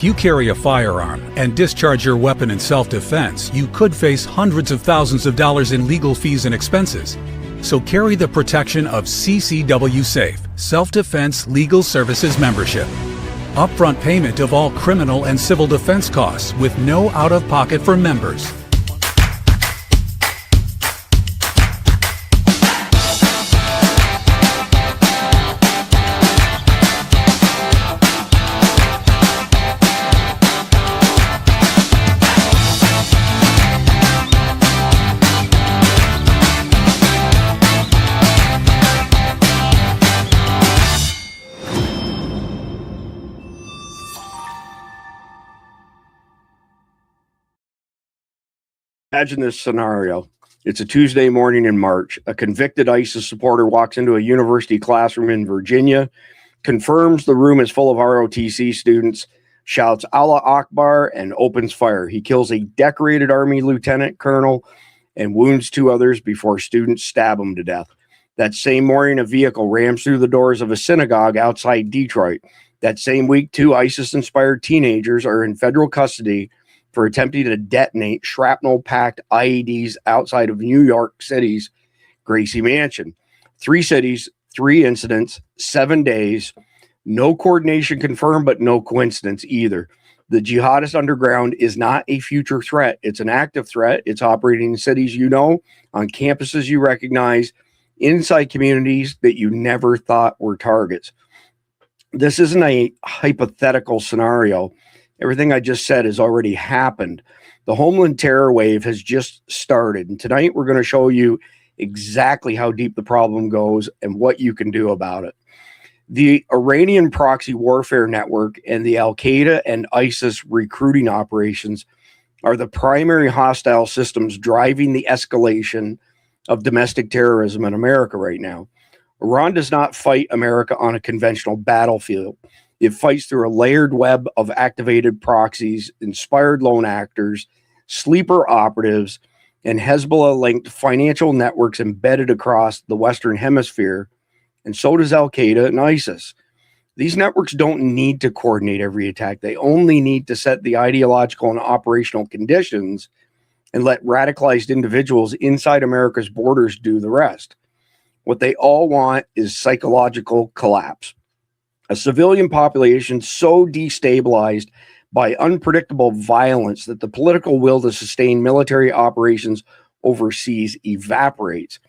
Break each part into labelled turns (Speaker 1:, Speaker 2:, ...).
Speaker 1: If you carry a firearm and discharge your weapon in self-defense, you could face hundreds of thousands of dollars in legal fees and expenses. So carry the protection of CCW Safe, Self-Defense Legal Services membership. Upfront payment of all criminal and civil defense costs with no out-of-pocket for members.
Speaker 2: Imagine this scenario. It's a Tuesday morning in March. A convicted ISIS supporter walks into a university classroom in Virginia, confirms the room is full of ROTC students, shouts Allah Akbar, and opens fire. He kills a decorated Army lieutenant colonel and wounds 2 others before students stab him to death. That same morning, a vehicle rams through the doors of a synagogue outside Detroit. That same week, 2 ISIS-inspired teenagers are in federal custody for attempting to detonate shrapnel-packed IEDs outside of New York City's Gracie Mansion. 3 cities, 3 incidents, 7 days. No coordination confirmed, but no coincidence either. The jihadist underground is not a future threat. It's an active threat. It's operating in cities you know, on campuses you recognize, inside communities that you never thought were targets. This isn't a hypothetical scenario. Everything I just said has already happened. The Homeland terror wave has just started. And tonight we're going to show you exactly how deep the problem goes and what you can do about it. The Iranian proxy warfare network and the Al-Qaeda and ISIS recruiting operations are the primary hostile systems driving the escalation of domestic terrorism in America right now. Iran does not fight America on a conventional battlefield. It fights through a layered web of activated proxies, inspired lone actors, sleeper operatives, and Hezbollah-linked financial networks embedded across the Western Hemisphere, and so does Al-Qaeda and ISIS. These networks don't need to coordinate every attack. They only need to set the ideological and operational conditions and let radicalized individuals inside America's borders do the rest. What they all want is psychological collapse. A civilian population so destabilized by unpredictable violence that the political will to sustain military operations overseas evaporates.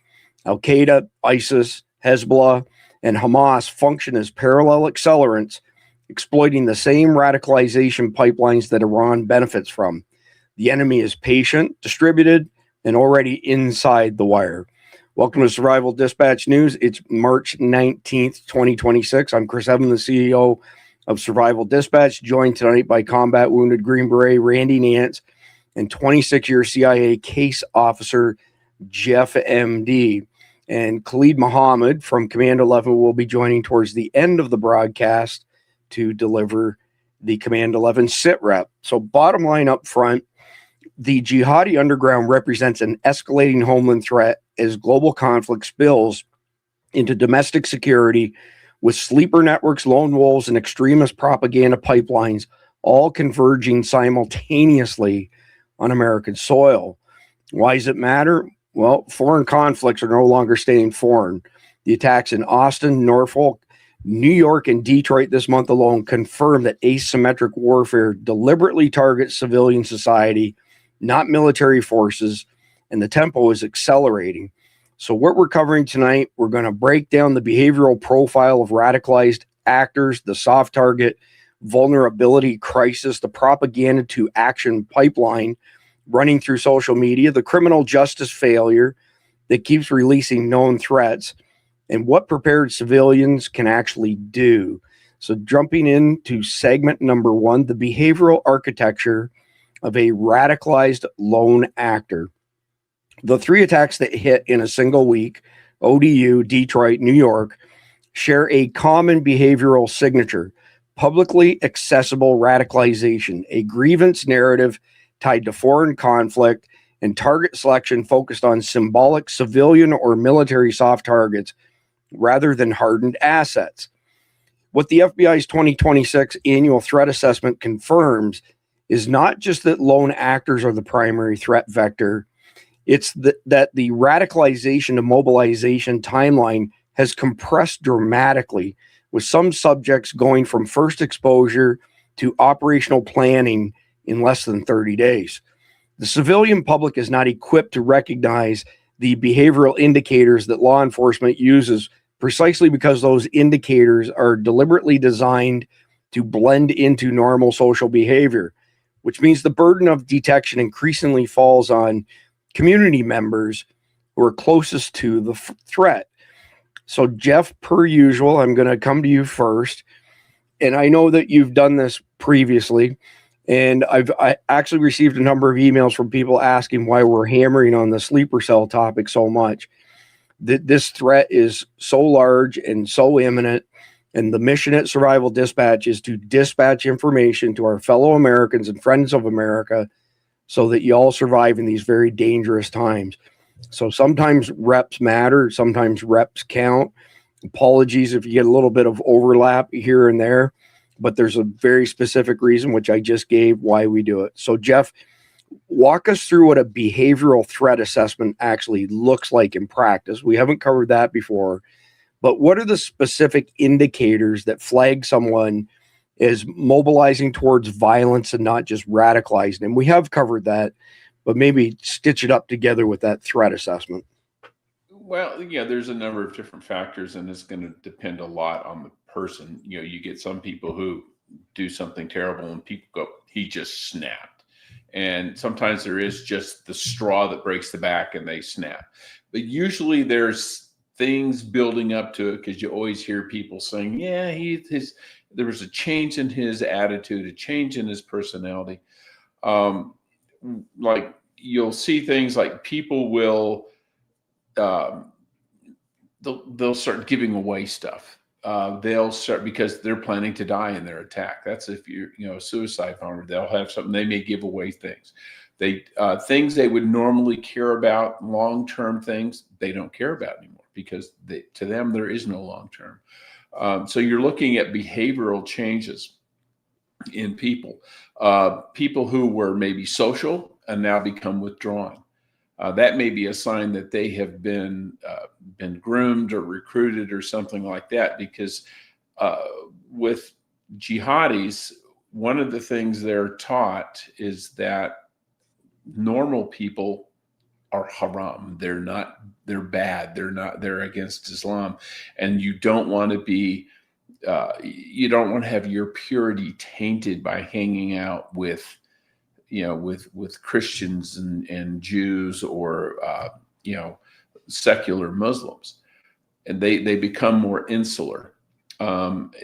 Speaker 2: Al-Qaeda, ISIS, Hezbollah, and Hamas function as parallel accelerants, exploiting the same radicalization pipelines that Iran benefits from. The enemy is patient, distributed, and already inside the wire. Welcome to Survival Dispatch News. It's March 19th, 2026. I'm Chris Evans, the CEO of Survival Dispatch, joined tonight by combat wounded Green Beret Randy Nance and 26-year CIA case officer Jeff MD. And Khalid Muhammad from Command 11 will be joining towards the end of the broadcast to deliver the Command 11 sit rep. So bottom line up front, the jihadi underground represents an escalating homeland threat as global conflict spills into domestic security, with sleeper networks, lone wolves, and extremist propaganda pipelines all converging simultaneously on American soil. Why does it matter? Well, foreign conflicts are no longer staying foreign. The attacks in Austin, Norfolk, New York, and Detroit this month alone confirm that asymmetric warfare deliberately targets civilian society, not military forces, and the tempo is accelerating. So what we're covering tonight, we're going to break down the behavioral profile of radicalized actors, the soft target vulnerability crisis, the propaganda to action pipeline running through social media, the criminal justice failure that keeps releasing known threats, and what prepared civilians can actually do. So jumping into segment number 1, the behavioral architecture of a radicalized lone actor. The 3 attacks that hit in a single week, ODU, Detroit, New York, share a common behavioral signature: publicly accessible radicalization, a grievance narrative tied to foreign conflict, and target selection focused on symbolic civilian or military soft targets rather than hardened assets. What the FBI's 2026 annual threat assessment confirms is not just that lone actors are the primary threat vector, it's that the radicalization to mobilization timeline has compressed dramatically, with some subjects going from first exposure to operational planning in less than 30 days. The civilian public is not equipped to recognize the behavioral indicators that law enforcement uses, precisely because those indicators are deliberately designed to blend into normal social behavior, which means the burden of detection increasingly falls on community members who are closest to the threat. So, Jeff, per usual, I'm going to come to you first. And I know that you've done this previously, and I actually received a number of emails from people asking why we're hammering on the sleeper cell topic so much. This threat is so large and so imminent, and the mission at Survival Dispatch is to dispatch information to our fellow Americans and friends of America so that you all survive in these very dangerous times. So sometimes reps matter, sometimes reps count. Apologies if you get a little bit of overlap here and there, but there's a very specific reason, which I just gave, why we do it. So Jeff, walk us through what a behavioral threat assessment actually looks like in practice. We haven't covered that before, but what are the specific indicators that flag someone as mobilizing towards violence and not just radicalizing? And we have covered that, but maybe stitch it up together with that threat assessment.
Speaker 3: Well, yeah, there's a number of different factors, and it's going to depend a lot on the person. You know, you get some people who do something terrible and people go, he just snapped. And sometimes there is just the straw that breaks the back and they snap. But usually there's things building up to it, because you always hear people saying, yeah, there was a change in his attitude, a change in his personality. Like you'll see things like people will, they'll start giving away stuff. They'll start, because they're planning to die in their attack. That's if you're, a suicide bomber, they'll have something, they may give away things. Things they would normally care about, long-term things, they don't care about anymore, because to them, there is no long-term. So you're looking at behavioral changes in people. People who were maybe social and now become withdrawn. That may be a sign that they have been groomed or recruited or something like that, because with jihadis, one of the things they're taught is that normal people are haram. They're bad. They're against Islam. And you don't want to be, you don't want to have your purity tainted by hanging out with Christians and Jews or, secular Muslims. And they become more insular.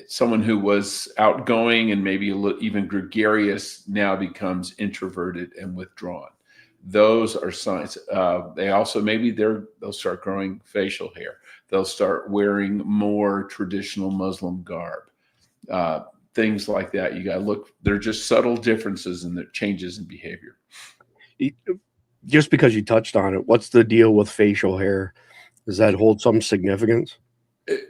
Speaker 3: Someone who was outgoing and maybe even gregarious now becomes introverted and withdrawn. Those are signs. They also, they'll start growing facial hair. They'll start wearing more traditional Muslim garb. Things like that. You got to look. They're just subtle differences in the changes in behavior.
Speaker 2: Just because you touched on it, what's the deal with facial hair? Does that hold some significance?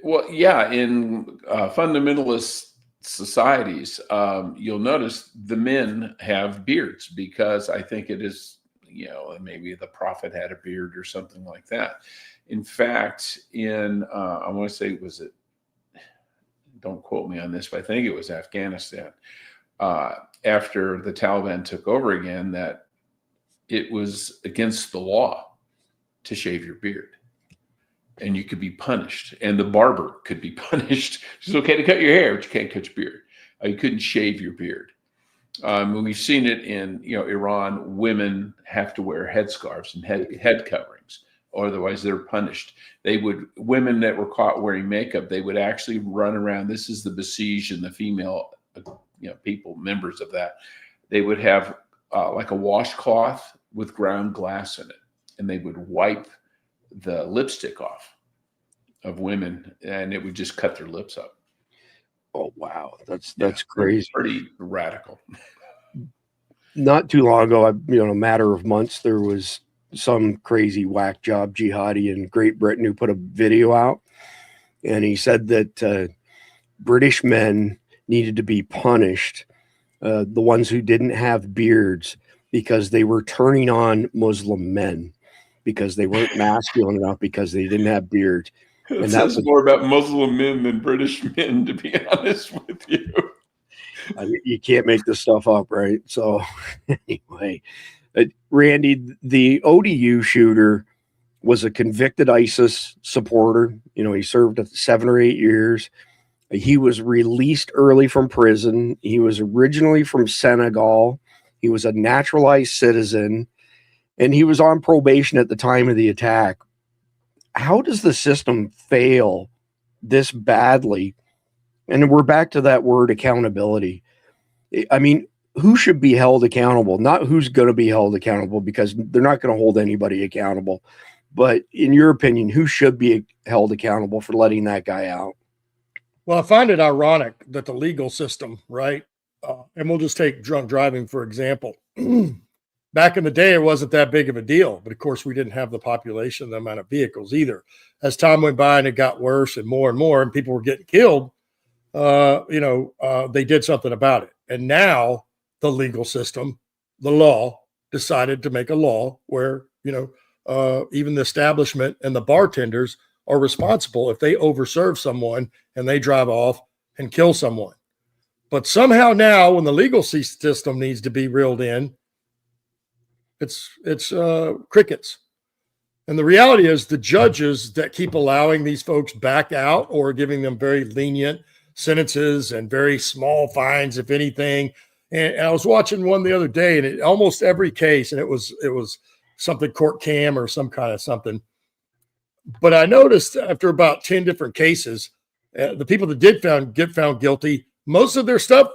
Speaker 3: Well, yeah. In fundamentalist societies, you'll notice the men have beards, because I think it is, maybe the prophet had a beard or something like that. In fact, I want to say, don't quote me on this, but I think it was Afghanistan, after the Taliban took over again, that it was against the law to shave your beard. And you could be punished. And the barber could be punished. It's okay to cut your hair, but you can't cut your beard. You couldn't shave your beard. We've seen it in Iran. Women have to wear headscarves and head coverings, or otherwise they're punished. Women that were caught wearing makeup, they would actually run around. This is the Basij and the female, people, members of that. They would have like a washcloth with ground glass in it, and they would wipe the lipstick off of women, and it would just cut their lips up.
Speaker 2: Oh, wow. That's crazy.
Speaker 3: Pretty radical.
Speaker 2: Not too long ago, a matter of months, there was some crazy whack job jihadi in Great Britain who put a video out, and he said that British men needed to be punished, the ones who didn't have beards, because they were turning on Muslim men, because they weren't masculine enough, because they didn't have beards.
Speaker 3: It says more about Muslim men than British men, to be honest with you.
Speaker 2: You can't make this stuff up, right? So anyway, Randy, the ODU shooter was a convicted ISIS supporter. You know, he served 7 or 8 years. He was released early from prison. He was originally from Senegal. He was a naturalized citizen, and he was on probation at the time of the attack. How does the system fail this badly? And we're back to that word, accountability. I mean, who should be held accountable? Not who's going to be held accountable, because they're not going to hold anybody accountable. But in your opinion, who should be held accountable for letting that guy out?
Speaker 4: Well, I find it ironic that the legal system, right? And we'll just take drunk driving, for example. Back in the day, it wasn't that big of a deal. But of course, we didn't have the population, the amount of vehicles either. As time went by and it got worse and more, and people were getting killed, they did something about it. And now the legal system, the law, decided to make a law where, even the establishment and the bartenders are responsible if they overserve someone and they drive off and kill someone. But somehow now, when the legal system needs to be reeled in, it's crickets. And the reality is the judges that keep allowing these folks back out or giving them very lenient sentences and very small fines, if anything. And I was watching one the other day, and almost every case, and it was something court cam or some kind of something. But I noticed after about 10 different cases, the people that did get found guilty, most of their stuff,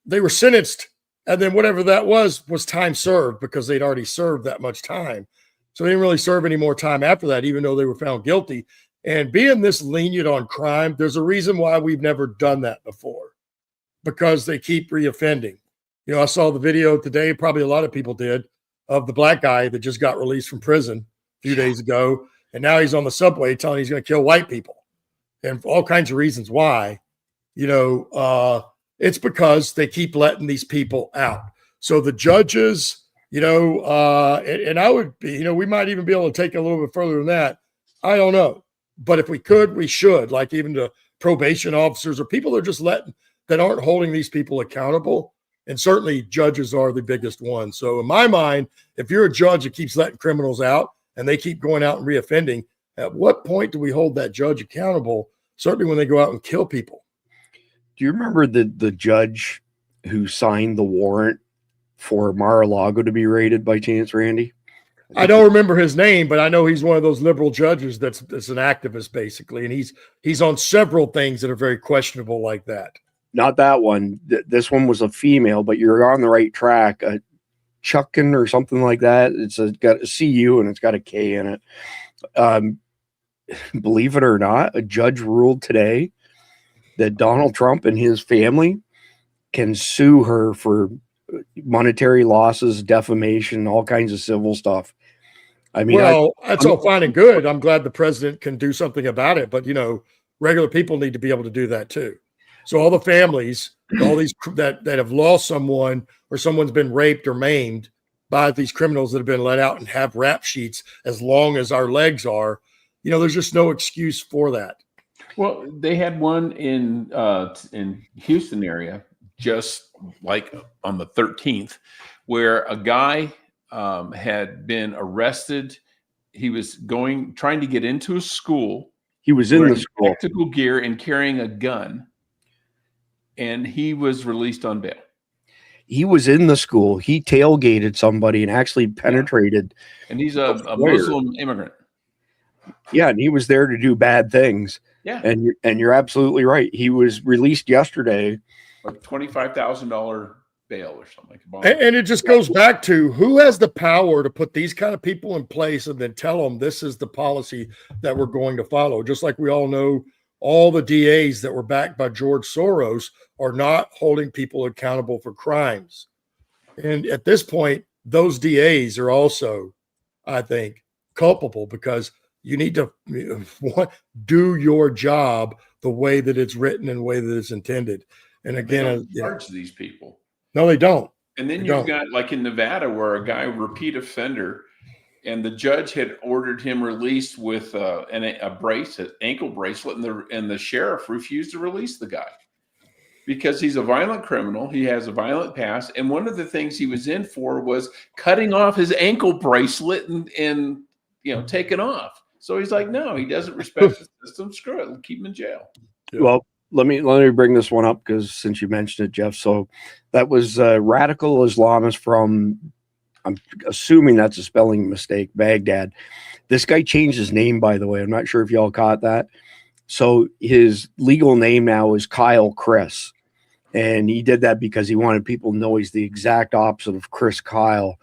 Speaker 4: they were sentenced. And then whatever that was time served, because they'd already served that much time. So they didn't really serve any more time after that, even though they were found guilty. And being this lenient on crime, there's a reason why we've never done that before, because they keep reoffending. I saw the video today, probably a lot of people did, of the black guy that just got released from prison a few days ago. And now he's on the subway telling he's going to kill white people, and all kinds of reasons why. It's because they keep letting these people out. So the judges, and I would be, we might even be able to take a little bit further than that. I don't know. But if we could, we should, like even to probation officers or people that aren't holding these people accountable. And certainly judges are the biggest one. So in my mind, if you're a judge that keeps letting criminals out and they keep going out and reoffending, at what point do we hold that judge accountable? Certainly when they go out and kill people.
Speaker 2: Do you remember the judge who signed the warrant for Mar-a-Lago to be raided by chance, Randy?
Speaker 4: I don't remember his name, but I know he's one of those liberal judges that's an activist, basically. And he's on several things that are very questionable like that.
Speaker 2: Not that one. This one was a female, but you're on the right track. Chuckin or something like that. It's got a CU and it's got a K in it. Believe it or not, a judge ruled today that Donald Trump and his family can sue her for monetary losses, defamation, all kinds of civil stuff. I mean,
Speaker 4: that's all fine and good. I'm glad the president can do something about it, but regular people need to be able to do that too. So all the families, all these that have lost someone, or someone's been raped or maimed by these criminals that have been let out and have rap sheets as long as our legs are, there's just no excuse for that.
Speaker 3: Well, they had one in Houston area, just like on the 13th, where a guy had been arrested. He was trying to get into a school.
Speaker 2: He was in the school,
Speaker 3: tactical gear and carrying a gun, and he was released on bail.
Speaker 2: He was in the school. He tailgated somebody and actually penetrated.
Speaker 3: And he's a Muslim immigrant.
Speaker 2: Yeah, and he was there to do bad things.
Speaker 3: Yeah,
Speaker 2: and you're absolutely right. He was released yesterday,
Speaker 3: like $25,000 bail or something.
Speaker 4: And it just goes back to who has the power to put these kind of people in place and then tell them this is the policy that we're going to follow. Just like we all know, all the DAs that were backed by George Soros are not holding people accountable for crimes. And at this point, those DAs are also, I think, culpable, because you need to do your job the way that it's written and the way that it's intended. And
Speaker 3: They
Speaker 4: again,
Speaker 3: don't charge these people.
Speaker 4: no, they don't.
Speaker 3: And then
Speaker 4: They
Speaker 3: you've
Speaker 4: don't.
Speaker 3: got like in Nevada where a guy, repeat offender, and the judge had ordered him released with a bracelet, ankle bracelet, and the sheriff refused to release the guy because he's a violent criminal. He has a violent past, and one of the things he was in for was cutting off his ankle bracelet and taking off. So he's like, no, he doesn't respect the system. Screw it, we'll keep him in jail.
Speaker 4: Yeah.
Speaker 2: Well, let me bring this one up because since you mentioned it, Jeff. So that was radical Islamist from, I'm assuming that's a spelling mistake, Baghdad. This guy changed his name, by the way. I'm not sure if y'all caught that. So his legal name now is Kyle Chris. And he did that because he wanted people to know he's the exact opposite of Chris Kyle.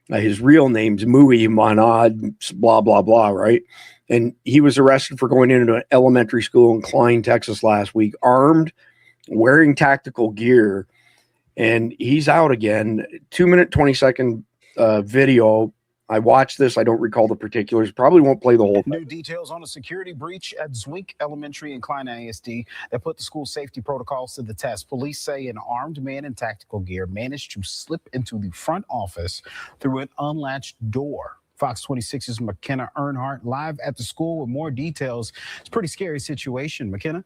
Speaker 2: His real name's Mui Manad, blah, blah, blah, right? And he was arrested for going into an elementary school in Klein, Texas last week, armed, wearing tactical gear, and he's out again. 2-minute, 20-second video. I watched this. I don't recall the particulars. Probably won't play the whole thing.
Speaker 5: New details on a security breach at Zwink Elementary in Klein ISD that put the school safety protocols to the test. Police say an armed man in tactical gear managed to slip into the front office through an unlatched door. Fox 26's McKenna Earnhardt live at the school with more details. It's a pretty scary situation. McKenna?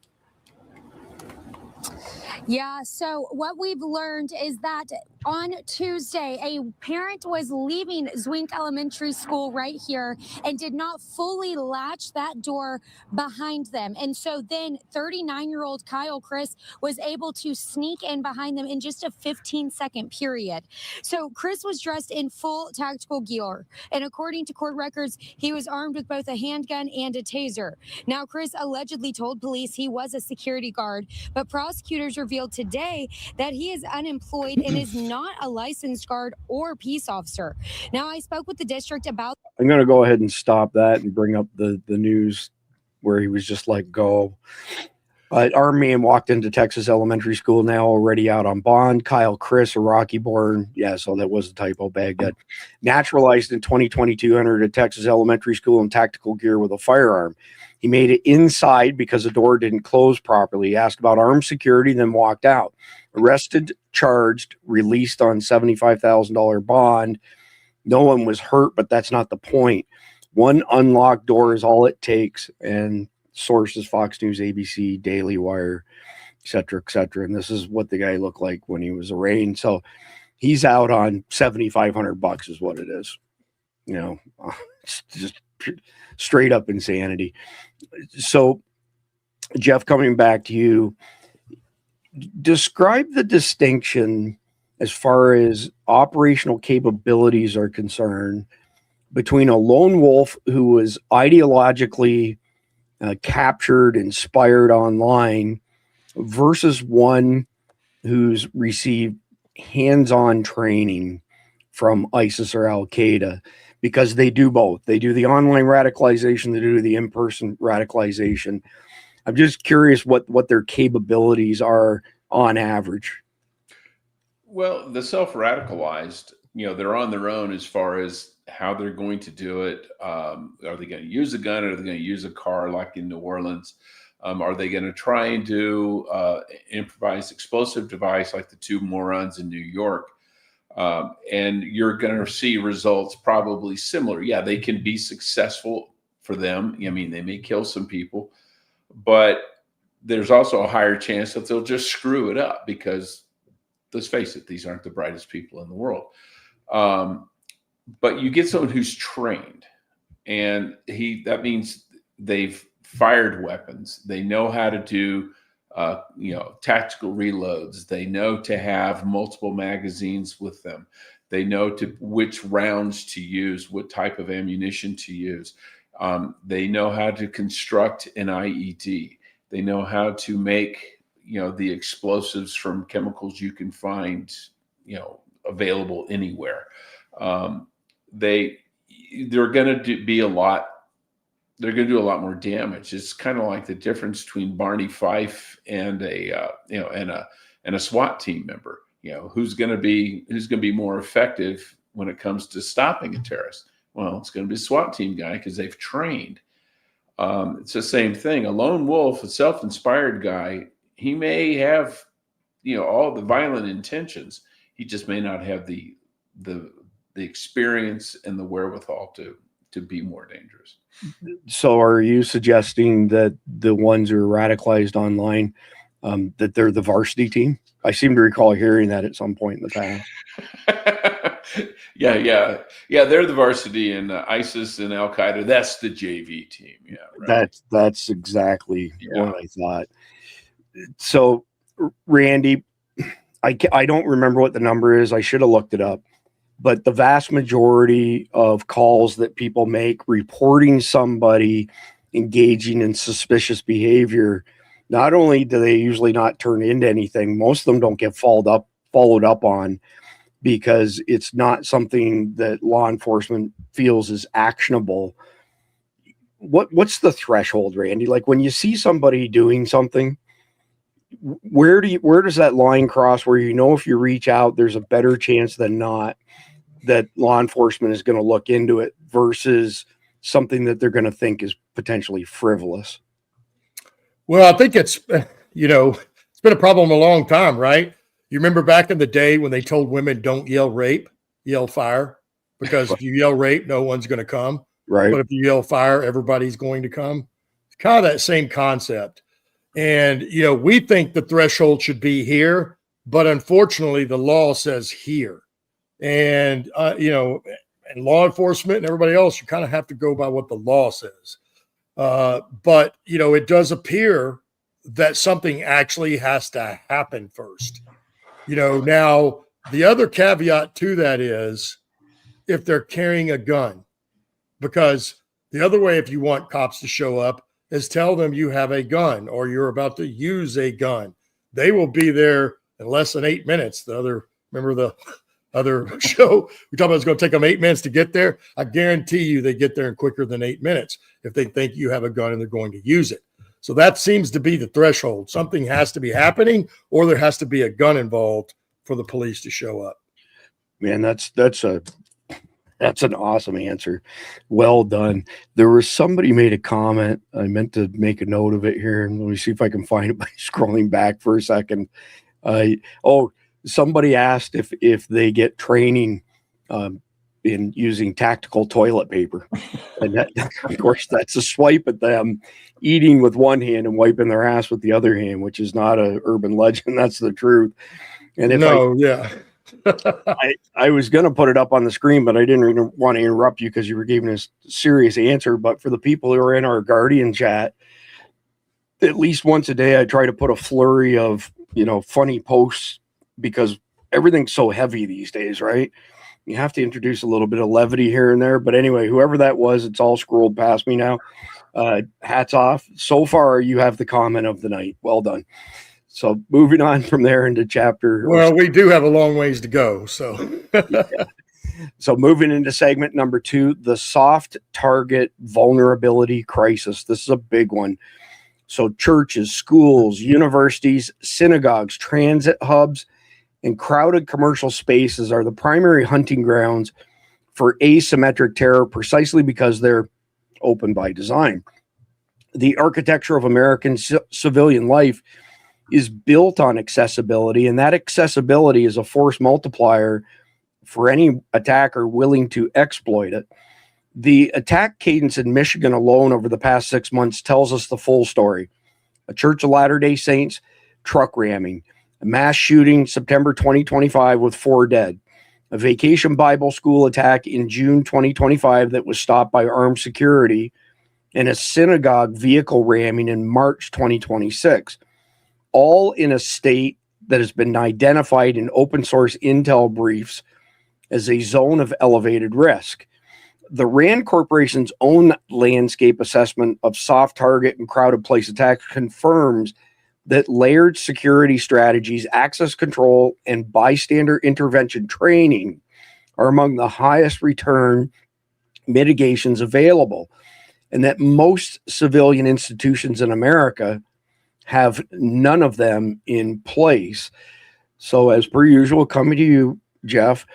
Speaker 6: Yeah, so what we've learned is that on Tuesday, a parent was leaving Zwink Elementary School right here and did not fully latch that door behind them. And so then 39-year-old Kyle Chris was able to sneak in behind them in just a 15-second period. So Chris was dressed in full tactical gear. And according to court records, he was armed with both a handgun and a taser. Now, Chris allegedly told police he was a security guard, but prosecutors revealed today that he is unemployed and is not a licensed guard or peace officer. Now, I spoke with the district about.
Speaker 2: I'm going to go ahead and stop that and bring up the news where he was just let go. Armed man walked into Texas elementary school, now already out on bond. Kyle Chris, Iraqi-born. Yeah, so that was a typo, Baghdad. Naturalized in 2022, entered a Texas elementary school in tactical gear with a firearm. He made it inside because the door didn't close properly. He asked about armed security, then walked out. Arrested, charged, released on $75,000 bond. No one was hurt, but that's not the point. One unlocked door is all it takes. And sources, Fox News, ABC, Daily Wire, et cetera, et cetera. And this is what the guy looked like when he was arraigned. So he's out on $7,500 is what it is. It's just straight up insanity. So, Jeff, coming back to you, describe the distinction as far as operational capabilities are concerned between a lone wolf who was ideologically captured, inspired online versus one who's received hands-on training from ISIS or Al-Qaeda, because they do both. They do the online radicalization, they do the in-person radicalization. I'm just curious what their capabilities are on average.
Speaker 3: Well, the self-radicalized, they're on their own as far as how they're going to do it. Are they going to use a gun? Or are they going to use a car like in New Orleans? Are they going to try and do improvised explosive device like the two morons in New York? And you're going to see results probably similar. Yeah, they can be successful for them. I mean, they may kill some people, but there's also a higher chance that they'll just screw it up because, let's face it, these aren't the brightest people in the world. But you get someone who's trained, and that means they've fired weapons. They know how to do tactical reloads. They know to have multiple magazines with them. They know which rounds to use, what type of ammunition to use. They know how to construct an IED. They know how to make, the explosives from chemicals you can find, available anywhere. They're going to be a lot. They're going to do a lot more damage. It's kind of like the difference between Barney Fife and a SWAT team member. Who's going to be more effective when it comes to stopping a terrorist? Well, it's going to be a SWAT team guy because they've trained. It's the same thing. A lone wolf, a self-inspired guy, he may have, all the violent intentions. He just may not have the experience and the wherewithal to be more dangerous.
Speaker 2: So are you suggesting that the ones who are radicalized online, that they're the varsity team? I seem to recall hearing that at some point in the past.
Speaker 3: Yeah. They're the varsity, and ISIS and Al Qaeda, that's the JV team. Yeah, right.
Speaker 2: That's exactly what I thought. So, Randy, I don't remember what the number is. I should have looked it up. But the vast majority of calls that people make reporting somebody engaging in suspicious behavior, not only do they usually not turn into anything, most of them don't get followed up on, because it's not something that law enforcement feels is actionable. What's the threshold, Randy? Like, when you see somebody doing something, where does that line cross where if you reach out, there's a better chance than not that law enforcement is going to look into it versus something that they're going to think is potentially frivolous?
Speaker 4: Well, I think it's been a problem a long time, right? You remember back in the day when they told women, don't yell rape, yell fire, because if you yell rape, no one's going to come.
Speaker 2: Right.
Speaker 4: But if you yell fire, everybody's going to come. It's kind of that same concept. And, we think the threshold should be here, but unfortunately the law says here. And, and law enforcement and everybody else, you kind of have to go by what the law says. But, it does appear that something actually has to happen first. Now the other caveat to that is if they're carrying a gun, because the other way, if you want cops to show up, is tell them you have a gun or you're about to use a gun. They will be there in less than 8 minutes. Remember the other show we talked about, it's going to take them 8 minutes to get there. I guarantee you they get there in quicker than 8 minutes if they think you have a gun and they're going to use it. So that seems to be the threshold. Something has to be happening, or there has to be a gun involved for the police to show up.
Speaker 2: Man, that's an awesome answer. Well done. There was somebody made a comment. I meant to make a note of it here, and let me see if I can find it by scrolling back for a second. Somebody asked if they get training in using tactical toilet paper, and that, of course, that's a swipe at them eating with one hand and wiping their ass with the other hand, which is not an urban legend. That's the truth. And I was going to put it up on the screen, but I didn't even want to interrupt you because you were giving us a serious answer. But for the people who are in our Guardian chat, at least once a day, I try to put a flurry of, funny posts, because everything's so heavy these days, right? You have to introduce a little bit of levity here and there. But anyway, whoever that was, it's all scrolled past me now. Hats off. So far, you have the comment of the night. Well done. So moving on from there into chapter.
Speaker 4: Well, we do have a long ways to go. So,
Speaker 2: yeah. So moving into segment number 2, the soft target vulnerability crisis. This is a big one. So churches, schools, universities, synagogues, transit hubs, and crowded commercial spaces are the primary hunting grounds for asymmetric terror, precisely because they're open by design. The architecture of American civilian life is built on accessibility, and that accessibility is a force multiplier for any attacker willing to exploit it. The attack cadence in Michigan alone over the past 6 months tells us the full story. A Church of Latter-day Saints truck ramming, a mass shooting September 2025 with 4 dead, a Vacation Bible School attack in June 2025 that was stopped by armed security, and a synagogue vehicle ramming in March 2026, all in a state that has been identified in open source intel briefs as a zone of elevated risk. The RAND Corporation's own landscape assessment of soft target and crowded place attacks confirms that layered security strategies, access control, and bystander intervention training are among the highest return mitigations available, and that most civilian institutions in America have none of them in place. So as per usual, coming to you, Jeff,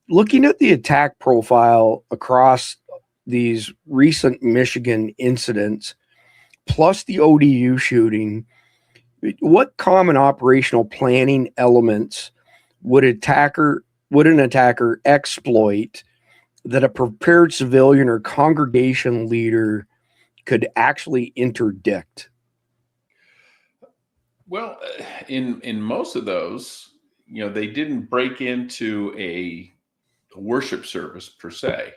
Speaker 2: looking at the attack profile across these recent Michigan incidents, plus the ODU shooting, what common operational planning elements would an attacker exploit that a prepared civilian or congregation leader could actually interdict?
Speaker 3: Well, in most of those, they didn't break into a worship service per se.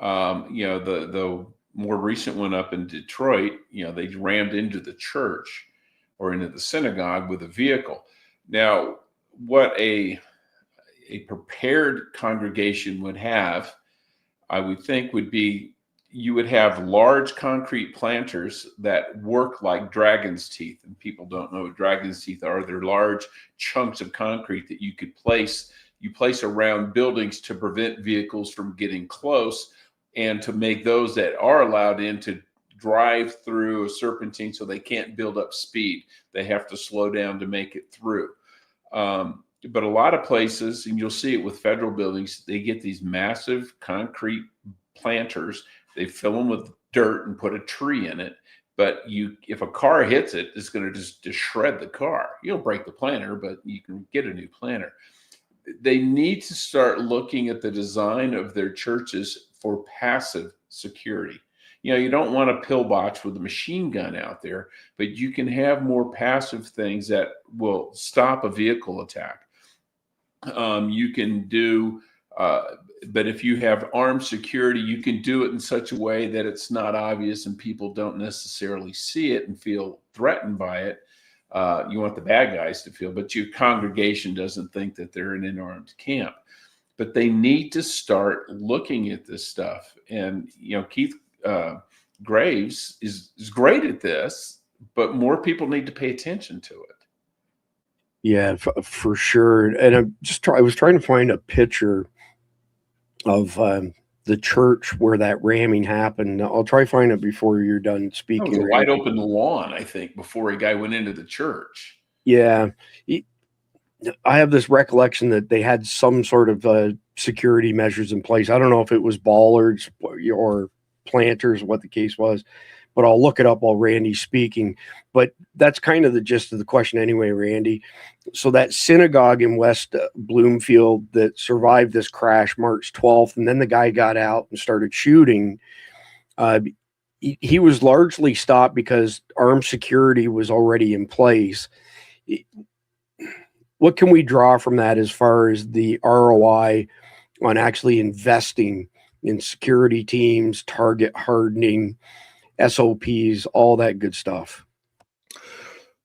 Speaker 3: The more recent one up in Detroit, they rammed into the church or into the synagogue with a vehicle. Now, what a prepared congregation would have, I would think, would be you would have large concrete planters that work like dragon's teeth. And people don't know what dragon's teeth are. They're large chunks of concrete that you place around buildings to prevent vehicles from getting close, and to make those that are allowed in to drive through a serpentine so they can't build up speed. They have to slow down to make it through. But a lot of places, and you'll see it with federal buildings, they get these massive concrete planters. They fill them with dirt and put a tree in it. But if a car hits it, it's going to just shred the car. You'll break the planter, but you can get a new planter. They need to start looking at the design of their churches for passive security. You don't want a pillbox with a machine gun out there, but you can have more passive things that will stop a vehicle attack. You can do, but if you have armed security, you can do it in such a way that it's not obvious and people don't necessarily see it and feel threatened by it. You want the bad guys to feel, but your congregation doesn't think that they're in an armed camp. But they need to start looking at this stuff. And, Keith Graves is great at this, but more people need to pay attention to it.
Speaker 2: Yeah, for sure. And I was trying to find a picture of the church where that ramming happened. I'll try to find it before you're done speaking.
Speaker 3: It was a wide open lawn, I think, before a guy went into the church.
Speaker 2: Yeah. I have this recollection that they had some sort of security measures in place. I don't know if it was bollards or planters, what the case was, but I'll look it up while Randy's speaking. But that's kind of the gist of the question anyway, Randy. So that synagogue in West Bloomfield that survived this crash March 12th, and then the guy got out and started shooting, he was largely stopped because armed security was already in place. What can we draw from that as far as the ROI on actually investing in security teams, target hardening, SOPs, all that good stuff?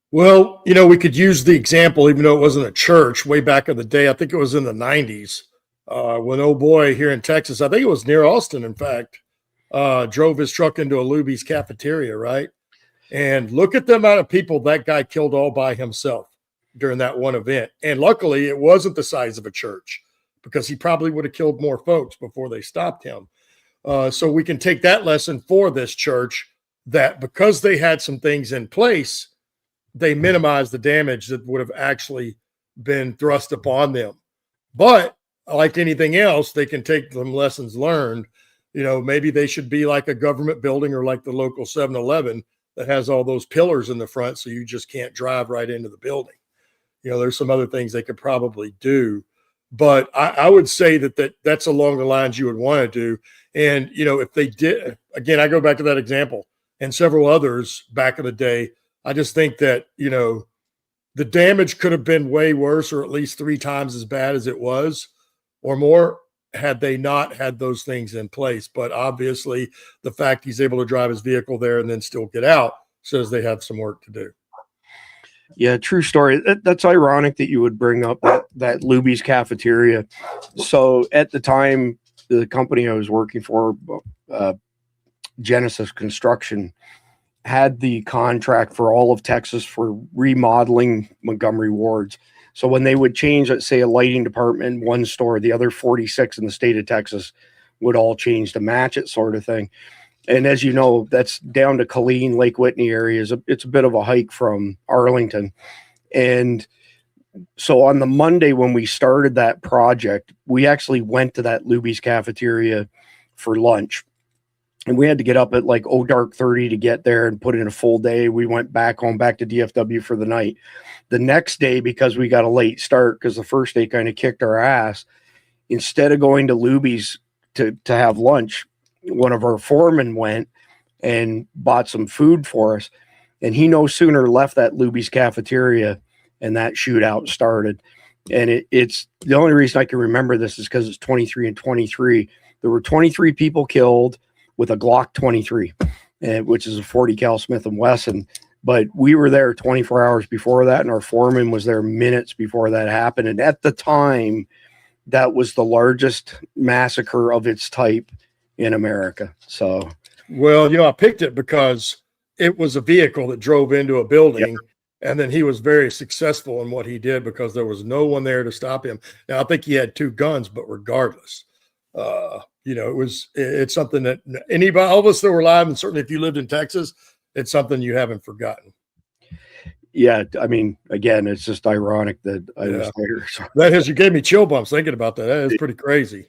Speaker 4: Well, we could use the example, even though it wasn't a church, way back in the day. I think it was in the 90s when old boy here in Texas, I think it was near Austin, in fact, drove his truck into a Luby's cafeteria, right? And look at the amount of people that guy killed all by himself during that one event. And luckily, it wasn't the size of a church, because he probably would have killed more folks before they stopped him. So we can take that lesson for this church, that because they had some things in place, they minimized the damage that would have actually been thrust upon them. But like anything else, they can take some lessons learned. Maybe they should be like a government building or like the local 7-Eleven that has all those pillars in the front, so you just can't drive right into the building. There's some other things they could probably do. But I would say that's along the lines you would want to do. And, if they did, again, I go back to that example and several others back in the day. I just think that, the damage could have been way worse, or at least 3 times as bad as it was or more, had they not had those things in place. But obviously the fact he's able to drive his vehicle there and then still get out says they have some work to do.
Speaker 2: Yeah, true story. That's ironic that you would bring up that Luby's cafeteria. So at the time, the company I was working for, Genesis Construction, had the contract for all of Texas for remodeling Montgomery wards. So when they would change, let's say, a lighting department in one store, the other 46 in the state of Texas would all change to match it, sort of thing. And as you know, that's down to Killeen, Lake Whitney areas. It's a bit of a hike from Arlington. And so on the Monday when we started that project, we actually went to that Luby's cafeteria for lunch. and we had to get up at like dark 30 to get there and put in a full day. We went back home, back to DFW for the night. The next day, because we got a late start, because the first day kind of kicked our ass, instead of going to Luby's to have lunch, one of our foremen went and bought some food for us. And he no sooner left that Luby's cafeteria and that shootout started. And it's the only reason I can remember this is because it's 23 and 23. There were 23 people killed with a Glock 23, which is a 40 cal Smith & Wesson. But we were there 24 hours before that, and our foreman was there minutes before that happened. And at the time, that was the largest massacre of its type in America. So,
Speaker 4: well, I picked it because it was a vehicle that drove into a building. Yep. And then he was very successful in what he did because there was no one there to stop him. Now, I think he had 2 guns, but regardless, it's something that anybody, all of us that were alive, and certainly if you lived in Texas, it's something you haven't forgotten.
Speaker 2: Yeah. I mean, again, it's just ironic that I was there. So.
Speaker 4: You gave me chill bumps thinking about that. That is pretty crazy.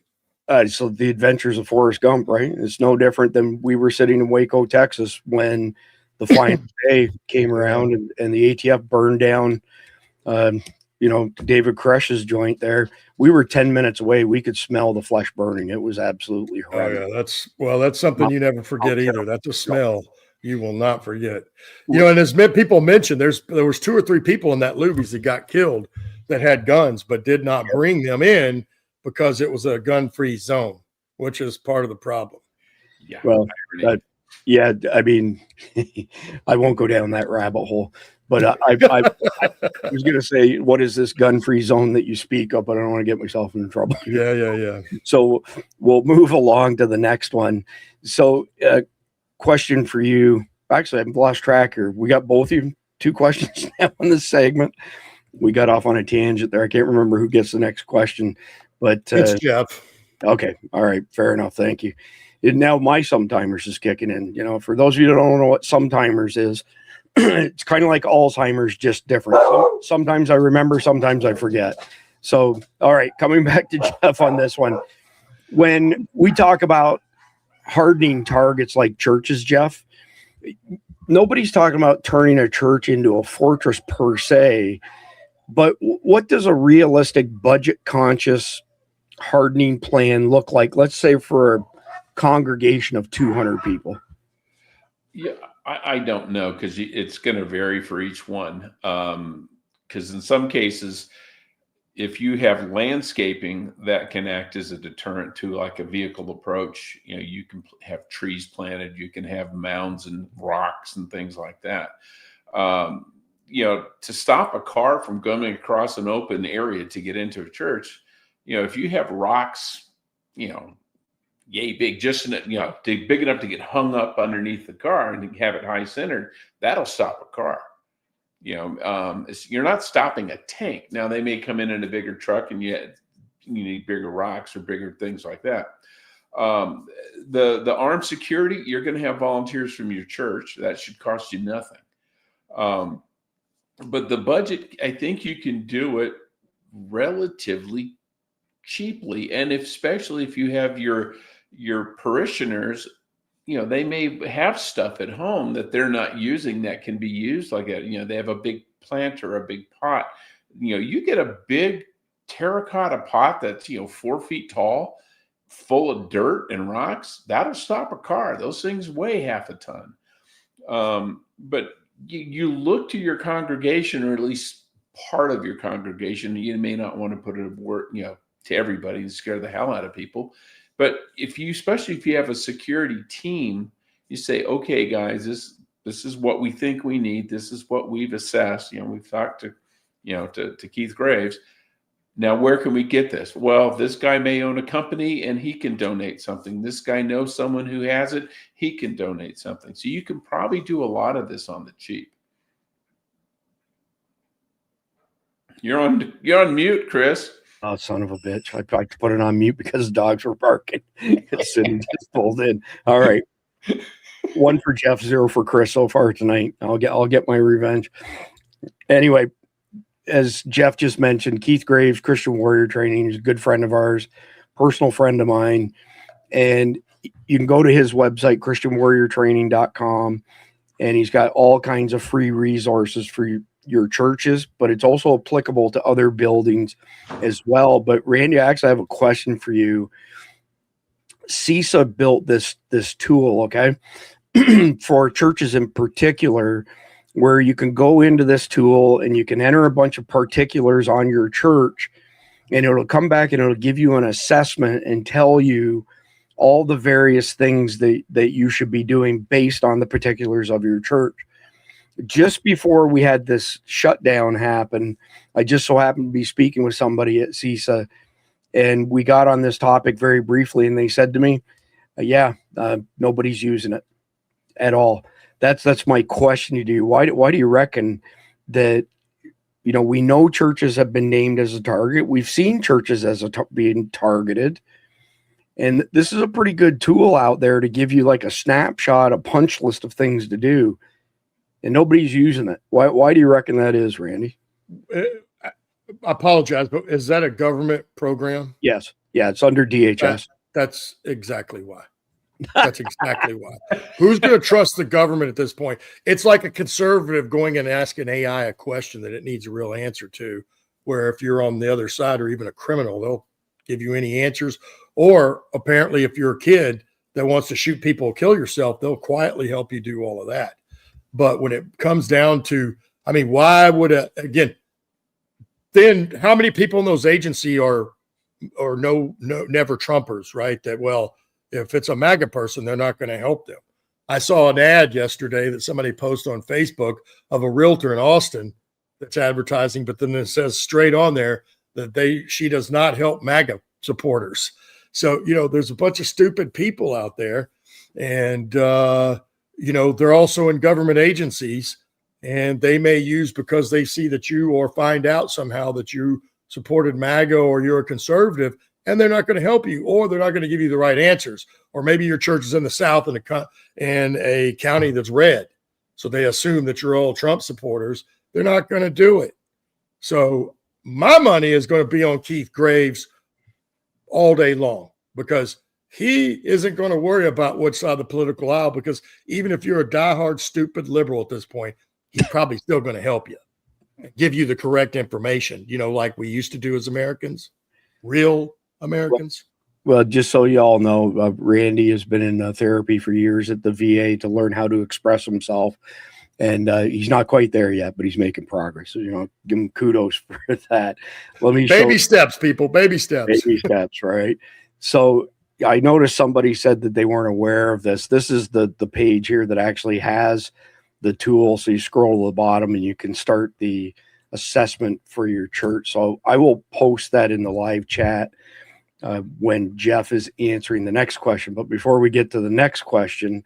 Speaker 2: So the adventures of Forrest Gump, right? It's no different than we were sitting in Waco, Texas, when the final day came around and the ATF burned down, David Koреш's joint there. We were 10 minutes away. We could smell the flesh burning. It was absolutely horrendous.
Speaker 4: Oh, yeah. That's something you never forget either. That's a smell you will not forget. And as people mentioned, there was 2 or 3 people in that Luby's that got killed that had guns, but did not bring them in because it was a gun-free zone, which is part of the problem.
Speaker 3: Yeah.
Speaker 2: Well, yeah, I mean, I won't go down that rabbit hole, but I was going to say, what is this gun-free zone that you speak of? But I don't want to get myself in trouble.
Speaker 4: Yeah.
Speaker 2: So we'll move along to the next one. So question for you. Actually, I've lost track here. We got both of you 2 questions now in this segment. We got off on a tangent there. I can't remember who gets the next question, but
Speaker 4: it's Jeff.
Speaker 2: Okay. All right. Fair enough. Thank you. And now my Sometimers is kicking in. For those of you that don't know what Sometimers is, it's kind of like Alzheimer's, just different. Sometimes I remember, sometimes I forget. So, all right, coming back to Jeff on this one. When we talk about hardening targets like churches, Jeff, nobody's talking about turning a church into a fortress per se, but what does a realistic budget-conscious hardening plan look like? Let's say for a congregation of 200 people.
Speaker 3: Yeah, I don't know, because it's going to vary for each one. Because in some cases, if you have landscaping that can act as a deterrent to like a vehicle approach, you can have trees planted, you can have mounds and rocks and things like that. To stop a car from going across an open area to get into a church, if you have rocks, yay big, just big enough to get hung up underneath the car and have it high centered, that'll stop a car. You're not stopping a tank. Now they may come in a bigger truck, and you need bigger rocks or bigger things like that. The armed security, you're going to have volunteers from your church. That should cost you nothing. But the budget, I think you can do it relatively cheaply, and especially if you have your parishioners, they may have stuff at home that they're not using that can be used like that. They have a big plant or a big pot. You get a big terracotta pot that's 4 feet tall, full of dirt and rocks. That'll stop a car. Those things weigh half a ton. But you look to your congregation, or at least part of your congregation. You may not want to put it at work, to everybody and scare the hell out of people. But especially if you have a security team, you say, okay, guys, this is what we think we need. This is what we've assessed. We've talked to Keith Graves. Now, where can we get this? Well, this guy may own a company and he can donate something. This guy knows someone who has it. He can donate something. So you can probably do a lot of this on the cheap. You're on mute, Chris.
Speaker 2: Oh, son of a bitch. I tried to put it on mute because the dogs were barking. It's just pulled in. All right. 1 for Jeff, 0 for Chris so far tonight. I'll get my revenge. Anyway, as Jeff just mentioned, Keith Graves, Christian Warrior Training, is a good friend of ours, personal friend of mine. And you can go to his website, christianwarriortraining.com, and he's got all kinds of free resources for your churches, but it's also applicable to other buildings as well. But Randy, I actually have a question for you. CISA built this tool, okay, for churches in particular, where you can go into this tool and you can enter a bunch of particulars on your church, and it'll come back and it'll give you an assessment and tell you all the various things that you should be doing based on the particulars of your church. Just before we had this shutdown happen, I just so happened to be speaking with somebody at CISA, and we got on this topic very briefly, and they said to me, nobody's using it at all. That's my question to you. Why do you reckon that, we know churches have been named as a target. We've seen churches as being targeted. And this is a pretty good tool out there to give you like a snapshot, a punch list of things to do. And nobody's using it. Why do you reckon that is, Randy?
Speaker 4: I apologize, but is that a government program?
Speaker 2: Yes. Yeah, it's under DHS.
Speaker 4: That's exactly why. That's exactly why. Who's going to trust the government at this point? It's like a conservative going and asking AI a question that it needs a real answer to, where if you're on the other side or even a criminal, they'll give you any answers. Or apparently, if you're a kid that wants to shoot people or kill yourself, they'll quietly help you do all of that. But when it comes down to, why would then how many people in those agencies are never Trumpers, right? That, well, if it's a MAGA person, they're not going to help them. I saw an ad yesterday that somebody posted on Facebook of a realtor in Austin that's advertising, but then it says straight on there that she does not help MAGA supporters. So, there's a bunch of stupid people out there, and, they're also in government agencies, and they may use because they see that you or find out somehow that you supported MAGA or you're a conservative, and they're not going to help you, or they're not going to give you the right answers. Or maybe your church is in the South in a county that's red. So they assume that you're all Trump supporters. They're not going to do it. So my money is going to be on Keith Graves all day long, because he isn't going to worry about which side of the political aisle, because even if you're a diehard, stupid liberal at this point, he's probably still going to help you, give you the correct information, like we used to do as Americans, real Americans.
Speaker 2: Well, just so you all know, Randy has been in therapy for years at the VA to learn how to express himself. And he's not quite there yet, but he's making progress. So, give him kudos for that.
Speaker 4: Baby steps, people, baby steps.
Speaker 2: Baby steps, right? So I noticed somebody said that they weren't aware of this. This is the page here that actually has the tool. So you scroll to the bottom and you can start the assessment for your church. So I will post that in the live chat when Jeff is answering the next question. But before we get to the next question,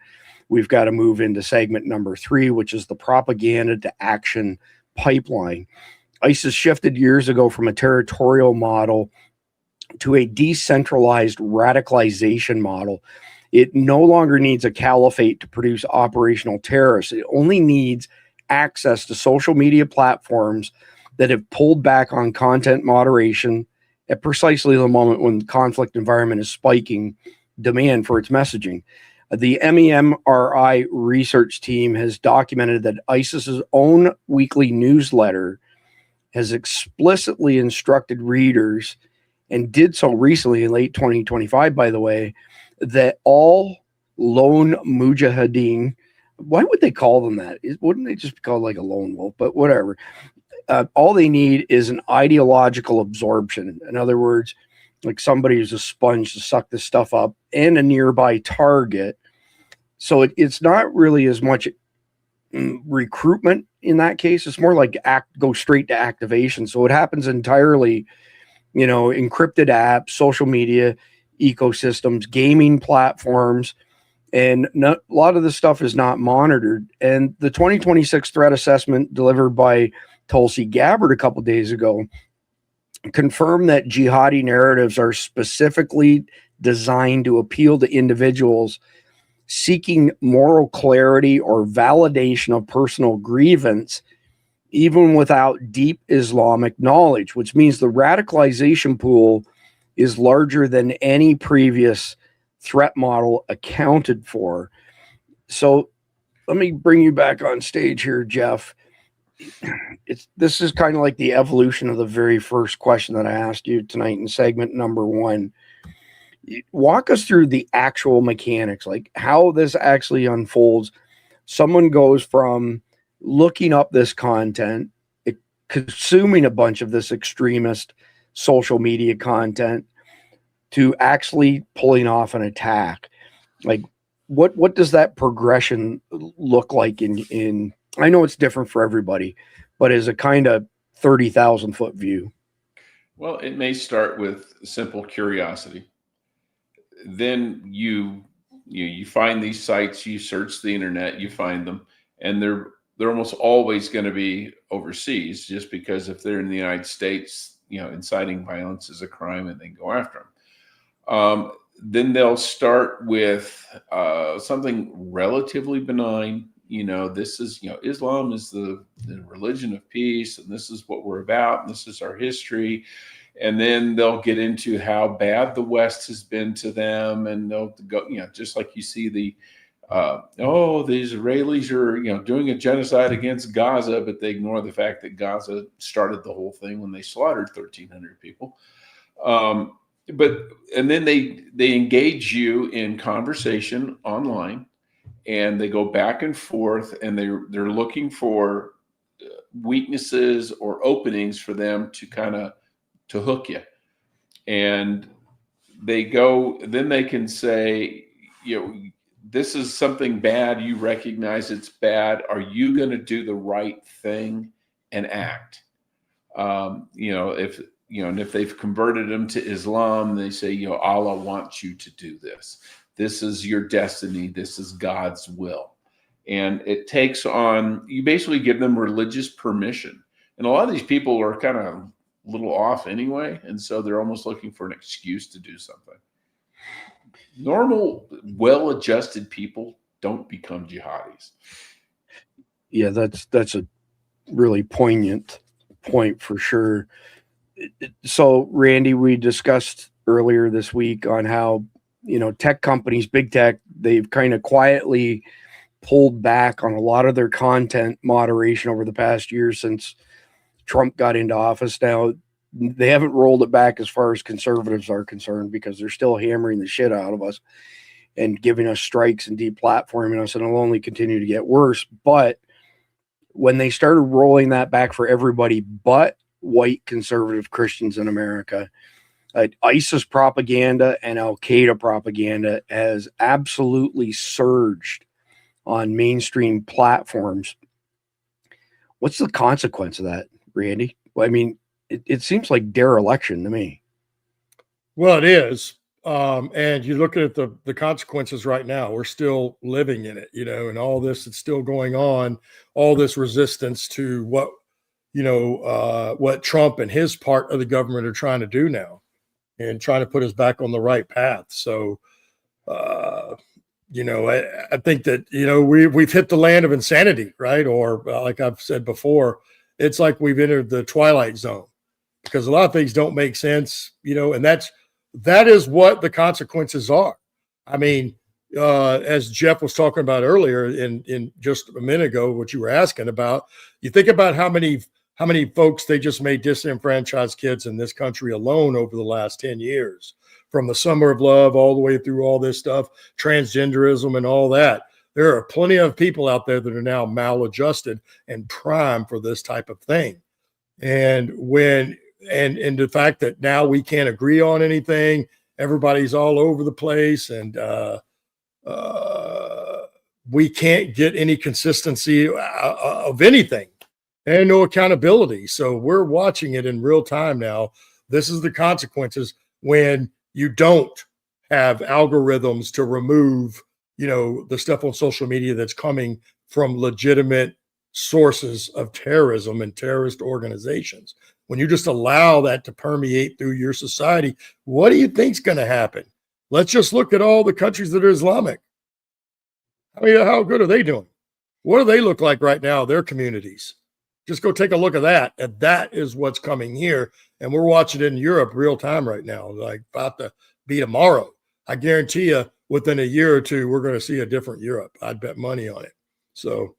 Speaker 2: we've got to move into segment number 3, which is the propaganda to action pipeline. ISIS shifted years ago from a territorial model to a decentralized radicalization model. It no longer needs a caliphate to produce operational terrorists. It only needs access to social media platforms that have pulled back on content moderation at precisely the moment when the conflict environment is spiking demand for its messaging. The MEMRI research team has documented that ISIS's own weekly newsletter has explicitly instructed readers, and did so recently in late 2025, by the way, that all lone mujahideen, why would they call them that? Wouldn't they just be called like a lone wolf? But whatever. All they need is an ideological absorption. In other words, like somebody who's a sponge to suck this stuff up, and a nearby target. So it's not really as much recruitment in that case. It's more like go straight to activation. So it happens entirely, encrypted apps, social media ecosystems, gaming platforms, and a lot of this stuff is not monitored. And the 2026 threat assessment delivered by Tulsi Gabbard a couple of days ago confirmed that jihadi narratives are specifically designed to appeal to individuals seeking moral clarity or validation of personal grievance, even without deep Islamic knowledge, which means the radicalization pool is larger than any previous threat model accounted for. So let me bring you back on stage here, Jeff. This is kind of like the evolution of the very first question that I asked you tonight in segment number 1. Walk us through the actual mechanics, like how this actually unfolds. Someone goes from looking up this content, consuming a bunch of this extremist social media content, to actually pulling off an attack. Like, what does that progression look like in I know it's different for everybody, but as a kind of 30,000 foot view?
Speaker 3: Well, it may start with simple curiosity. Then you find these sites, you search the internet, you find them, and they're almost always going to be overseas, just because if they're in the United States, inciting violence is a crime and they go after them. Then they'll start with something relatively benign. This is, Islam is the religion of peace, and this is what we're about, and this is our history. And then they'll get into how bad the West has been to them, and they'll go, just like you see the Israelis are, doing a genocide against Gaza, but they ignore the fact that Gaza started the whole thing when they slaughtered 1,300 people. And then they engage you in conversation online, and they go back and forth, and they're looking for weaknesses or openings for them to kind of to hook you. And then they can say, this is something bad. You recognize it's bad. Are you going to do the right thing and act? If they've converted them to Islam, they say, Allah wants you to do this. This is your destiny. This is God's will. And it takes on, you basically give them religious permission. And a lot of these people are kind of a little off anyway. And so they're almost looking for an excuse to do something. Normal, well-adjusted people don't become jihadis.
Speaker 2: Yeah, that's a really poignant point for sure. So, Randy, we discussed earlier this week on how, tech companies, big tech, they've kind of quietly pulled back on a lot of their content moderation over the past year since Trump got into office. Now, they haven't rolled it back as far as conservatives are concerned, because they're still hammering the shit out of us and giving us strikes and deplatforming us, and it'll only continue to get worse. But when they started rolling that back for everybody but white conservative Christians in America, ISIS propaganda and Al-Qaeda propaganda has absolutely surged on mainstream platforms. What's the consequence of that, Randy? I mean, it seems like dereliction to me.
Speaker 4: Well, it is. And you look at the consequences right now. We're still living in it, and all this that's still going on, all this resistance to what Trump and his part of the government are trying to do now, and trying to put us back on the right path. So, I think that, we've hit the land of insanity, right? Or like I've said before, it's like we've entered the twilight zone, because a lot of things don't make sense, and that is what the consequences are. I mean, as Jeff was talking about earlier in just a minute ago, what you were asking about, you think about how many folks they just made disenfranchised kids in this country alone over the last 10 years, from the Summer of Love all the way through all this stuff, transgenderism and all that. There are plenty of people out there that are now maladjusted and primed for this type of thing. And and the fact that now we can't agree on anything, everybody's all over the place, and we can't get any consistency of anything, and no accountability. So we're watching it in real time now. This is the consequences when you don't have algorithms to remove, the stuff on social media that's coming from legitimate sources of terrorism and terrorist organizations. When you just allow that to permeate through your society, what do you think's going to happen? Let's just look at all the countries that are Islamic. I mean, how good are they doing? What do they look like right now, their communities? Just go take a look at that. And that is what's coming here. And we're watching it in Europe real time right now, like about to be tomorrow. I guarantee you within a year or two, we're going to see a different Europe. I'd bet money on it. So,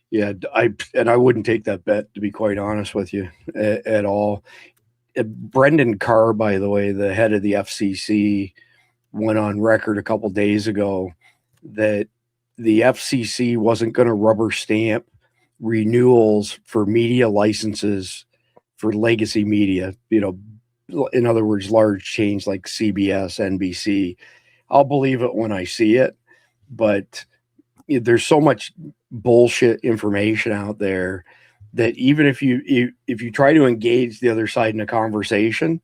Speaker 2: yeah, I wouldn't take that bet, to be quite honest with you, at all. Brendan Carr, by the way, the head of the FCC, went on record a couple days ago that the FCC wasn't going to rubber stamp renewals for media licenses for legacy media, in other words, large chains like CBS, NBC. I'll believe it when I see it, but there's so much bullshit information out there that even if you try to engage the other side in a conversation,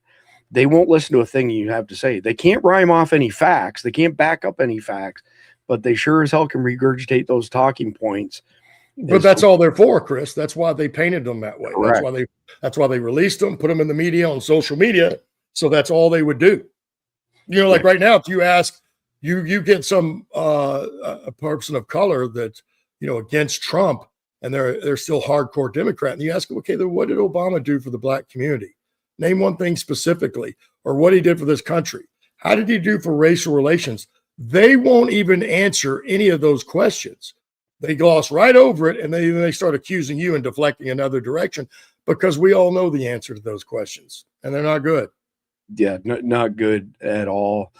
Speaker 2: they won't listen to a thing you have to say. They can't rhyme off any facts. They can't back up any facts, but they sure as hell can regurgitate those talking points.
Speaker 4: But that's all they're for, Chris. That's why they painted them that way.
Speaker 2: Correct.
Speaker 4: That's why they released them, put them in the media, on social media. So that's all they would do. Like right now, if you ask, you get some a person of color that's against Trump, and they're still hardcore Democrat, and you ask them, okay, then what did Obama do for the black community? Name one thing specifically, or what he did for this country. How did he do for racial relations? They won't even answer any of those questions. They gloss right over it, and they start accusing you and deflecting another direction, because we all know the answer to those questions, and they're not good.
Speaker 2: Yeah, not good at all.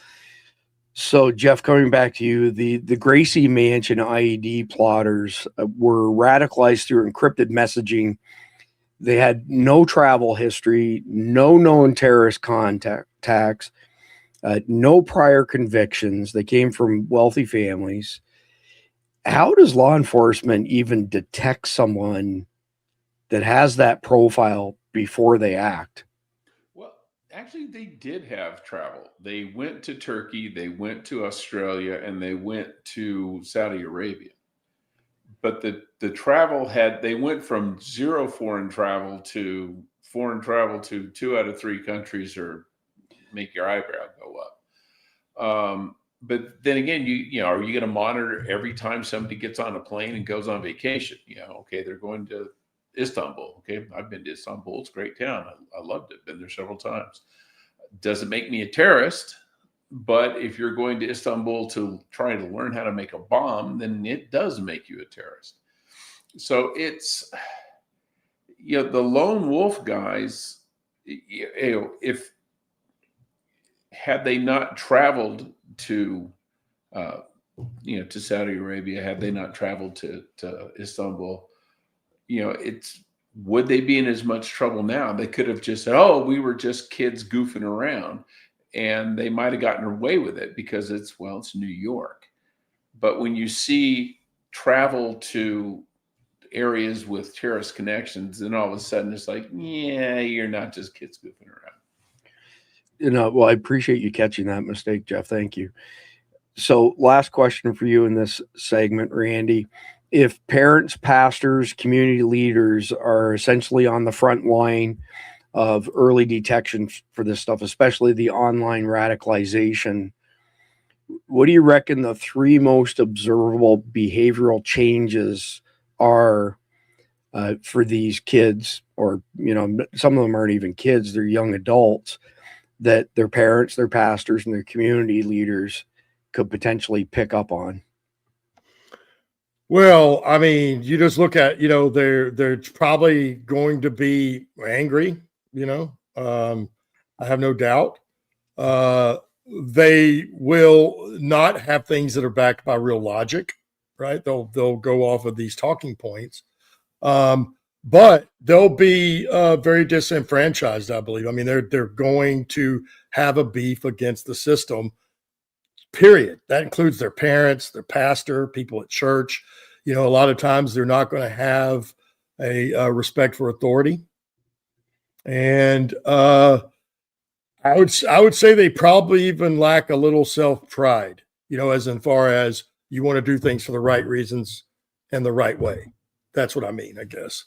Speaker 2: So, Jeff, coming back to you, the Gracie Mansion IED plotters were radicalized through encrypted messaging. They had no travel history, no known terrorist contacts, no prior convictions. They came from wealthy families. How does law enforcement even detect someone that has that profile before they act?
Speaker 3: Well, actually, they did have travel. They went to Turkey, they went to Australia, and they went to Saudi Arabia. But the travel they went from zero foreign travel to 2 out of 3 countries, or make your eyebrow go up. But then again, are you going to monitor every time somebody gets on a plane and goes on vacation? Okay, they're going to Istanbul. Okay, I've been to Istanbul. It's a great town. I loved it. Been there several times. Doesn't make me a terrorist, but if you're going to Istanbul to try to learn how to make a bomb, then it does make you a terrorist. So it's, the lone wolf guys, if had they not traveled to to Saudi Arabia, had they not traveled to Istanbul, would they be in as much trouble now? They could have just said, oh, we were just kids goofing around, and they might have gotten away with it because it's New York. But when you see travel to areas with terrorist connections, then all of a sudden it's like, yeah, you're not just kids goofing around.
Speaker 2: Well, I appreciate you catching that mistake, Jeff. Thank you. So, last question for you in this segment, Randy. If parents, pastors, community leaders are essentially on the front line of early detection for this stuff, especially the online radicalization, what do you reckon the 3 most observable behavioral changes are for these kids? Or, some of them aren't even kids, they're young adults, that their parents, their pastors, and their community leaders could potentially pick up on?
Speaker 4: Well, I mean, you just look at, they're probably going to be angry, I have no doubt. They will not have things that are backed by real logic, right? They'll go off of these talking points. But they'll be very disenfranchised, I believe. I mean, they're going to have a beef against the system, period. That includes their parents, their pastor, people at church. A lot of times they're not going to have a respect for authority. And I would say they probably even lack a little self-pride, as in far as you want to do things for the right reasons and the right way. That's what I mean, I guess.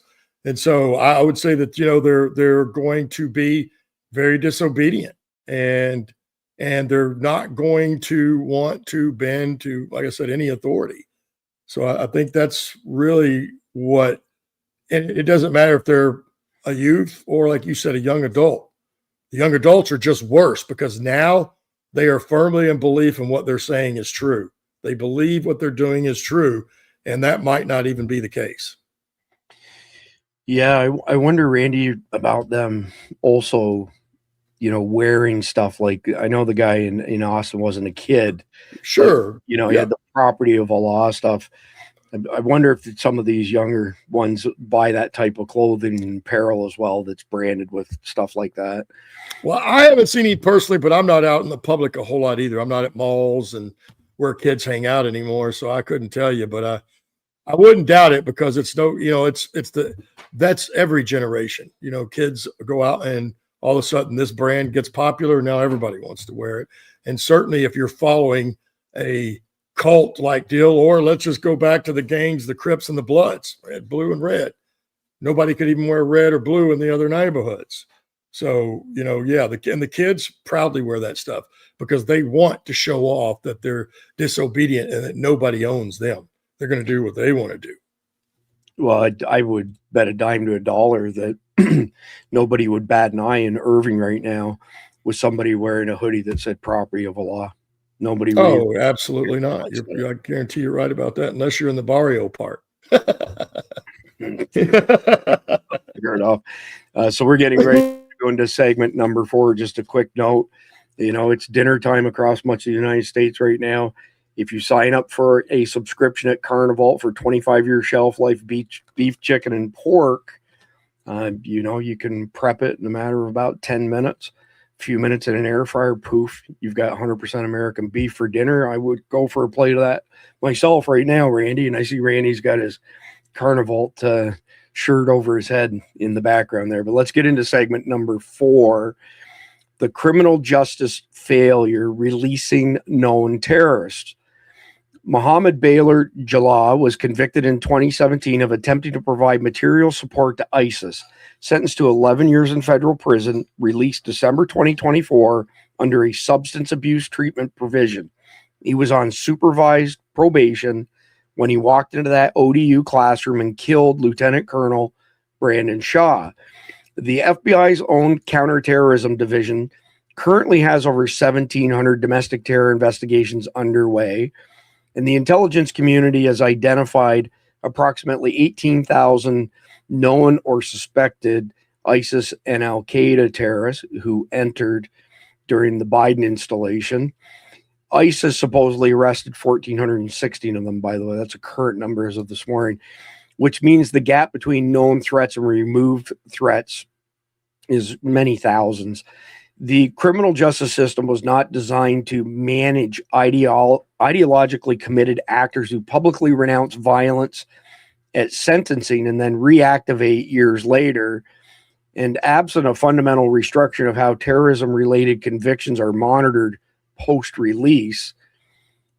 Speaker 4: And so I would say that, they're going to be very disobedient, and they're not going to want to bend to, like I said, any authority. So I think that's really what, and it doesn't matter if they're a youth or, like you said, a young adult. The young adults are just worse, because now they are firmly in belief in what they're saying is true. They believe what they're doing is true, and that might not even be the case.
Speaker 2: Yeah, I wonder, Randy, about them also, wearing stuff like, I know the guy in Austin wasn't a kid,
Speaker 4: Sure.
Speaker 2: but, he
Speaker 4: Yeah.
Speaker 2: had the property of Allah stuff. I wonder if some of these younger ones buy that type of clothing and apparel as well that's branded with stuff like that.
Speaker 4: Well, I haven't seen it personally, but I'm not out in the public a whole lot either. I'm not at malls and where kids hang out anymore, so I couldn't tell you. But I wouldn't doubt it, because that's every generation. Kids go out and all of a sudden this brand gets popular. Now everybody wants to wear it. And certainly if you're following a cult like deal, or let's just go back to the gangs, the Crips and the Bloods, red, blue, and red. Nobody could even wear red or blue in the other neighborhoods. So, the kids proudly wear that stuff because they want to show off that they're disobedient and that nobody owns them. They're going to do what they want to do.
Speaker 2: Well, I would bet a dime to a dollar that nobody would bat an eye in Irving right now with somebody wearing a hoodie that said property of Allah. Nobody would.
Speaker 4: Oh, absolutely not. I guarantee you're right about that, unless you're in the barrio part.
Speaker 2: Fair enough. So we're getting ready to go into segment number 4. Just a quick note. It's dinner time across much of the United States right now. If you sign up for a subscription at Carnival for 25-year shelf life beef, chicken, and pork, you can prep it in a matter of about 10 minutes. A few minutes in an air fryer, poof, you've got 100% American beef for dinner. I would go for a plate of that myself right now, Randy. And I see Randy's got his Carnival shirt over his head in the background there. But let's get into segment number 4. The criminal justice failure releasing known terrorists. Mohammed Baylor Jalal was convicted in 2017 of attempting to provide material support to ISIS, sentenced to 11 years in federal prison, released December 2024 under a substance abuse treatment provision. He was on supervised probation when he walked into that ODU classroom and killed Lieutenant Colonel Brandon Shaw. The FBI's own counterterrorism division currently has over 1,700 domestic terror investigations underway, and the intelligence community has identified approximately 18,000 known or suspected ISIS and Al-Qaeda terrorists who entered during the Biden installation. ISIS supposedly arrested 1,416 of them, by the way. That's a current number as of this morning, which means the gap between known threats and removed threats is many thousands. The criminal justice system was not designed to manage ideologically committed actors who publicly renounce violence at sentencing and then reactivate years later. And absent a fundamental restructuring of how terrorism-related convictions are monitored post-release,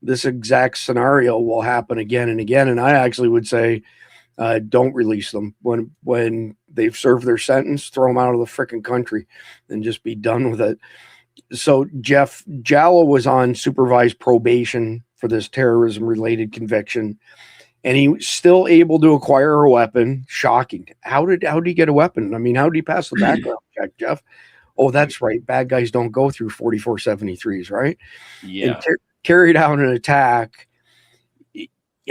Speaker 2: this exact scenario will happen again and again. And I actually would say, don't release them when they've served their sentence. Throw them out of the freaking country and just be done with it. So Jeff Jallow was on supervised probation for this terrorism-related conviction, and he was still able to acquire a weapon. Shocking. How did he get a weapon? I mean, how did he pass the background check, Jeff? Oh, that's right. Bad guys don't go through 4473s, right?
Speaker 3: Yeah.
Speaker 2: And carried out an attack.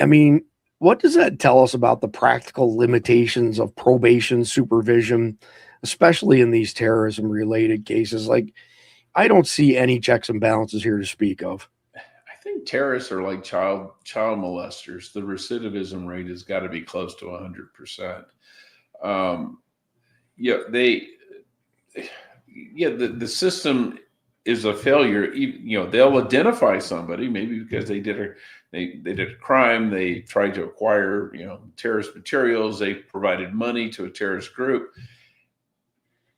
Speaker 2: I mean, what does that tell us about the practical limitations of probation supervision, especially in these terrorism-related cases? Like, I don't see any checks and balances here to speak of.
Speaker 3: I think terrorists are like child molesters. The recidivism rate has got to be close to 100%. The system is a failure. They'll identify somebody maybe because they did a crime. They tried to acquire terrorist materials. They provided money to a terrorist group,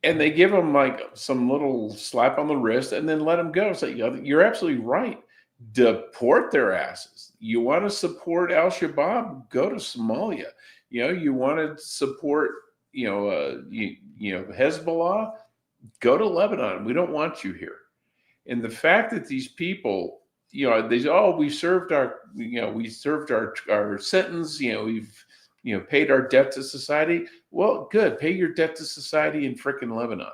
Speaker 3: and they give them like some little slap on the wrist and then let them go. So you're absolutely right. Deport their asses. You want to support Al-Shabaab? Go to Somalia. You want to support Hezbollah? Go to Lebanon. We don't want you here. And the fact that these people, they say, oh, we served our sentence. We've paid our debt to society. Well, good. Pay your debt to society in frickin' Lebanon.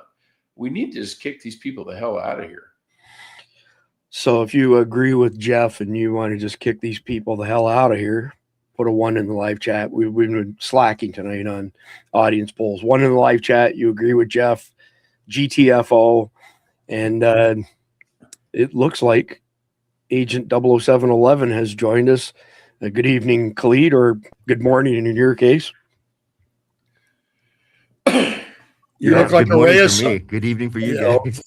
Speaker 3: We need to just kick these people the hell out of here.
Speaker 2: So if you agree with Jeff and you want to just kick these people the hell out of here, put a 1 in the live chat. We've been slacking tonight on audience polls. 1 in the live chat. You agree with Jeff, GTFO. And it looks like Agent 00711 has joined us. Good evening, Khalid, or good morning in your case.
Speaker 4: You look like
Speaker 7: good morning
Speaker 4: Arrayas.
Speaker 7: for me. Good evening for you
Speaker 2: Yeah.
Speaker 7: guys.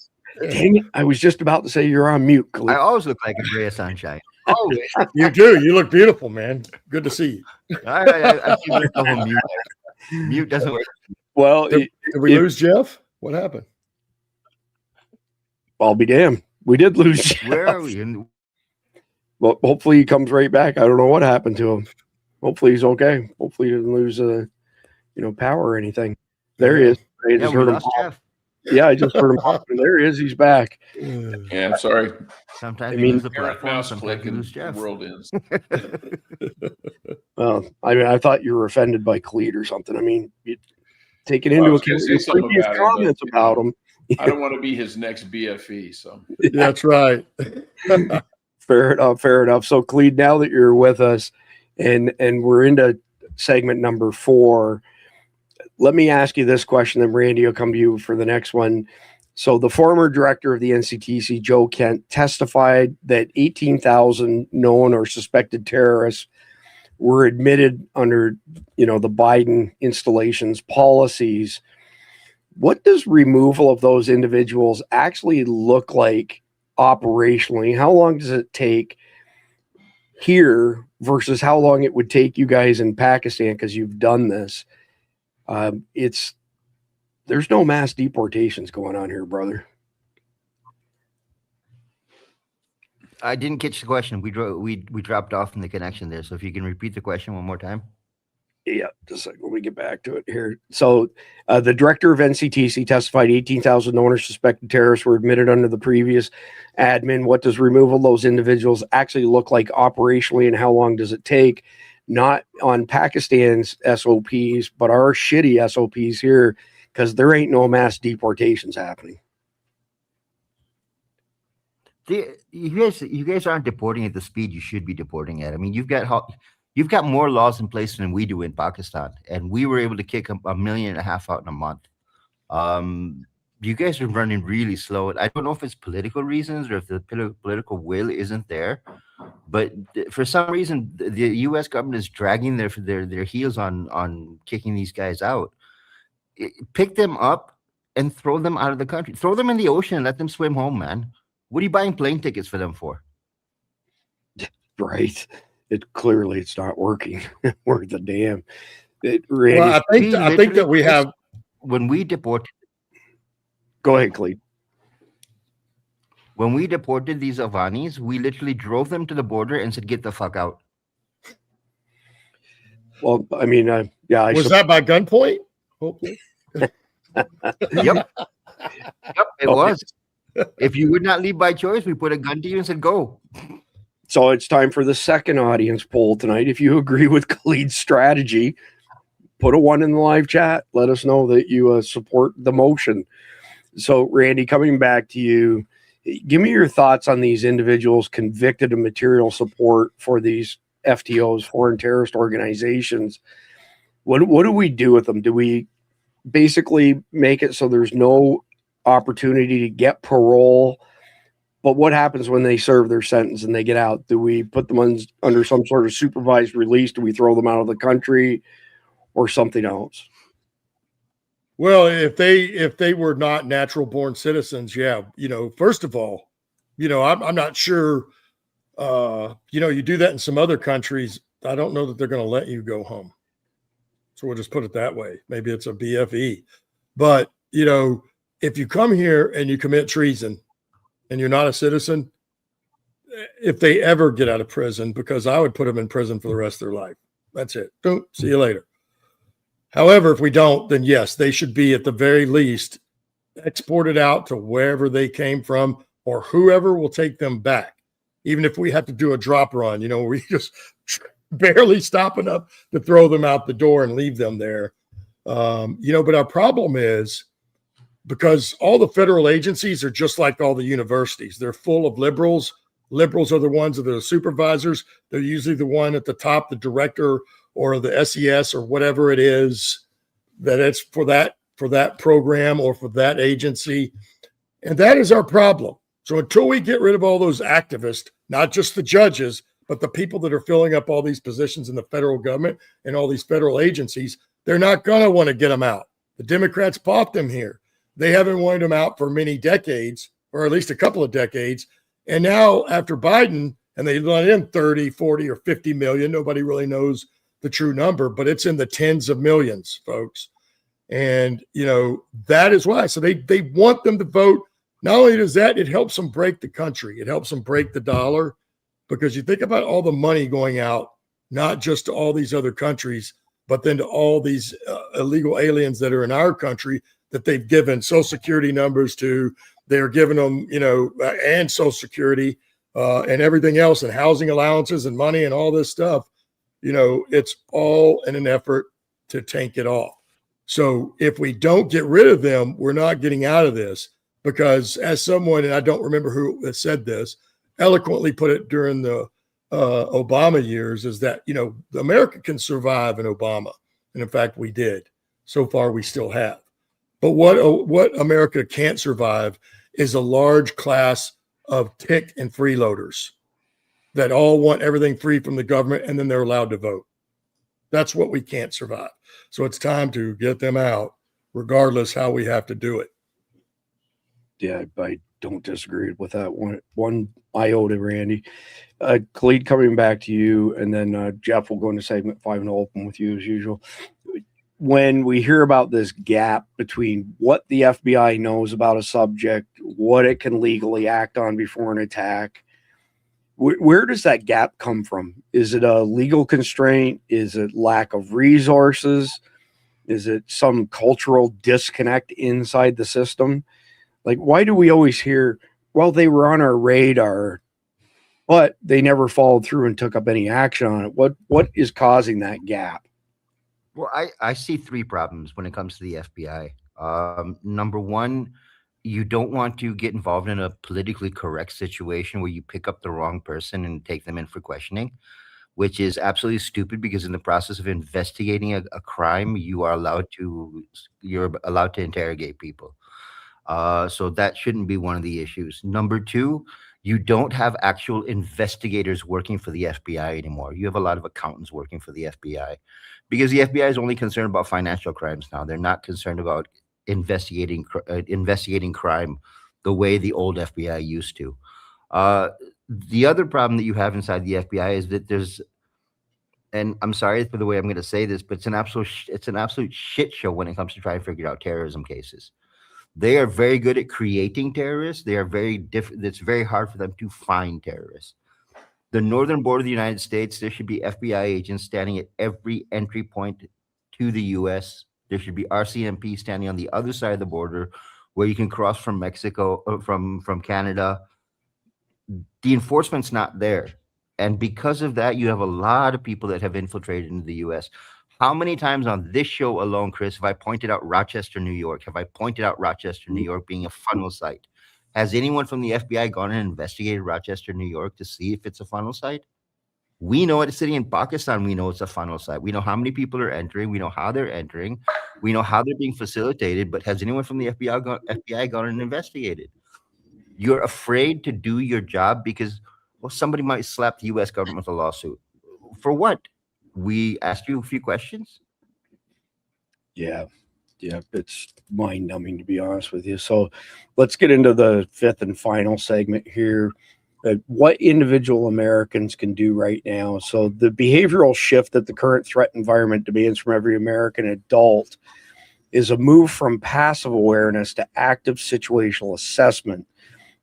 Speaker 2: Dang it. I was just about to say you're on mute, Khalid.
Speaker 7: I always look like a ray of sunshine. Always.
Speaker 4: You do. You look beautiful, man. Good to see you.
Speaker 7: I feel like I'm on mute. Mute doesn't work.
Speaker 2: Well,
Speaker 4: Did we lose Jeff? What happened?
Speaker 2: I'll be damned. We did lose Jeff.
Speaker 7: Where are we? In,
Speaker 2: Well, hopefully he comes right back. I don't know what happened to him. Hopefully he's okay. Hopefully he doesn't lose power or anything. There he is. I
Speaker 7: yeah,
Speaker 2: just
Speaker 7: we
Speaker 2: heard him
Speaker 7: lost
Speaker 2: pop.
Speaker 7: Jeff.
Speaker 2: Yeah, I just heard him pop. There he is. He's back.
Speaker 3: Yeah, I'm sorry.
Speaker 7: Sometimes
Speaker 2: I
Speaker 7: we
Speaker 2: mean,
Speaker 7: lose the
Speaker 3: Parent
Speaker 7: platform.
Speaker 3: mouse
Speaker 7: Sometimes
Speaker 3: click
Speaker 7: we
Speaker 3: and
Speaker 7: lose
Speaker 3: the
Speaker 7: Jeff.
Speaker 3: world ends.
Speaker 2: Well, I mean, I thought you were offended by Khalid or something. I mean, you take it
Speaker 3: Well,
Speaker 2: into
Speaker 3: I was
Speaker 2: account
Speaker 3: gonna
Speaker 2: your
Speaker 3: say something
Speaker 2: previous
Speaker 3: about him, but,
Speaker 2: comments
Speaker 3: you
Speaker 2: about
Speaker 3: know,
Speaker 2: him.
Speaker 3: I don't want to be his next BFE. So
Speaker 4: That's right.
Speaker 2: Fair enough. Fair enough. So, Khalid, now that you're with us, and we're into segment number 4, let me ask you this question, then Randy will come to you for the next one. So, the former director of the NCTC, Joe Kent, testified that 18,000 known or suspected terrorists were admitted under, the Biden installation's policies. What does removal of those individuals actually look like operationally? How long does it take here versus how long it would take you guys in Pakistan, because you've done this? There's no mass deportations going on here, brother.
Speaker 7: I didn't catch the question. We dropped off in the connection there. So if you can repeat the question one more time.
Speaker 2: Yeah, just a second. Let me get back to it here. So the director of NCTC testified 18,000 known or suspected terrorists were admitted under the previous admin. What does removal of those individuals actually look like operationally, and how long does it take? Not on Pakistan's SOPs, but our shitty SOPs here, because there ain't no mass deportations happening.
Speaker 7: You guys aren't deporting at the speed you should be deporting at. I mean, you've got more laws in place than we do in Pakistan, and we were able to kick 1.5 million out in a month. You guys are running really slow. I don't know if it's political reasons or if the political will isn't there, but for some reason, the U.S. government is dragging their heels on kicking these guys out. Pick them up and throw them out of the country. Throw them in the ocean and let them swim home, man. What are you buying plane tickets for them for?
Speaker 2: Right. It's not working. Worth the damn.
Speaker 4: Well, I think that we have.
Speaker 7: When we deported.
Speaker 2: Go ahead, Clete.
Speaker 7: When we deported these Afghanis, we literally drove them to the border and said, "Get the fuck out."
Speaker 2: Well, I mean, yeah.
Speaker 4: Was that by gunpoint? Hopefully.
Speaker 7: Yep. It was. If you would not leave by choice, we put a gun to you and said, "Go."
Speaker 2: So it's time for the second audience poll tonight. If you agree with Khalid's strategy, put a 1 in the live chat. Let us know that you support the motion. So, Randy, coming back to you, give me your thoughts on these individuals convicted of material support for these FTOs, foreign terrorist organizations. What do we do with them? Do we basically make it so there's no opportunity to get parole? But what happens when they serve their sentence and they get out? Do we put them under some sort of supervised release? Do we throw them out of the country or something else?
Speaker 4: Well, if they were not natural born citizens, yeah, first of all, I'm not sure, you do that in some other countries. I don't know that they're going to let you go home. So we'll just put it that way. Maybe it's a BFE, but if you come here and you commit treason and you're not a citizen, if they ever get out of prison, because I would put them in prison for the rest of their life. That's it. See you later. However, if we don't, then yes, they should be at the very least exported out to wherever they came from, or whoever will take them back. Even if we have to do a drop run, we just barely stop enough to throw them out the door and leave them there. But our problem is because all the federal agencies are just like all the universities. They're full of liberals. Liberals are the ones that are the supervisors. They're usually the one at the top, the director or the SES or whatever it is that it's for that program or for that agency. And that is our problem. So until we get rid of all those activists, not just the judges, but the people that are filling up all these positions in the federal government and all these federal agencies, they're not going to want to get them out. The Democrats bought them here. They haven't wanted them out for many decades, or at least a couple of decades. And now after Biden, and they let in 30, 40, or 50 million, nobody really knows the true number, but it's in the tens of millions, folks. And, that is why. So they want them to vote. Not only does that, it helps them break the country. It helps them break the dollar, because you think about all the money going out, not just to all these other countries, but then to all these illegal aliens that are in our country that they've given Social Security numbers to. They're giving them, and Social Security and everything else, and housing allowances and money and all this stuff. It's all in an effort to tank it off. So if we don't get rid of them, we're not getting out of this, because as someone, and I don't remember who said this, eloquently put it during the Obama years, is that, America can survive in Obama. And in fact, we did. So far, we still have. But what America can't survive is a large class of tick and freeloaders that all want everything free from the government, and then they're allowed to vote. That's what we can't survive. So it's time to get them out, regardless how we have to do it.
Speaker 2: Yeah, I don't disagree with that one iota, Randy. Khalid, coming back to you, and then Jeff will go into segment 5 and I'll open with you as usual. When we hear about this gap between what the FBI knows about a subject, what it can legally act on before an attack, where does that gap come from? Is it a legal constraint? Is it lack of resources? Is it some cultural disconnect inside the system? Like, why do we always hear, well, they were on our radar, but they never followed through and took up any action on it? What is causing that gap?
Speaker 7: Well, I see 3 problems when it comes to the FBI. Number one, you don't want to get involved in a politically correct situation where you pick up the wrong person and take them in for questioning, which is absolutely stupid, because in the process of investigating a crime, you're allowed to interrogate people. So that shouldn't be one of the issues. Number 2, you don't have actual investigators working for the FBI anymore. You have a lot of accountants working for the FBI, because the FBI is only concerned about financial crimes now. They're not concerned about investigating crime the way the old FBI used to. The other problem that you have inside the FBI is that there's, and I'm sorry for the way I'm going to say this, but it's an absolute shit show when it comes to trying to figure out terrorism cases. They are very good at creating terrorists. They are very different. It's very hard for them to find terrorists. The northern border of the United States, there should be FBI agents standing at every entry point to the U.S. There should be RCMP standing on the other side of the border where you can cross from Mexico, from Canada. The enforcement's not there. And because of that, you have a lot of people that have infiltrated into the U.S. How many times on this show alone, Chris, have I pointed out Rochester, New York? Have I pointed out Rochester, New York being a funnel site? Has anyone from the FBI gone and investigated Rochester, New York to see if it's a funnel site? We know it's sitting in Pakistan. We know it's a funnel site. We know how many people are entering. We know how they're entering. We know how they're being facilitated. But has anyone from the FBI gone and investigated? You're afraid to do your job because, well, somebody might slap the U.S. government with a lawsuit. For what? We asked you a few questions.
Speaker 2: Yeah, it's mind-numbing, to be honest with you. So let's get into the 5th and final segment here. What individual Americans can do right now. So the behavioral shift that the current threat environment demands from every American adult is a move from passive awareness to active situational assessment.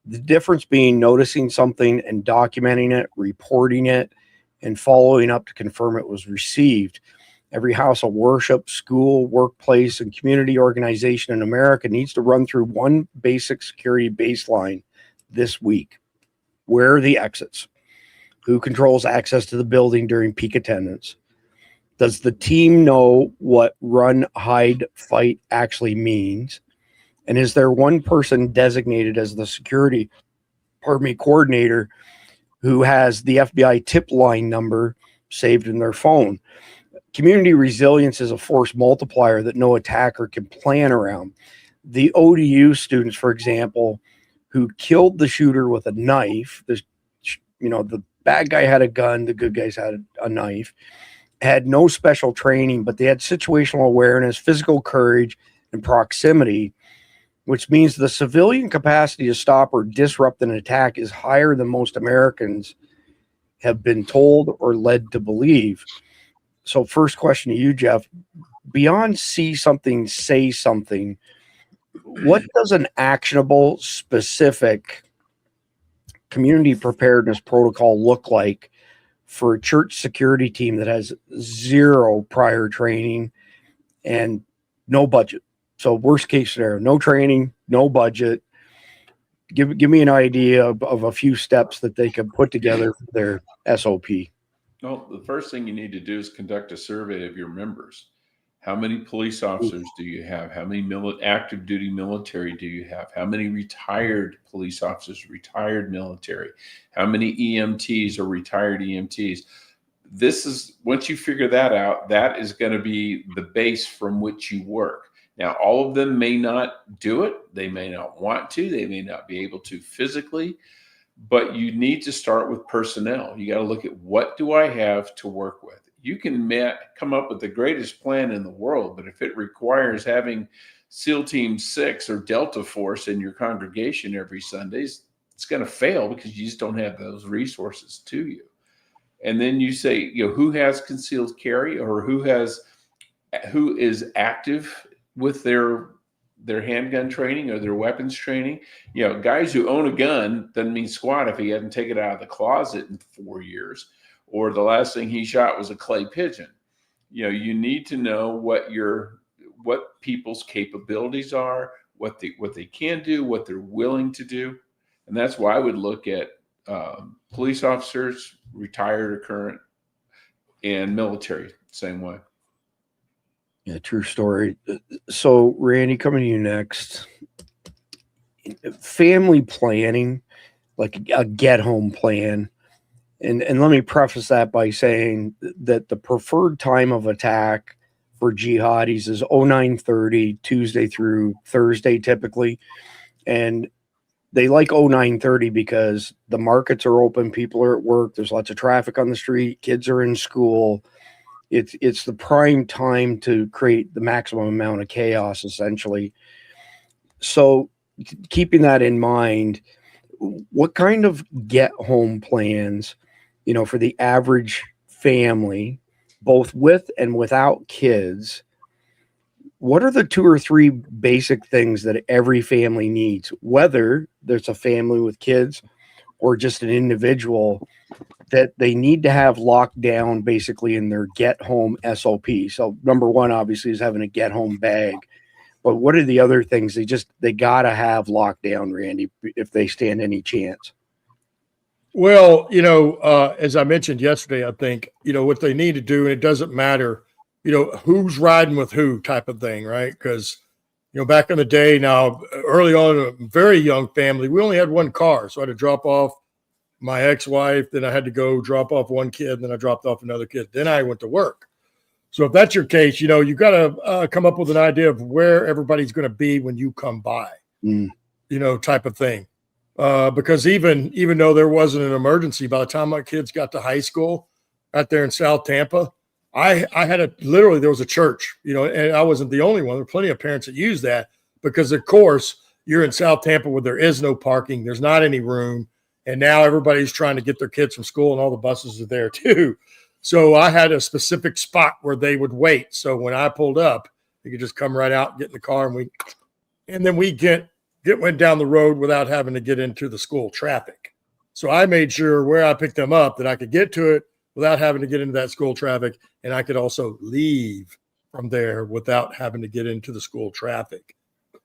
Speaker 2: The difference being noticing something and documenting it, reporting it, and following up to confirm it was received. Every house of worship, school, workplace, and community organization in America needs to run through one basic security baseline this week. Where are the exits? Who controls access to the building during peak attendance? Does the team know what run, hide, fight actually means? And is there one person designated as the security, coordinator who has the FBI tip line number saved in their phone? Community resilience is a force multiplier that no attacker can plan around. The ODU students, for example, who killed the shooter with a knife, the bad guy had a gun, the good guys had a knife, had no special training, but they had situational awareness, physical courage, and proximity, which means the civilian capacity to stop or disrupt an attack is higher than most Americans have been told or led to believe. So first question to you, Jeff, beyond see something, say something, what does an actionable, specific community preparedness protocol look like for a church security team that has zero prior training and no budget? So worst case scenario, no training, no budget. Give me an idea of a few steps that they could put together for their SOP.
Speaker 3: Well, the first thing you need to do is conduct a survey of your members. How many police officers do you have? How many active duty military do you have? How many retired police officers, retired military? How many EMTs or retired EMTs? This is, once you figure that out, that is going to be the base from which you work. Now, all of them may not do it. They may not want to. They may not be able to physically, but you need to start with personnel. You got to look at, what do I have to work with? You can come up with the greatest plan in the world, but if it requires having SEAL Team 6 or Delta Force in your congregation every Sunday, it's going to fail because you just don't have those resources to you. And then you say, who has concealed carry, or who is active with their handgun training or their weapons training. Guys who own a gun doesn't mean squat if he hasn't taken it out of the closet in 4 years, or the last thing he shot was a clay pigeon. You need to know what people's capabilities are, what they can do, what they're willing to do. And that's why I would look at police officers, retired or current, and military, same way.
Speaker 2: Yeah, true story. So, Randy, coming to you next. Family planning, like a get-home plan. And let me preface that by saying that the preferred time of attack for jihadis is 09:30, Tuesday through Thursday, typically. And they like 09:30 because the markets are open, people are at work, there's lots of traffic on the street, kids are in school. It's the prime time to create the maximum amount of chaos, essentially. So keeping that in mind, what kind of get-home plans, for the average family, both with and without kids, what are the 2 or 3 basic things that every family needs, whether there's a family with kids or just an individual, that they need to have locked down basically in their get home SOP? So number one, obviously, is having a get home bag. But what are the other things they got to have locked down, Randy, if they stand any chance?
Speaker 4: Well, as I mentioned yesterday, I think, what they need to do, and it doesn't matter, who's riding with who type of thing, right? Because, back in the day, now, early on, a very young family, we only had one car. So I had to drop off my ex-wife, then I had to go drop off one kid, then I dropped off another kid. Then I went to work. So if that's your case, you got to come up with an idea of where everybody's going to be when you come by, type of thing. Because even though there wasn't an emergency, by the time my kids got to high school out there in South Tampa, I had literally, there was a church, and I wasn't the only one. There were plenty of parents that use that because, of course, you're in South Tampa where there is no parking. There's not any room. And now everybody's trying to get their kids from school, and all the buses are there too. So I had a specific spot where they would wait. So when I pulled up, they could just come right out, get in the car, and then we went down the road without having to get into the school traffic. So I made sure where I picked them up that I could get to it without having to get into that school traffic. And I could also leave from there without having to get into the school traffic.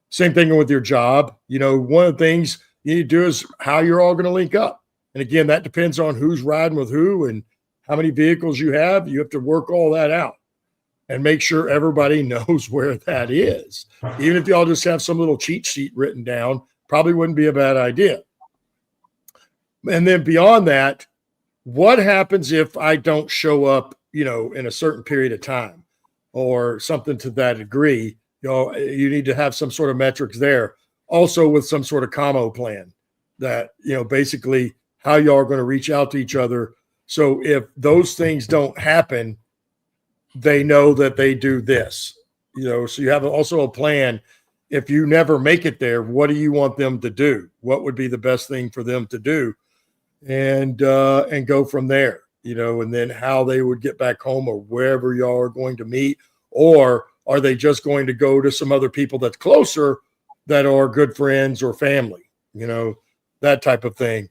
Speaker 4: Same thing with your job. One of the things you need to do is how you're all going to link up. And again, that depends on who's riding with who and how many vehicles you have. You have to work all that out. and make sure everybody knows where that is. Even if y'all just have some little cheat sheet written down, probably wouldn't be a bad idea. And then beyond that, what happens if I don't show up, in a certain period of time or something to that degree? You need to have some sort of metrics there. Also with some sort of commo plan that, basically how y'all are going to reach out to each other. So if those things don't happen, they know that they do this, so you have also a plan. If you never make it there, what do you want them to do? What would be the best thing for them to do? And go from there, and then how they would get back home or wherever y'all are going to meet, or are they just going to go to some other people that's closer that are good friends or family, that type of thing.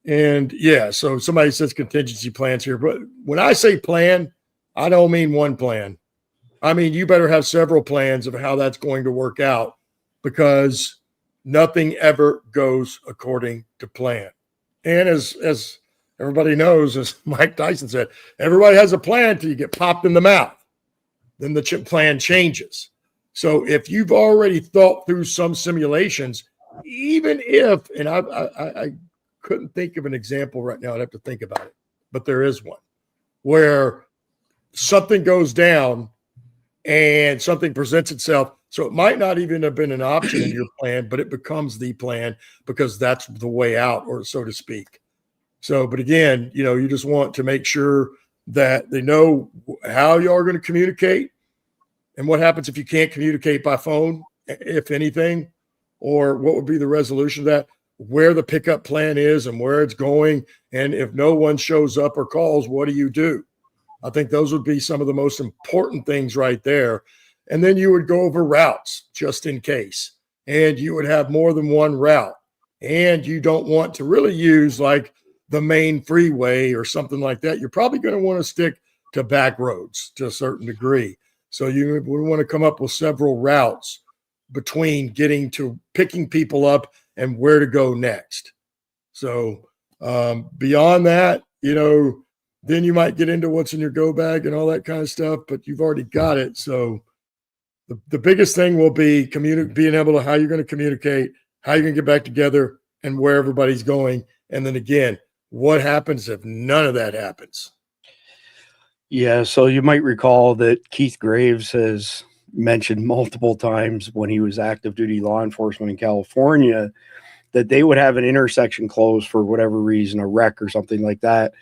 Speaker 4: And yeah, so somebody says contingency plans here, but when I say plan, I don't mean one plan. I mean, you better have several plans of how that's going to work out, because nothing ever goes according to plan. And as everybody knows, as Mike Tyson said, everybody has a plan till you get popped in the mouth. Then the plan changes. So if you've already thought through some simulations, even if, and I couldn't think of an example right now, I'd have to think about it, but there is one where something goes down and something presents itself. So it might not even have been an option in your plan, but it becomes the plan because that's the way out, or so to speak. So, but again, you just want to make sure that they know how you are going to communicate and what happens if you can't communicate by phone, if anything, or what would be the resolution of that, where the pickup plan is and where it's going. And if no one shows up or calls, what do you do? I think those would be some of the most important things right there. And then you would go over routes just in case. And you would have more than one route. And you don't want to really use like the main freeway or something like that. You're probably going to want to stick to back roads to a certain degree. So you would want to come up with several routes between getting to picking people up and where to go next. So beyond that, then you might get into what's in your go bag and all that kind of stuff, but you've already got it. So the biggest thing will be being able to how you're going to communicate, how you're going to get back together, and where everybody's going. And then again, what happens if none of that happens?
Speaker 2: Yeah, so you might recall that Keith Graves has mentioned multiple times when he was active duty law enforcement in California that they would have an intersection closed for whatever reason, a wreck or something like that.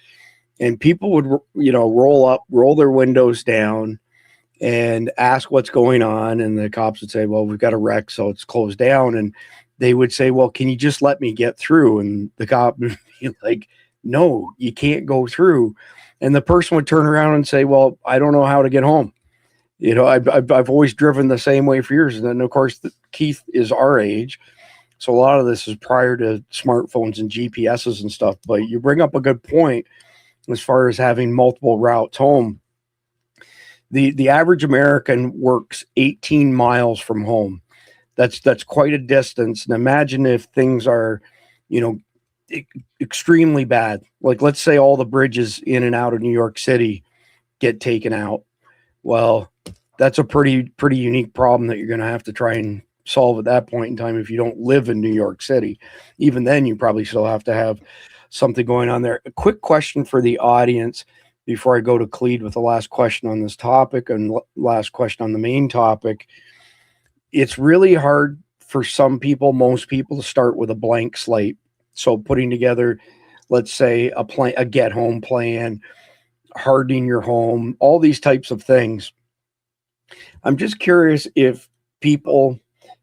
Speaker 2: And people would, roll their windows down and ask what's going on. And the cops would say, well, we've got a wreck, so it's closed down. And they would say, well, can you just let me get through? And the cop would be like, no, you can't go through. And the person would turn around and say, well, I don't know how to get home. I've always driven the same way for years. And then, of course, Keith is our age. So a lot of this is prior to smartphones and GPSs and stuff. But you bring up a good point as far as having multiple routes home. The average American works 18 miles from home. That's quite a distance. And imagine if things are, extremely bad. Like, let's say all the bridges in and out of New York City get taken out. Well, that's a pretty unique problem that you're going to have to try and solve at that point in time if you don't live in New York City. Even then, you probably still have to have something going on there. A quick question for the audience before I go to Clede with the last question on this topic and last question on the main topic. It's really hard for some people, most people, to start with a blank slate. So putting together, let's say, a get home plan, hardening your home, all these types of things. I'm just curious if people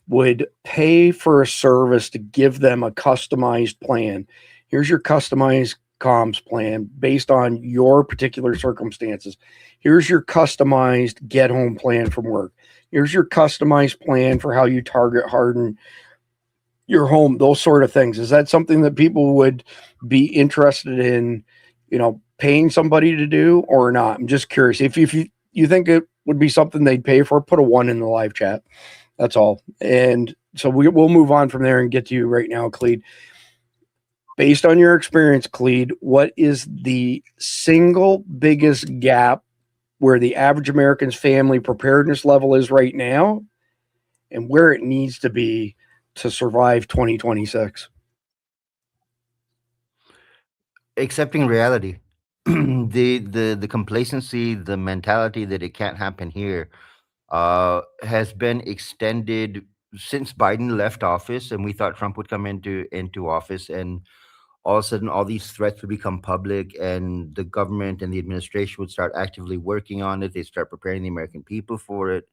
Speaker 2: would pay for a service to give them a customized plan. Here's your customized comms plan based on your particular circumstances. Here's your customized get home plan from work. Here's your customized plan for how you target harden your home, those sort of things. Is that something that people would be interested in, paying somebody to do or not? I'm just curious. If you think it would be something they'd pay for, put a 1 in the live chat. That's all. And so we'll move on from there and get to you right now, Clede. Based on your experience, Clede, what is the single biggest gap where the average American's family preparedness level is right now and where it needs to be to survive 2026?
Speaker 7: Accepting reality. The complacency, the mentality that it can't happen here has been extended since Biden left office, and we thought Trump would come into office, and all of a sudden all these threats would become public, and the government and the administration would start actively working on it. They start preparing the American people for it.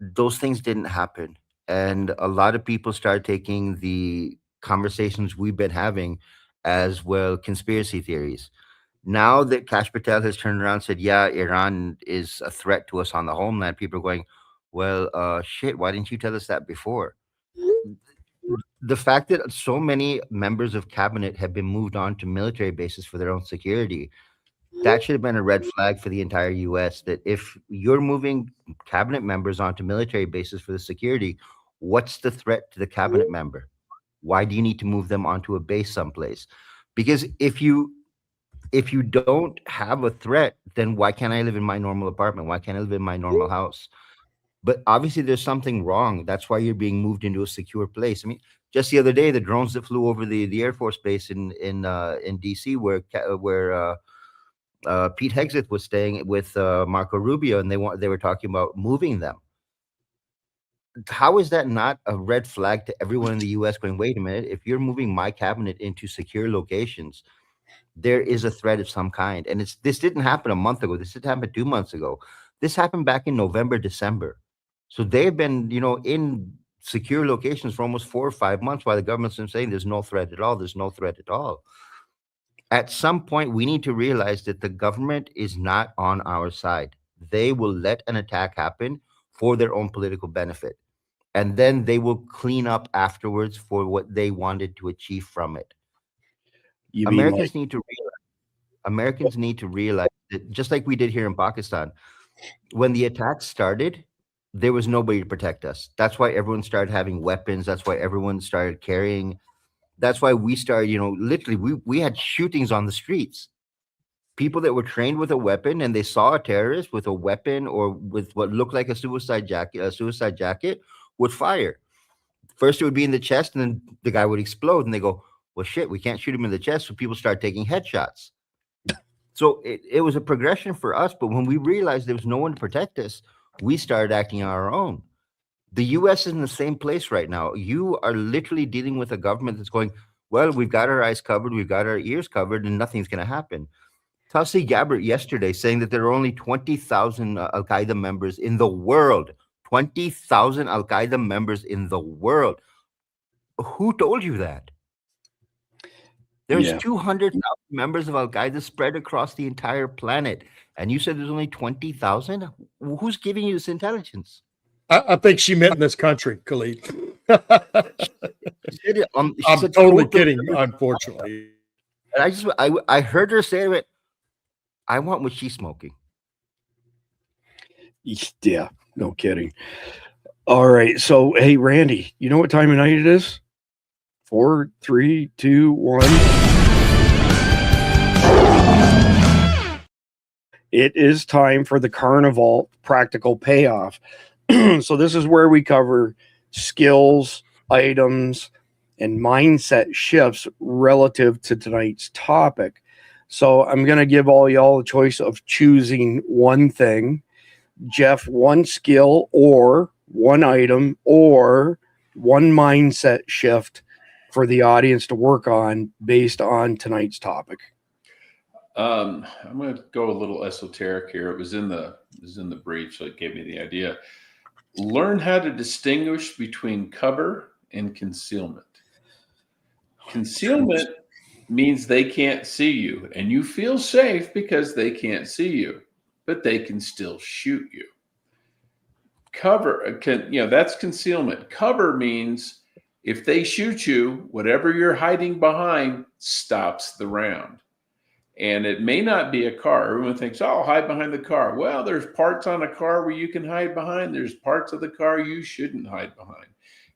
Speaker 7: Those things didn't happen, and a lot of people started taking the conversations we've been having as well conspiracy theories. Now that Kash Patel has turned around and said, yeah, Iran is a threat to us on the homeland, people are going, well, shit, why didn't you tell us that before? The fact that so many members of cabinet have been moved on to military bases for their own security, that should have been a red flag for the entire US, that if you're moving cabinet members onto military bases for the security, what's the threat to the cabinet member? Why do you need to move them onto a base someplace? Because if you don't have a threat, then why can't I live in my normal apartment? Why can't I live in my normal house? But obviously there's something wrong. That's why you're being moved into a secure place. I mean, just the other day, the drones that flew over the Air Force Base in DC, where Pete Hegseth was staying with Marco Rubio, and they were talking about moving them. How is that not a red flag to everyone in the US going, wait a minute, if you're moving my cabinet into secure locations, there is a threat of some kind. And this didn't happen a month ago. This didn't happen 2 months ago. This happened back in November, December. So they've been, in secure locations for almost 4 or 5 months while the government's been saying there's no threat at all. There's no threat at all. At some point, we need to realize that the government is not on our side. They will let an attack happen for their own political benefit. And then they will clean up afterwards for what they wanted to achieve from it. Americans need to realize that, just like we did here in Pakistan, when the attack started, there was nobody to protect us. That's why everyone started having weapons. That's why everyone started carrying. That's why we started, literally, we had shootings on the streets. People that were trained with a weapon, and they saw a terrorist with a weapon or with what looked like a suicide jacket would fire. First, it would be in the chest, and then the guy would explode, and they go, well, shit, we can't shoot him in the chest. So people start taking headshots. So it was a progression for us. But when we realized there was no one to protect us, we started acting on our own. The US is in the same place right now. You are literally dealing with a government that's going, well, we've got our eyes covered, we've got our ears covered, and nothing's going to happen. Tulsi Gabbard yesterday saying that there are only 20,000 Al-Qaeda members in the world. 20,000 Al-Qaeda members in the world. Who told you that? There's 200,000 members of Al-Qaeda spread across the entire planet. And you said there's only 20,000? Who's giving you this intelligence?
Speaker 4: I think she meant in this country, Khalid. I'm
Speaker 7: said
Speaker 4: totally kidding, unfortunately.
Speaker 7: And I heard her say it. I want what she's smoking.
Speaker 2: Yeah, no kidding. All right. So, hey, Randy, you know what time of night it is? 4, 3, 2, 1. It is time for the Carnival Practical Payoff. So this is where we cover skills, items, and mindset shifts relative to tonight's topic. So I'm going to give all y'all a choice of choosing one thing. Jeff, one skill or one item or one mindset shift for the audience to work on based on tonight's topic.
Speaker 3: I'm going to go a little esoteric here. It was in the brief, so it gave me the idea. Learn how to distinguish between cover and concealment. Concealment means they can't see you, and you feel safe because they can't see you, but they can still shoot you. Cover, that's concealment. Cover means if they shoot you, whatever you're hiding behind stops the round. And it may not be a car. Everyone thinks, oh, I'll hide behind the car. Well, there's parts on a car where you can hide behind. There's parts of the car you shouldn't hide behind.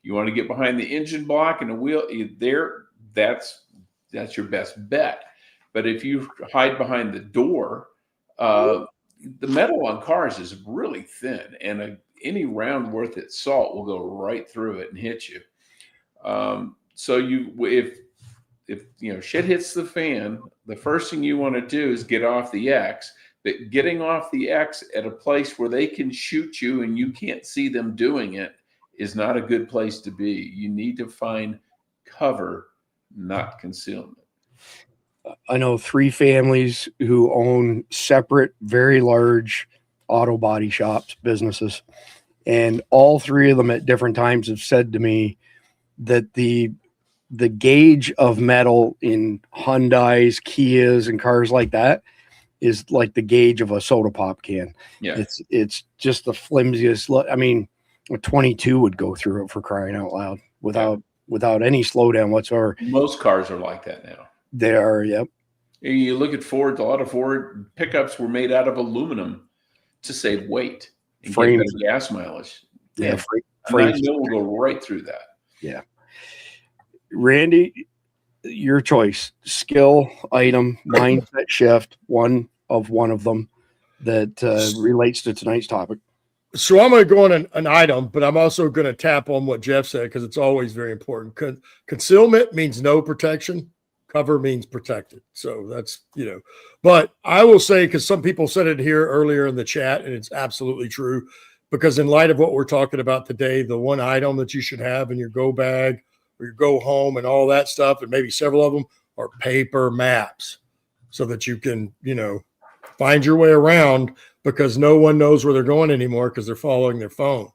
Speaker 3: You want to get behind the engine block and the wheel there, that's your best bet. But if you hide behind the door, the metal on cars is really thin, and any round worth its salt will go right through it and hit you. So if shit hits the fan, the first thing you want to do is get off the X. But getting off the X at a place where they can shoot you and you can't see them doing it is not a good place to be. You need to find cover, not concealment.
Speaker 2: I know 3 families who own separate, very large auto body shops, businesses, and all 3 of them at different times have said to me that the gauge of metal in Hyundais, Kias, and cars like that is like the gauge of a soda pop can.
Speaker 3: Yeah.
Speaker 2: It's just the flimsiest. I mean, a 22 would go through it, for crying out loud, without any slowdown whatsoever.
Speaker 3: Most cars are like that now.
Speaker 2: They are, yep.
Speaker 3: You look at Ford, a lot of Ford pickups were made out of aluminum to save weight and get better gas mileage.
Speaker 2: Yeah,
Speaker 3: frames will go right through that.
Speaker 2: Yeah. Randy, your choice. Skill, item, mindset shift, one of them that relates to tonight's topic.
Speaker 4: So I'm going to go on an item, but I'm also going to tap on what Jeff said because it's always very important. Concealment means no protection. Cover means protected. So that's, but I will say, because some people said it here earlier in the chat, and it's absolutely true, because in light of what we're talking about today, the one item that you should have in your go bag or your go home and all that stuff, and maybe several of them, are paper maps so that you can, find your way around, because no one knows where they're going anymore because they're following their phone.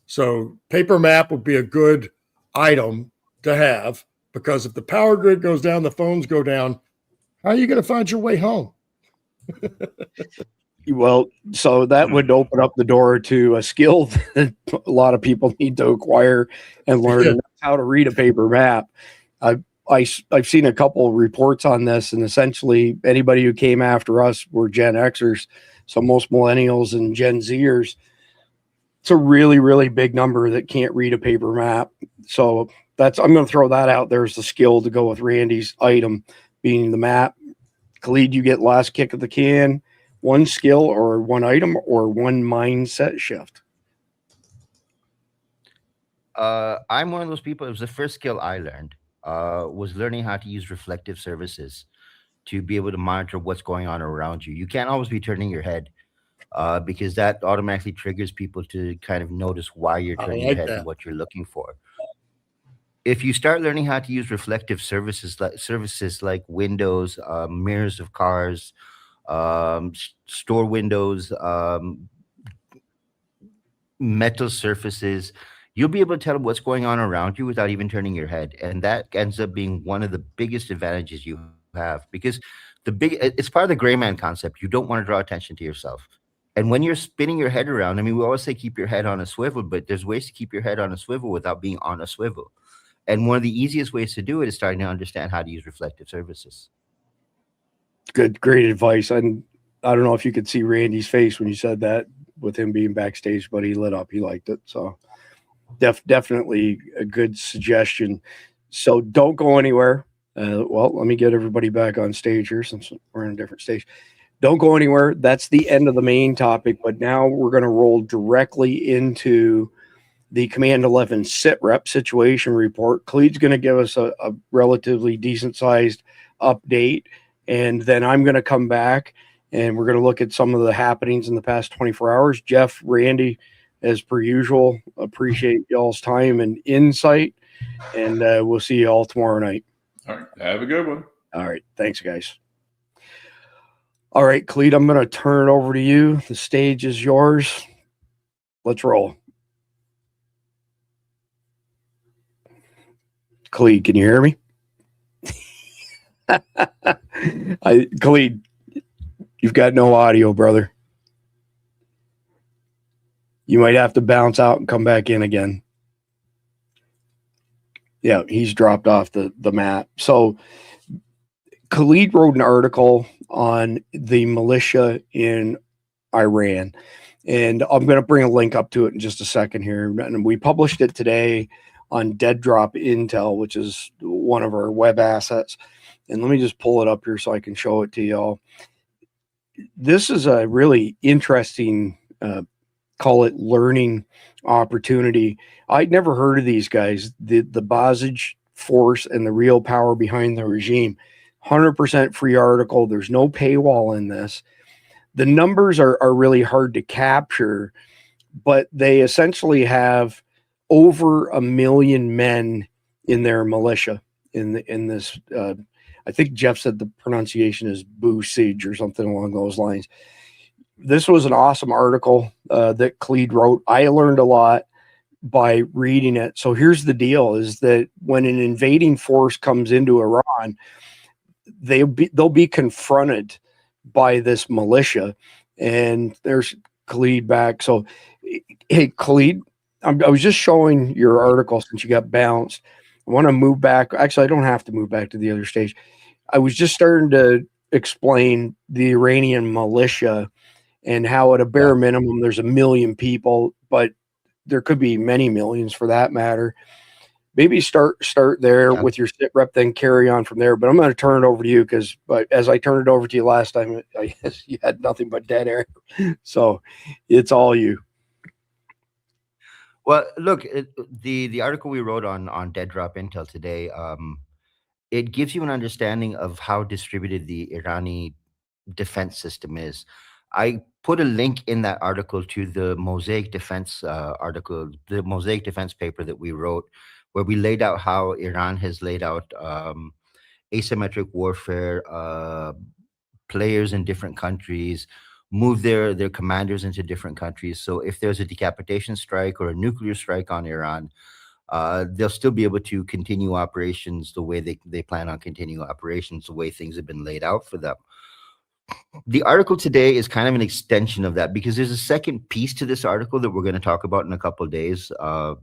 Speaker 4: So paper map would be a good item to have, because if the power grid goes down, the phones go down, how are you going to find your way home?
Speaker 2: Well, so that would open up the door to a skill that a lot of people need to acquire and learn how to read a paper map. I've seen a couple reports on this, and essentially anybody who came after us were Gen Xers. So most millennials and Gen Zers, it's a really, really big number that can't read a paper map. So I'm going to throw that out there as the skill to go with Randy's item being the map. Khalid, you get last kick of the can. One skill or one item or one mindset shift.
Speaker 7: I'm one of those people. It was the first skill I learned, was learning how to use reflective services to be able to monitor what's going on around you. You can't always be turning your head because that automatically triggers people to kind of notice why you're turning your head and what you're looking for. If you start learning how to use reflective services like windows, mirrors of cars, store windows, metal surfaces, you'll be able to tell what's going on around you without even turning your head. And that ends up being one of the biggest advantages you have, because it's part of the gray man concept. You don't want to draw attention to yourself. And when you're spinning your head around, I mean, we always say keep your head on a swivel, but there's ways to keep your head on a swivel without being on a swivel. And one of the easiest ways to do it is starting to understand how to use reflective services.
Speaker 2: Great advice. And I don't know if you could see Randy's face when you said that, with him being backstage, but he lit up. He liked it. So definitely a good suggestion. So don't go anywhere. Well, let me get everybody back on stage here since we're in a different stage. Don't go anywhere. That's the end of the main topic. But now we're going to roll directly into the Command 11 sit rep situation report. Khalid's going to give us a relatively decent sized update. And then I'm going to come back and we're going to look at some of the happenings in the past 24 hours. Jeff, Randy, as per usual, appreciate y'all's time and insight. And we'll see you all tomorrow night.
Speaker 3: All right. Have a good one.
Speaker 2: All right. Thanks, guys. All right, Khalid, I'm going to turn it over to you. The stage is yours. Let's roll. Khalid, can you hear me? Khalid, you've got no audio, brother. You might have to bounce out and come back in again. Yeah, he's dropped off the map. So Khalid wrote an article on the militia in Iran, and I'm going to bring a link up to it in just a second here. And we published it today on Dead Drop Intel, which is one of our web assets. And let me just pull it up here so I can show it to y'all. this is a really interesting, call it learning opportunity. I'd never heard of these guys, the Bosage Force and the Real Power Behind the Regime. 100% free article. There's no paywall in this. The numbers are really hard to capture, but they essentially have over 1 million men in their militia in this. I think Jeff said the pronunciation is Bosage or something along those lines. This was an awesome article that Khalid wrote. I learned a lot by reading it. So here's the deal: is that when an invading force comes into Iran, they'll be confronted by this militia. And there's Khalid back. So, hey, Khalid, I was just showing your article since you got bounced. I want to move back. Actually, I don't have to move back to the other stage. I was just starting to explain the Iranian militia and how at a bare minimum there's 1 million people, but there could be many millions for that matter. Maybe start there with your sit rep, then carry on from there. But I'm going to turn it over to you because, as I turned it over to you last time, I guess you had nothing but dead air. So it's all you.
Speaker 7: Well, look, the article we wrote on Dead Drop Intel today, it gives you an understanding of how distributed the Irani defense system is. I put a link in that article to the Mosaic Defense article, the Mosaic Defense paper that we wrote, where we laid out how Iran has laid out asymmetric warfare, players in different countries, move their commanders into different countries. So if there's a decapitation strike or a nuclear strike on Iran, they'll still be able to continue operations the way they plan on continuing operations, the way things have been laid out for them. The article today is kind of an extension of that, because there's a second piece to this article that we're going to talk about in a couple of days,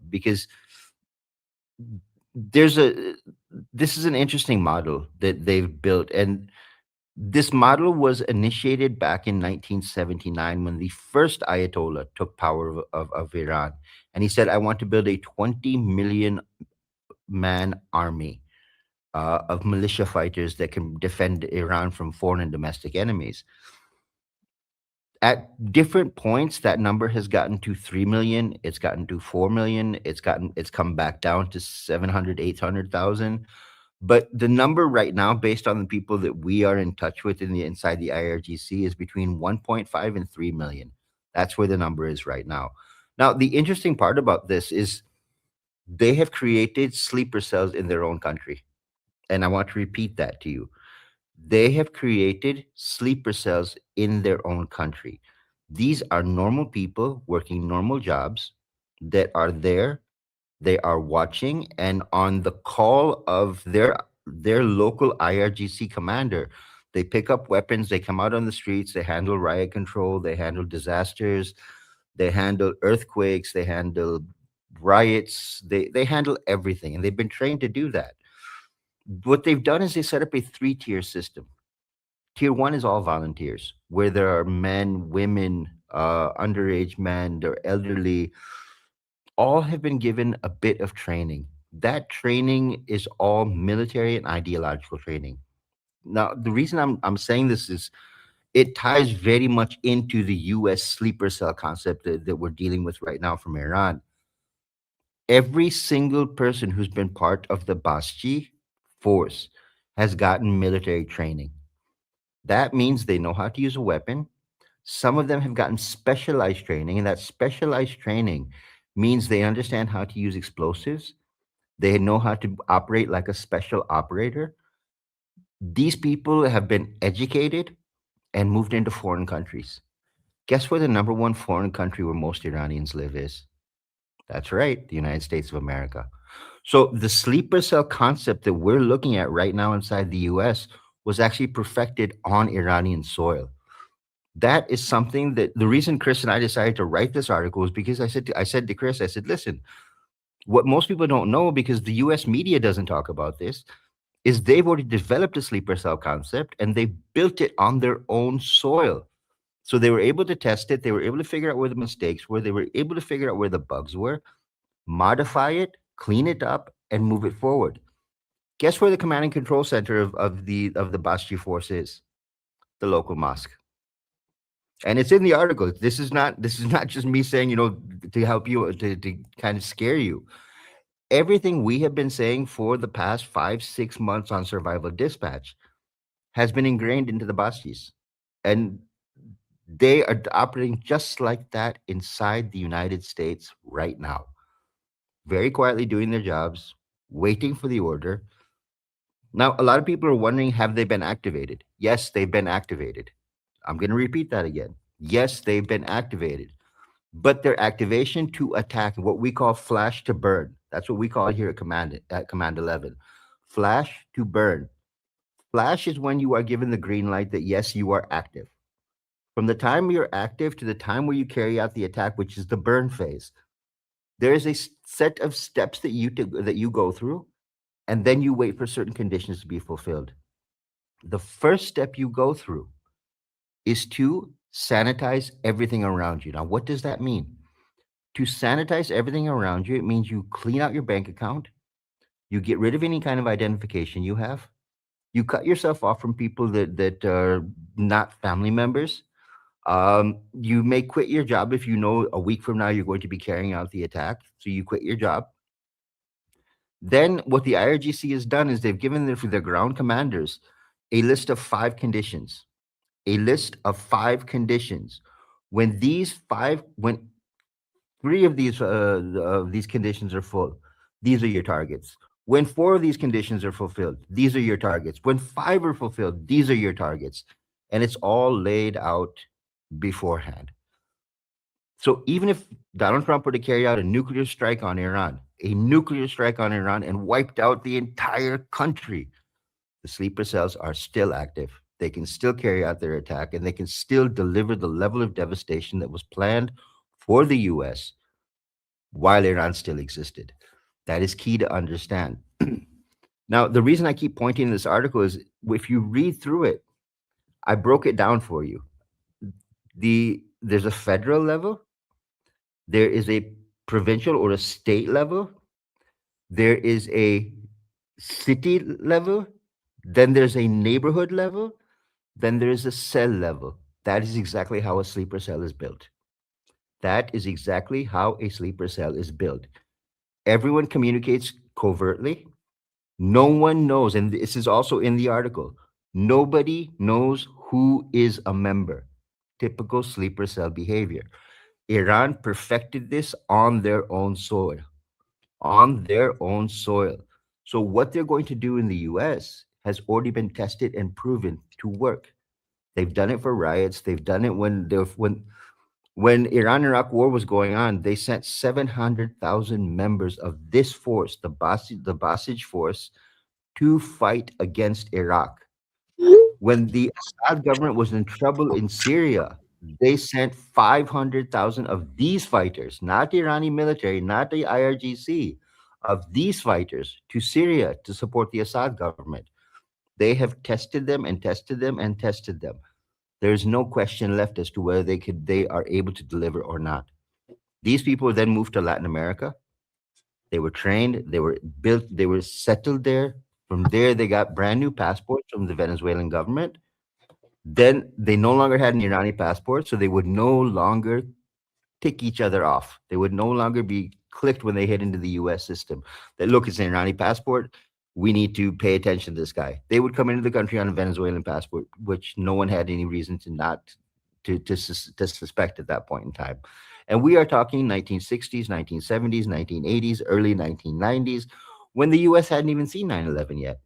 Speaker 7: because this is an interesting model that they've built. And this model was initiated back in 1979 when the first Ayatollah took power of Iran. And he said, I want to build a 20 million man army of militia fighters that can defend Iran from foreign and domestic enemies. At different points, that number has gotten to 3 million. It's gotten to 4 million. It's come back down to 700, 800,000. But the number right now, based on the people that we are in touch with inside the IRGC, is between 1.5 and 3 million. That's where the number is right now. Now, the interesting part about this is they have created sleeper cells in their own country. And I want to repeat that to you. They have created sleeper cells in their own country. These are normal people working normal jobs that are there. They are watching, and on the call of their local IRGC commander, they pick up weapons, they come out on the streets, they handle riot control, they handle disasters, they handle earthquakes, they handle riots, they handle everything, and they've been trained to do that. What they've done is they set up a 3-tier system. Tier 1 is all volunteers, where there are men, women, underage men, they're elderly, all have been given a bit of training. That training is all military and ideological training. Now, the reason I'm saying this is it ties very much into the US sleeper cell concept that we're dealing with right now from Iran. Every single person who's been part of the Basji force has gotten military training. That means they know how to use a weapon. Some of them have gotten specialized training, and that specialized training means they understand how to use explosives. They know how to operate like a special operator. These people have been educated and moved into foreign countries. Guess where the number one foreign country where most Iranians live is? That's right, the United States of America. So the sleeper cell concept that we're looking at right now inside the US was actually perfected on Iranian soil. That is something that the reason Chris and I decided to write this article is because I said to Chris, I said, listen, what most people don't know, because the US media doesn't talk about this, is they've already developed a sleeper cell concept and they built it on their own soil. So they were able to test it. They were able to figure out where the mistakes were. They were able to figure out where the bugs were, modify it, clean it up, and move it forward. Guess where the command and control center of the Basji force is? The local mosque. And it's in the article. This is not just me saying, to help you, to kind of scare you. Everything we have been saying for the past 5-6 months on Survival Dispatch has been ingrained into the Bastis. And they are operating just like that inside the United States right now. Very quietly doing their jobs, waiting for the order. Now, a lot of people are wondering, have they been activated? Yes, they've been activated. I'm going to repeat that again. Yes, they've been activated. But their activation to attack, what we call flash to burn, that's what we call it here at Command 11. Flash to burn. Flash is when you are given the green light that, yes, you are active. From the time you're active to the time where you carry out the attack, which is the burn phase, there is a set of steps that you go through, and then you wait for certain conditions to be fulfilled. The first step you go through is to sanitize everything around you. Now, what does that mean? To sanitize everything around you, it means you clean out your bank account, you get rid of any kind of identification you have, you cut yourself off from people that are not family members. You may quit your job if you know a week from now you're going to be carrying out the attack, so you quit your job. Then what the IRGC has done is they've given their ground commanders a list of 5 conditions. A list of 5 conditions. When 3 of these conditions are full, these are your targets. When 4 of these conditions are fulfilled, these are your targets. When 5 are fulfilled, these are your targets. And it's all laid out beforehand. So even if Donald Trump were to carry out a nuclear strike on Iran, and wiped out the entire country, the sleeper cells are still active. They can still carry out their attack, and they can still deliver the level of devastation that was planned for the U.S. while Iran still existed. That is key to understand. Now, the reason I keep pointing to this article is if you read through it, I broke it down for you. There's a federal level, there is a provincial or a state level, there is a city level, then there's a neighborhood level, then there is a cell level. That is exactly how a sleeper cell is built. That is exactly how a sleeper cell is built. Everyone communicates covertly. No one knows, and this is also in the article, nobody knows who is a member. Typical sleeper cell behavior. Iran perfected this on their own soil. On their own soil. So what they're going to do in the US has already been tested and proven to work. They've done it for riots. They've done it when Iran-Iraq war was going on. They sent 700,000 members of this force, the Basij force, to fight against Iraq. When the Assad government was in trouble in Syria, they sent 500,000 of these fighters, not the Iranian military, not the IRGC, of these fighters to Syria to support the Assad government. They have tested them and tested them and tested them. There's no question left as to whether they are able to deliver or not. These people then moved to Latin America. They were trained, they were built, they were settled there. From there, they got brand new passports from the Venezuelan government. Then they no longer had an Iranian passport, so they would no longer tick each other off. They would no longer be clicked when they hit into the US system. That, look, it's an Iranian passport. We need to pay attention to this guy. They would come into the country on a Venezuelan passport, which no one had any reason to not to suspect at that point in time. And we are talking 1960s, 1970s, 1980s, early 1990s, when the US hadn't even seen 9/11 yet.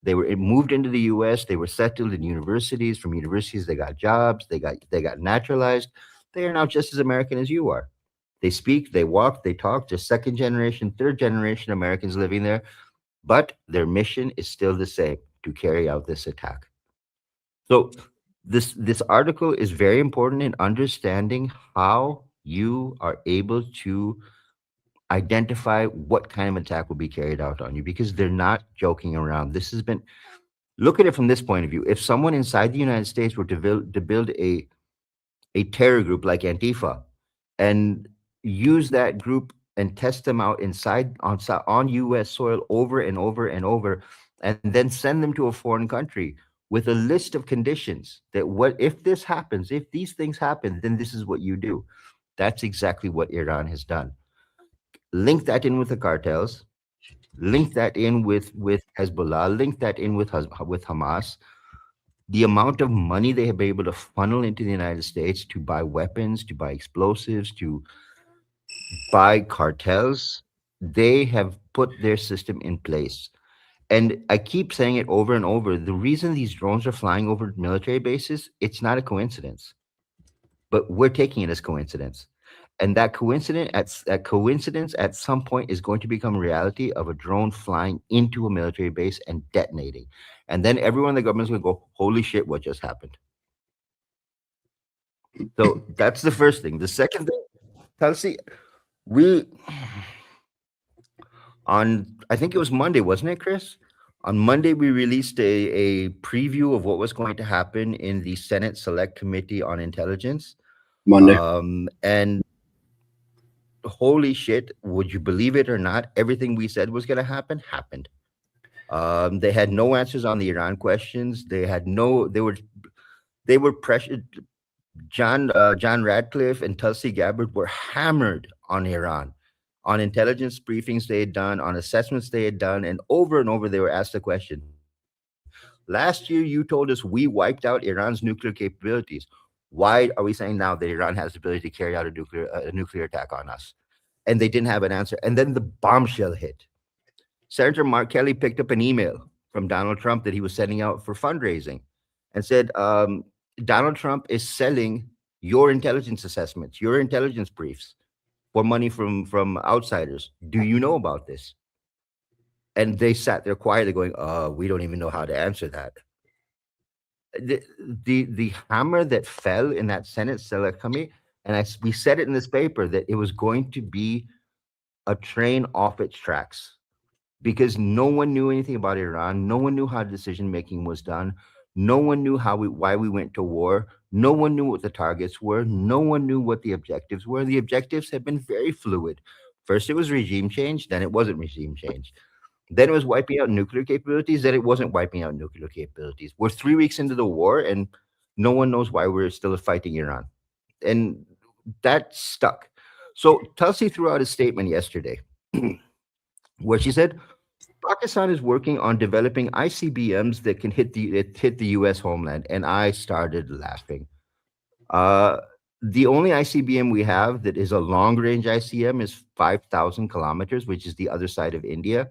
Speaker 7: They were moved into the US, they were settled in universities. From universities, they got jobs, they got naturalized. They are now just as American as you are. They speak, they walk, they talk, just second generation, third generation Americans living there. But their mission is still the same, to carry out this attack. So this article is very important in understanding how you are able to identify what kind of attack will be carried out on you, because they're not joking around. This has been, look at it from this point of view. If someone inside the United States were to build a terror group like Antifa and use that group and test them out on US soil over and over and over, and then send them to a foreign country, with a list of conditions that what if this happens, if these things happen, then this is what you do. That's exactly what Iran has done. Link that in with the cartels, link that in with Hezbollah, link that in with Hamas. The amount of money they have been able to funnel into the United States to buy weapons, to buy explosives, to buy cartels, they have put their system in place. And I keep saying it over and over. The reason these drones are flying over military bases, it's not a coincidence. But we're taking it as coincidence. And that coincidence at some point is going to become a reality of a drone flying into a military base and detonating. And then everyone in the government is going to go, holy shit, what just happened? So that's the first thing. The second thing, Tulsi, I think it was Monday, wasn't it, Chris? On Monday, we released a preview of what was going to happen in the Senate Select Committee on Intelligence.
Speaker 2: Monday.
Speaker 7: And holy shit, would you believe it or not? Everything we said was going to happen happened. They had no answers on the Iran questions. They were pressured. John Radcliffe and Tulsi Gabbard were hammered on Iran, on intelligence briefings they had done, on assessments they had done, and over they were asked the question. Last year, you told us we wiped out Iran's nuclear capabilities. Why are we saying now that Iran has the ability to carry out a nuclear attack on us? And they didn't have an answer. And then the bombshell hit. Senator Mark Kelly picked up an email from Donald Trump that he was sending out for fundraising and said, Donald Trump is selling your intelligence assessments, your intelligence briefs for money from outsiders. Do you know about this? And they sat there quietly going, we don't even know how to answer that. The hammer that fell in that Senate Select Committee, and we said it in this paper, that it was going to be a train off its tracks because no one knew anything about Iran. No one knew how decision-making was done. No one knew why we went to war. No one knew what the targets were. No one knew what the objectives were. The objectives have been very fluid. First, it was regime change. Then it wasn't regime change. Then it was wiping out nuclear capabilities. Then it wasn't wiping out nuclear capabilities. We're 3 weeks into the war, and no one knows why we're still fighting Iran. And that stuck. So Tulsi threw out a statement yesterday where she said, Pakistan is working on developing ICBMs that can hit the U.S. homeland. And I started laughing. The only ICBM we have that is a long-range ICBM is 5,000 kilometers, which is the other side of India.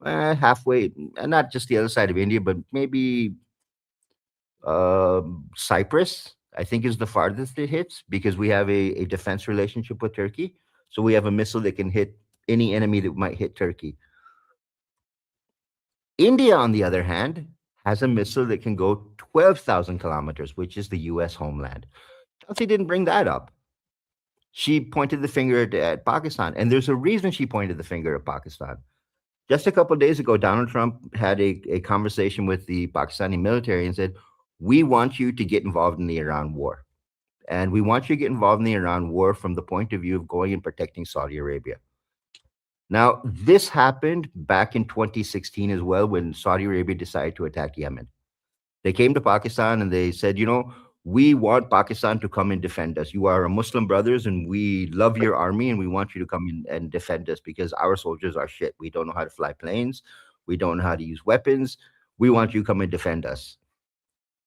Speaker 7: Halfway, not just the other side of India, but maybe Cyprus, I think, is the farthest it hits because we have a defense relationship with Turkey. So we have a missile that can hit any enemy that might hit Turkey. India, on the other hand, has a missile that can go 12,000 kilometers, which is the U.S. homeland. Chelsea didn't bring that up. She pointed the finger at Pakistan, and there's a reason she pointed the finger at Pakistan. Just a couple of days ago, Donald Trump had a conversation with the Pakistani military and said, we want you to get involved in the Iran war. And we want you to get involved in the Iran war from the point of view of going and protecting Saudi Arabia. Now, this happened back in 2016 as well, when Saudi Arabia decided to attack Yemen. They came to Pakistan and they said, we want Pakistan to come and defend us. You are our Muslim brothers and we love your army and we want you to come in and defend us because our soldiers are shit. We don't know how to fly planes. We don't know how to use weapons. We want you to come and defend us.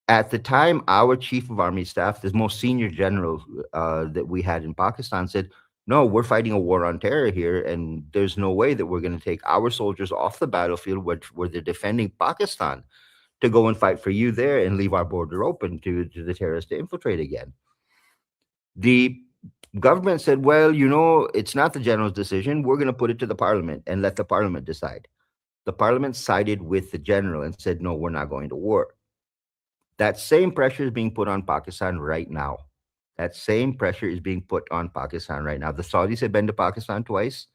Speaker 7: At the time, our chief of army staff, the most senior general that we had in Pakistan, said, no, we're fighting a war on terror here, and there's no way that we're going to take our soldiers off the battlefield where they're defending Pakistan to go and fight for you there and leave our border open to the terrorists to infiltrate again. The government said, well, it's not the general's decision. We're going to put it to the parliament and let the parliament decide. The parliament sided with the general and said, no, we're not going to war. That same pressure is being put on Pakistan right now. That same pressure is being put on Pakistan right now. The Saudis have been to Pakistan twice.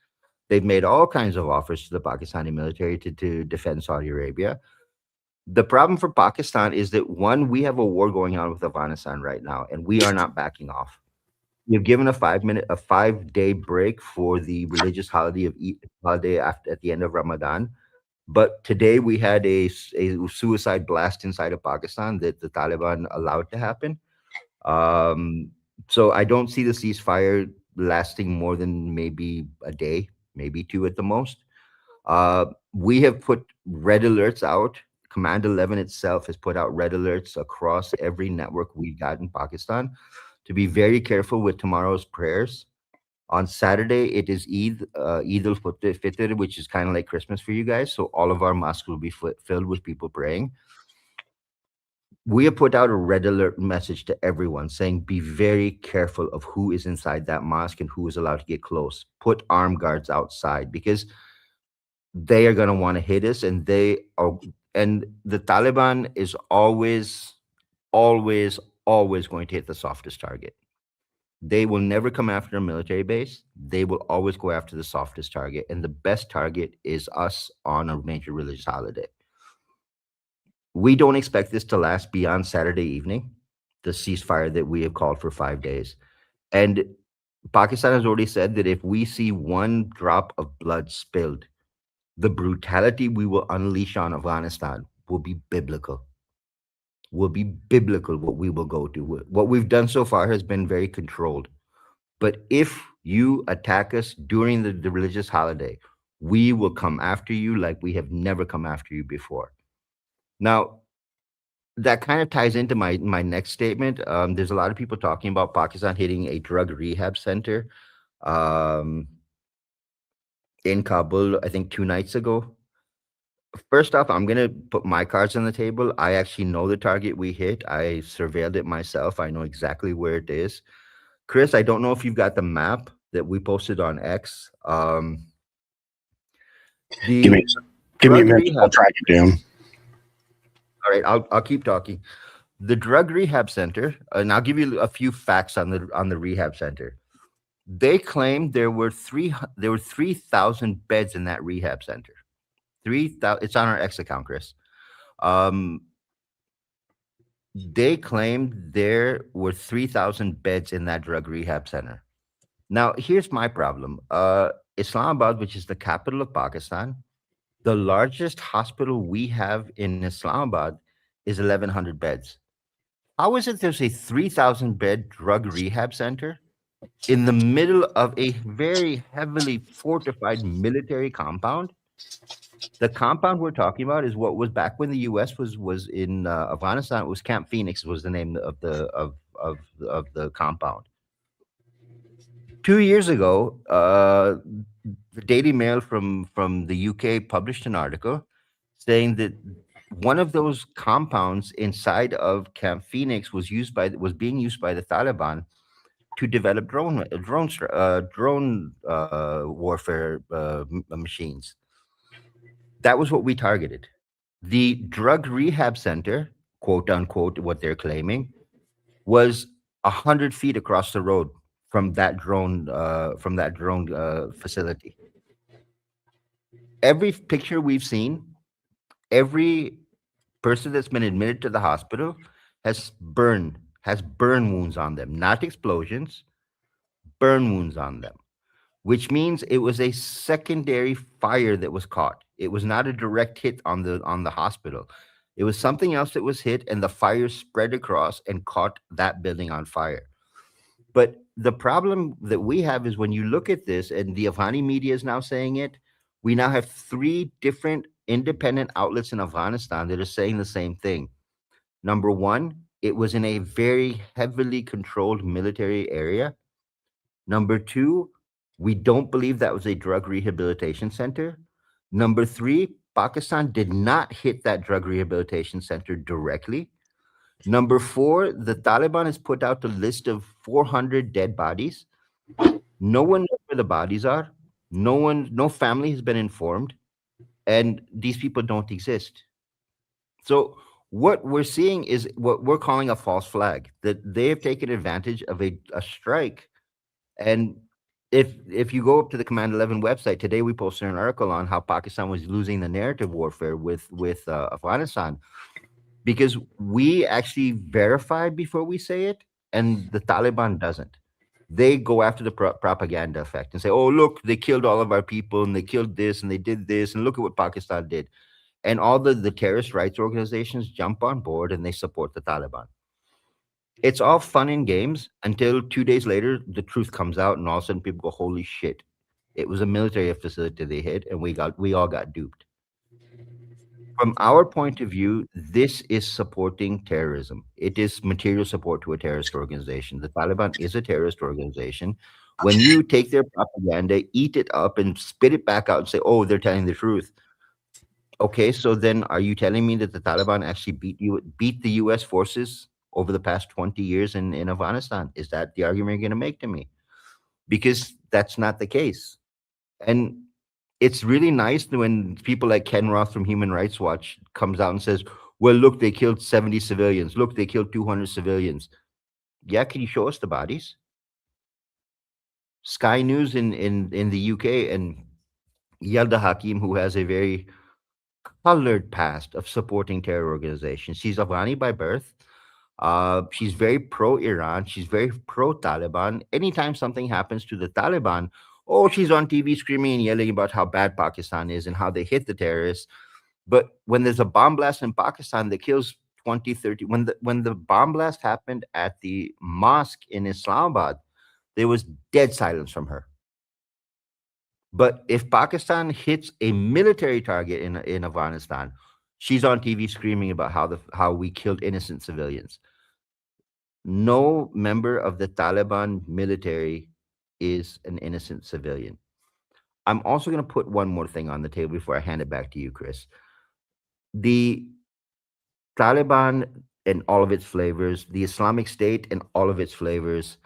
Speaker 7: They've made all kinds of offers to the Pakistani military to defend Saudi Arabia. The problem for Pakistan is that, one, we have a war going on with Afghanistan right now, and we are not backing off. We've given a 5-day break for the religious holiday at the end of Ramadan. But today we had a suicide blast inside of Pakistan that the Taliban allowed to happen. So I don't see the ceasefire lasting more than maybe a day, maybe two at the most. We have put red alerts out. Command 11 itself has put out red alerts across every network we've got in Pakistan to be very careful with tomorrow's prayers. On Saturday, it is Eid al-Fitr, which is kind of like Christmas for you guys. So all of our mosques will be filled with people praying. We have put out a red alert message to everyone saying, be very careful of who is inside that mosque and who is allowed to get close. Put armed guards outside because they are going to want to hit us, and the Taliban is always going to hit the softest target. They will never come after a military base. They will always go after the softest target, and the best target is us on a major religious holiday. We don't expect this to last beyond Saturday evening, the ceasefire that we have called for 5 days. And Pakistan has already said that if we see one drop of blood spilled, the brutality we will unleash on Afghanistan will be biblical. Will be biblical what we will go to. What we've done so far has been very controlled. But if you attack us during the religious holiday, we will come after you like we have never come after you before. Now, that kind of ties into my next statement. There's a lot of people talking about Pakistan hitting a drug rehab center in Kabul, I think 2 nights ago. First off, I'm going to put my cards on the table. I actually know the target we hit. I surveilled it myself. I know exactly where it is. Chris, I don't know if you've got the map that we posted on X.
Speaker 2: Give me a minute. I'll track it down.
Speaker 7: All right, I'll keep talking. The drug rehab center, and I'll give you a few facts on the rehab center. They claim there were 3,000 beds in that rehab center. 3,000. It's on our X account, Chris. They claimed there were 3,000 beds in that drug rehab center. Now, here's my problem. Islamabad, which is the capital of Pakistan, the largest hospital we have in Islamabad is 1,100 beds. How is it there's a 3,000 bed drug rehab center in the middle of a very heavily fortified military compound? The compound we're talking about is what was back when the U.S. was in Afghanistan. It was Camp Phoenix was the name of the compound. 2 years ago, the Daily Mail from the UK published an article saying that one of those compounds inside of Camp Phoenix was being used by the Taliban to develop drone warfare machines. That was what we targeted. The drug rehab center, quote unquote, what they're claiming, was 100 feet across the road from that drone facility. Every picture we've seen, every person that's been admitted to the hospital has burn wounds on them, not explosions, burn wounds on them, which means it was a secondary fire that was caught. It was not a direct hit on the hospital. It was something else that was hit, and the fire spread across and caught that building on fire. But the problem that we have is when you look at this, and the Afghani media is now saying it, we now have 3 different independent outlets in Afghanistan that are saying the same thing. Number one, it was in a very heavily controlled military area. Number two, we don't believe that was a drug rehabilitation center. Number 3, Pakistan did not hit that drug rehabilitation center directly. Number 4, the Taliban has put out a list of 400 dead bodies. No one knows where the bodies are. No family has been informed, and these people don't exist. So what we're seeing is what we're calling a false flag, that they have taken advantage of a strike. And if you go up to the Command 11 website today, we posted an article on how Pakistan was losing the narrative warfare with Afghanistan, because we actually verify before we say it, and the Taliban doesn't. they go after the propaganda effect and say, oh, look, they killed all of our people and they killed this and they did this and look at what Pakistan did. And all the terrorist rights organizations jump on board and they support the Taliban. It's all fun and games until 2 days later, the truth comes out and all of a sudden people go, holy shit. It was a military facility they hit and we all got duped. From our point of view, this is supporting terrorism. It is material support to a terrorist organization. The Taliban is a terrorist organization. When you take their propaganda, eat it up, and spit it back out and say, oh, they're telling the truth. Okay, so then are you telling me that the Taliban actually beat the U.S. forces over the past 20 years in Afghanistan? Is that the argument you're going to make to me? Because that's not the case. And it's really nice when people like Ken Roth from Human Rights Watch comes out and says, well, look, they killed 70 civilians. Look, they killed 200 civilians. Yeah, can you show us the bodies? Sky News in the UK and Yelda Hakim, who has a very colored past of supporting terror organizations. She's Afghani by birth. She's very pro-Iran. She's very pro-Taliban. Anytime something happens to the Taliban, oh, she's on TV screaming and yelling about how bad Pakistan is and how they hit the terrorists. But when there's a bomb blast in Pakistan that kills 20, 30, when the bomb blast happened at the mosque in Islamabad, there was dead silence from her. But if Pakistan hits a military target in Afghanistan, she's on TV screaming about how we killed innocent civilians. No member of the Taliban military is an innocent civilian. I'm also going to put one more thing on the table before I hand it back to you, Chris. The Taliban and all of its flavors, the Islamic State and all of its flavors,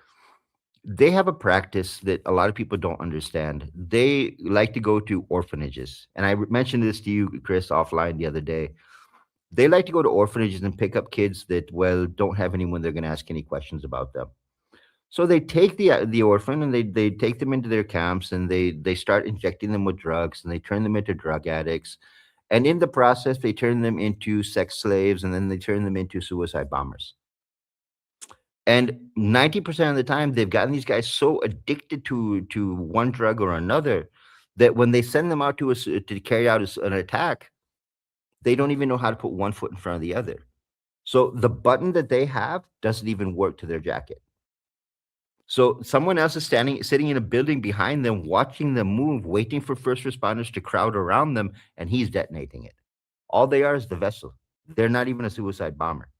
Speaker 7: they have a practice that a lot of people don't understand. They like to go to orphanages. And I mentioned this to you, Chris, offline the other day. They like to go to orphanages and pick up kids that, well, don't have anyone they're going to ask any questions about them. So they take the orphan and they take them into their camps and they start injecting them with drugs and they turn them into drug addicts. And in the process, they turn them into sex slaves and then they turn them into suicide bombers. And 90% of the time, they've gotten these guys so addicted to one drug or another that when they send them out to carry out an attack, they don't even know how to put one foot in front of the other. So the button that they have doesn't even work to their jacket. So someone else is sitting in a building behind them, watching them move, waiting for first responders to crowd around them, and he's detonating it. All they are is the vessel. They're not even a suicide bomber.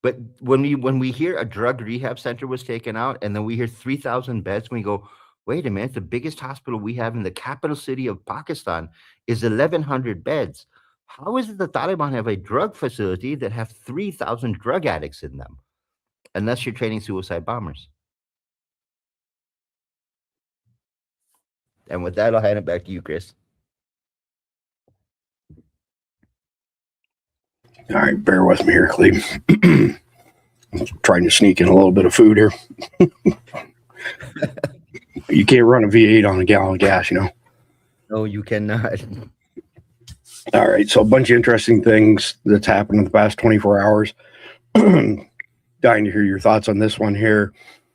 Speaker 7: But when we hear a drug rehab center was taken out, and then we hear 3,000 beds, we go, wait a minute, the biggest hospital we have in the capital city of Pakistan is 1,100 beds. How is it the Taliban have a drug facility that have 3,000 drug addicts in them? Unless you're training suicide bombers. And with that, I'll hand it back to you, Chris.
Speaker 2: All right, bear with me here, Cleve. I'm trying to sneak in a little bit of food here. You can't run a V8 on a gallon of gas, you know.
Speaker 7: No, you cannot.
Speaker 2: All right, so a bunch of interesting things that's happened in the past 24 hours. Dying to hear your thoughts on this one here.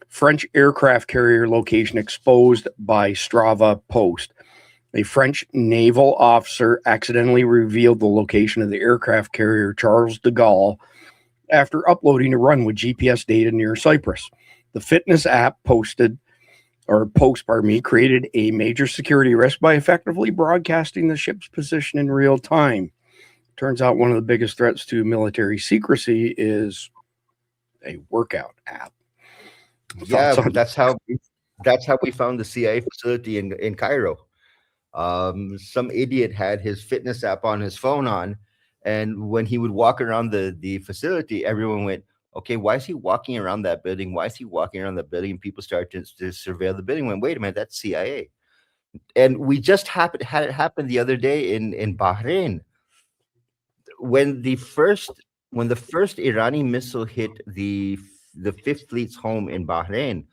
Speaker 2: French aircraft carrier location exposed by Strava post. A French naval officer accidentally revealed the location of the aircraft carrier Charles de Gaulle after uploading a run with GPS data near Cyprus. The fitness app post created a major security risk by effectively broadcasting the ship's position in real time. Turns out one of the biggest threats to military secrecy is a workout app.
Speaker 7: Yeah, that's how we found the CIA facility in Cairo. Some idiot had his fitness app on his phone on, and when he would walk around the facility, everyone went, okay, why is he walking around that building? Why is he walking around that building? And people started to surveil the building. Went, wait a minute, that's CIA. And we just had it happen the other day in Bahrain. When the first Iranian missile hit the Fifth Fleet's home in Bahrain,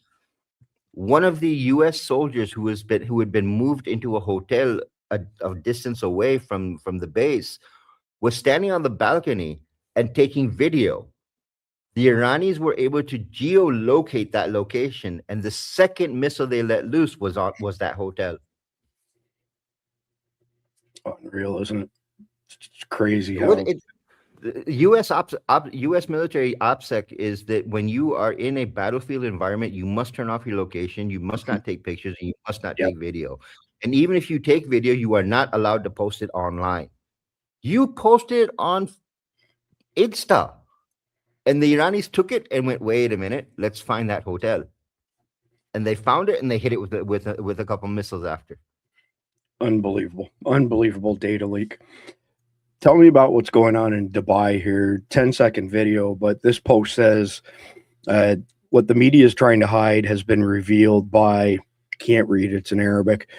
Speaker 7: one of the U.S. soldiers who had been moved into a hotel a distance away from the base was standing on the balcony and taking video The Iranis were able to geolocate that location, and the second missile they let loose was that hotel.
Speaker 2: Unreal, isn't it? It's crazy
Speaker 7: What
Speaker 2: how.
Speaker 7: U.S. military OPSEC is that when you are in a battlefield environment, you must turn off your location, you must not take pictures, and you must not
Speaker 2: Yep.
Speaker 7: take video. And even if you take video, you are not allowed to post it online. You posted it on Insta, and the Iranis took it and went, "Wait a minute, let's find that hotel." And they found it, and they hit it with a couple missiles after.
Speaker 2: Unbelievable data leak. Tell me about what's going on in Dubai here. 10-second video, but this post says what the media is trying to hide has been revealed by, can't read, it's in Arabic,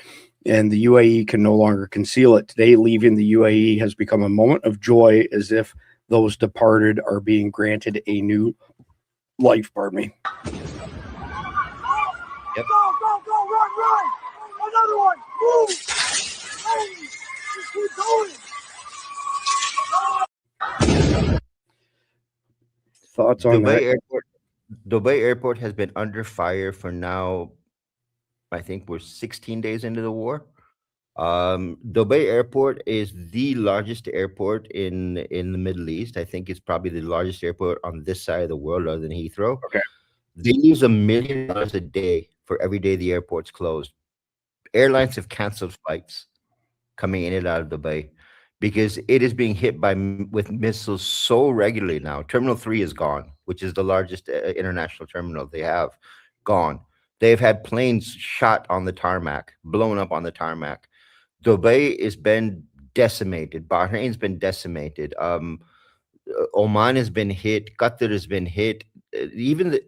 Speaker 2: and the UAE can no longer conceal it. Today, leaving the UAE has become a moment of joy, as if those departed are being granted a new life. Pardon me.
Speaker 7: Yep.
Speaker 8: Go, run! Another one, move! Hey, just keep going!
Speaker 2: Thoughts on that?
Speaker 7: Dubai Airport has been under fire for now. I think we're 16 days into the war. Dubai Airport is the largest airport in the Middle East. I think it's probably the largest airport on this side of the world, other than Heathrow.
Speaker 2: Okay.
Speaker 7: They lose $1 million a day for every day the airport's closed. Airlines have canceled flights coming in and out of Dubai because it is being hit with missiles so regularly now. Terminal 3 is gone, which is the largest international terminal they have, gone. They've had planes shot on the tarmac, blown up on the tarmac. Dubai has been decimated. Bahrain's been decimated. Oman has been hit. Qatar has been hit. Even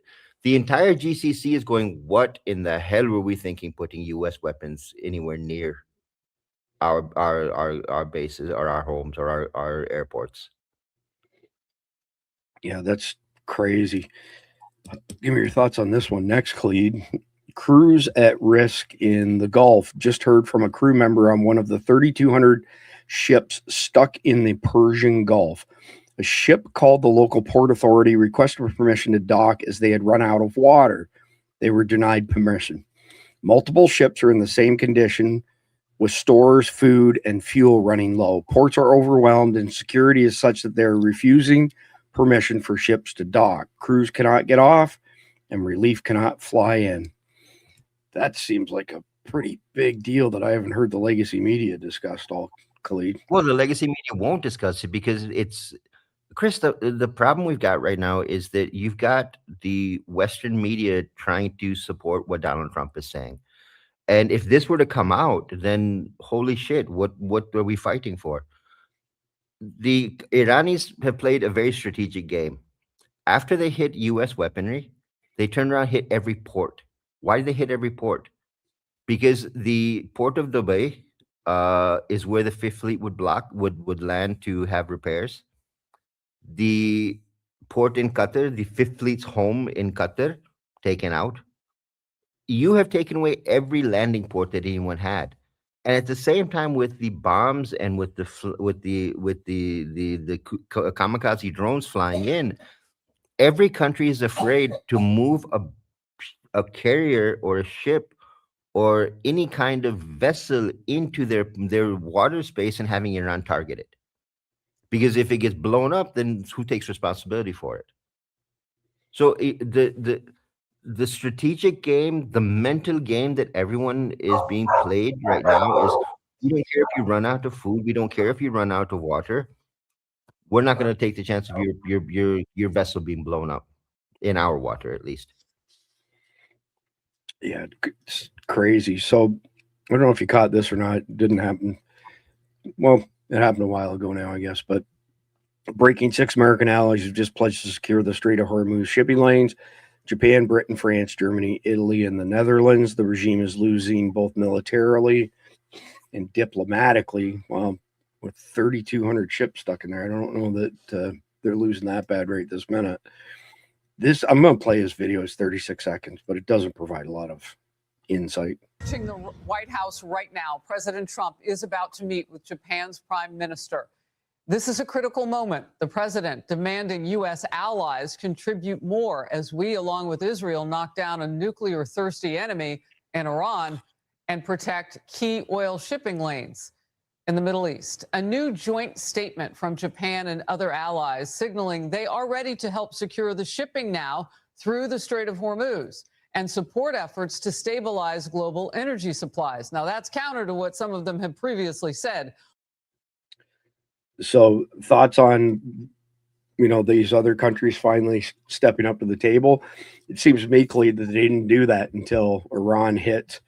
Speaker 7: the entire GCC is going, what in the hell were we thinking putting U.S. weapons anywhere near our bases or our homes or our airports?
Speaker 2: Yeah, that's crazy. Give me your thoughts on this one. Next, Clede. Crews at risk in the Gulf. Just heard from a crew member on one of the 3,200 ships stuck in the Persian Gulf. A ship called the local port authority, requested permission to dock as they had run out of water. They were denied permission. Multiple ships are in the same condition, with stores, food, and fuel running low. Ports are overwhelmed, and security is such that they're refusing permission for ships to dock. Crews cannot get off, and relief cannot fly in. That seems like a pretty big deal that I haven't heard the legacy media discussed all, Khalid.
Speaker 7: Well, the legacy media won't discuss it because it's, Chris, the problem we've got right now is that you've got the Western media trying to support what Donald Trump is saying. And if this were to come out, then holy shit, what are we fighting for? The Iranis have played a very strategic game. After they hit U.S. weaponry, they turned around and hit every port. Why did they hit every port? Because the port of Dubai is where the Fifth Fleet would land to have repairs. The port in Qatar, the Fifth Fleet's home in Qatar, taken out. You have taken away every landing port that anyone had, and at the same time, with the bombs and with the kamikaze drones flying in, every country is afraid to move a carrier or a ship or any kind of vessel into their water space and having Iran target it. Because if it gets blown up, then who takes responsibility for it? So the strategic game, the mental game that everyone is being played right now is, we don't care if you run out of food, we don't care if you run out of water. We're not going to take the chance of your vessel being blown up in our water, at least.
Speaker 2: Yeah, it's crazy. So I don't know if you caught this or not. It didn't happen. Well, it happened a while ago now, I guess. But breaking, 6 American allies have just pledged to secure the Strait of Hormuz shipping lanes. Japan, Britain, France, Germany, Italy, and the Netherlands. The regime is losing both militarily and diplomatically. Well, with 3,200 ships stuck in there, I don't know that they're losing that bad right this minute. I'm going to play this video. It's 36 seconds, but it doesn't provide a lot of insight.
Speaker 9: Watching the White House right now, President Trump is about to meet with Japan's prime minister. This is a critical moment. The president demanding U.S. allies contribute more as we, along with Israel, knock down a nuclear-thirsty enemy in Iran and protect key oil shipping lanes in the Middle East. A new joint statement from Japan and other allies signaling they are ready to help secure the shipping now through the Strait of Hormuz and support efforts to stabilize global energy supplies. Now, that's counter to what some of them have previously said.
Speaker 2: So thoughts on, these other countries finally stepping up to the table? It seems to me, Khalid, that they didn't do that until Iran hit,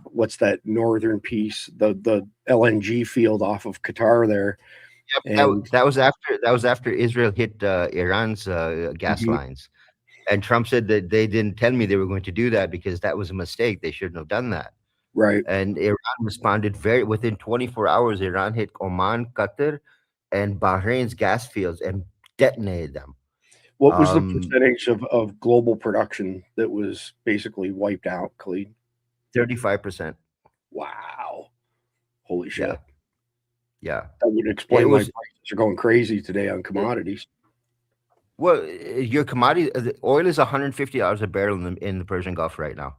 Speaker 2: what's that northern piece, the LNG field off of Qatar there.
Speaker 7: Yep,
Speaker 2: And
Speaker 7: that was after Israel hit Iran's gas lines. And Trump said that they didn't tell me they were going to do that because that was a mistake. They shouldn't have done that.
Speaker 2: Right.
Speaker 7: And Iran responded within 24 hours. Iran hit Oman, Qatar, and Bahrain's gas fields and detonated them.
Speaker 2: What was the percentage of global production that was basically wiped out, Khalid?
Speaker 7: 35%.
Speaker 2: Wow. Holy shit.
Speaker 7: Yeah.
Speaker 2: That would explain why prices are going crazy today on commodities.
Speaker 7: Well, your commodity, oil is $150 a barrel in the Persian Gulf right now.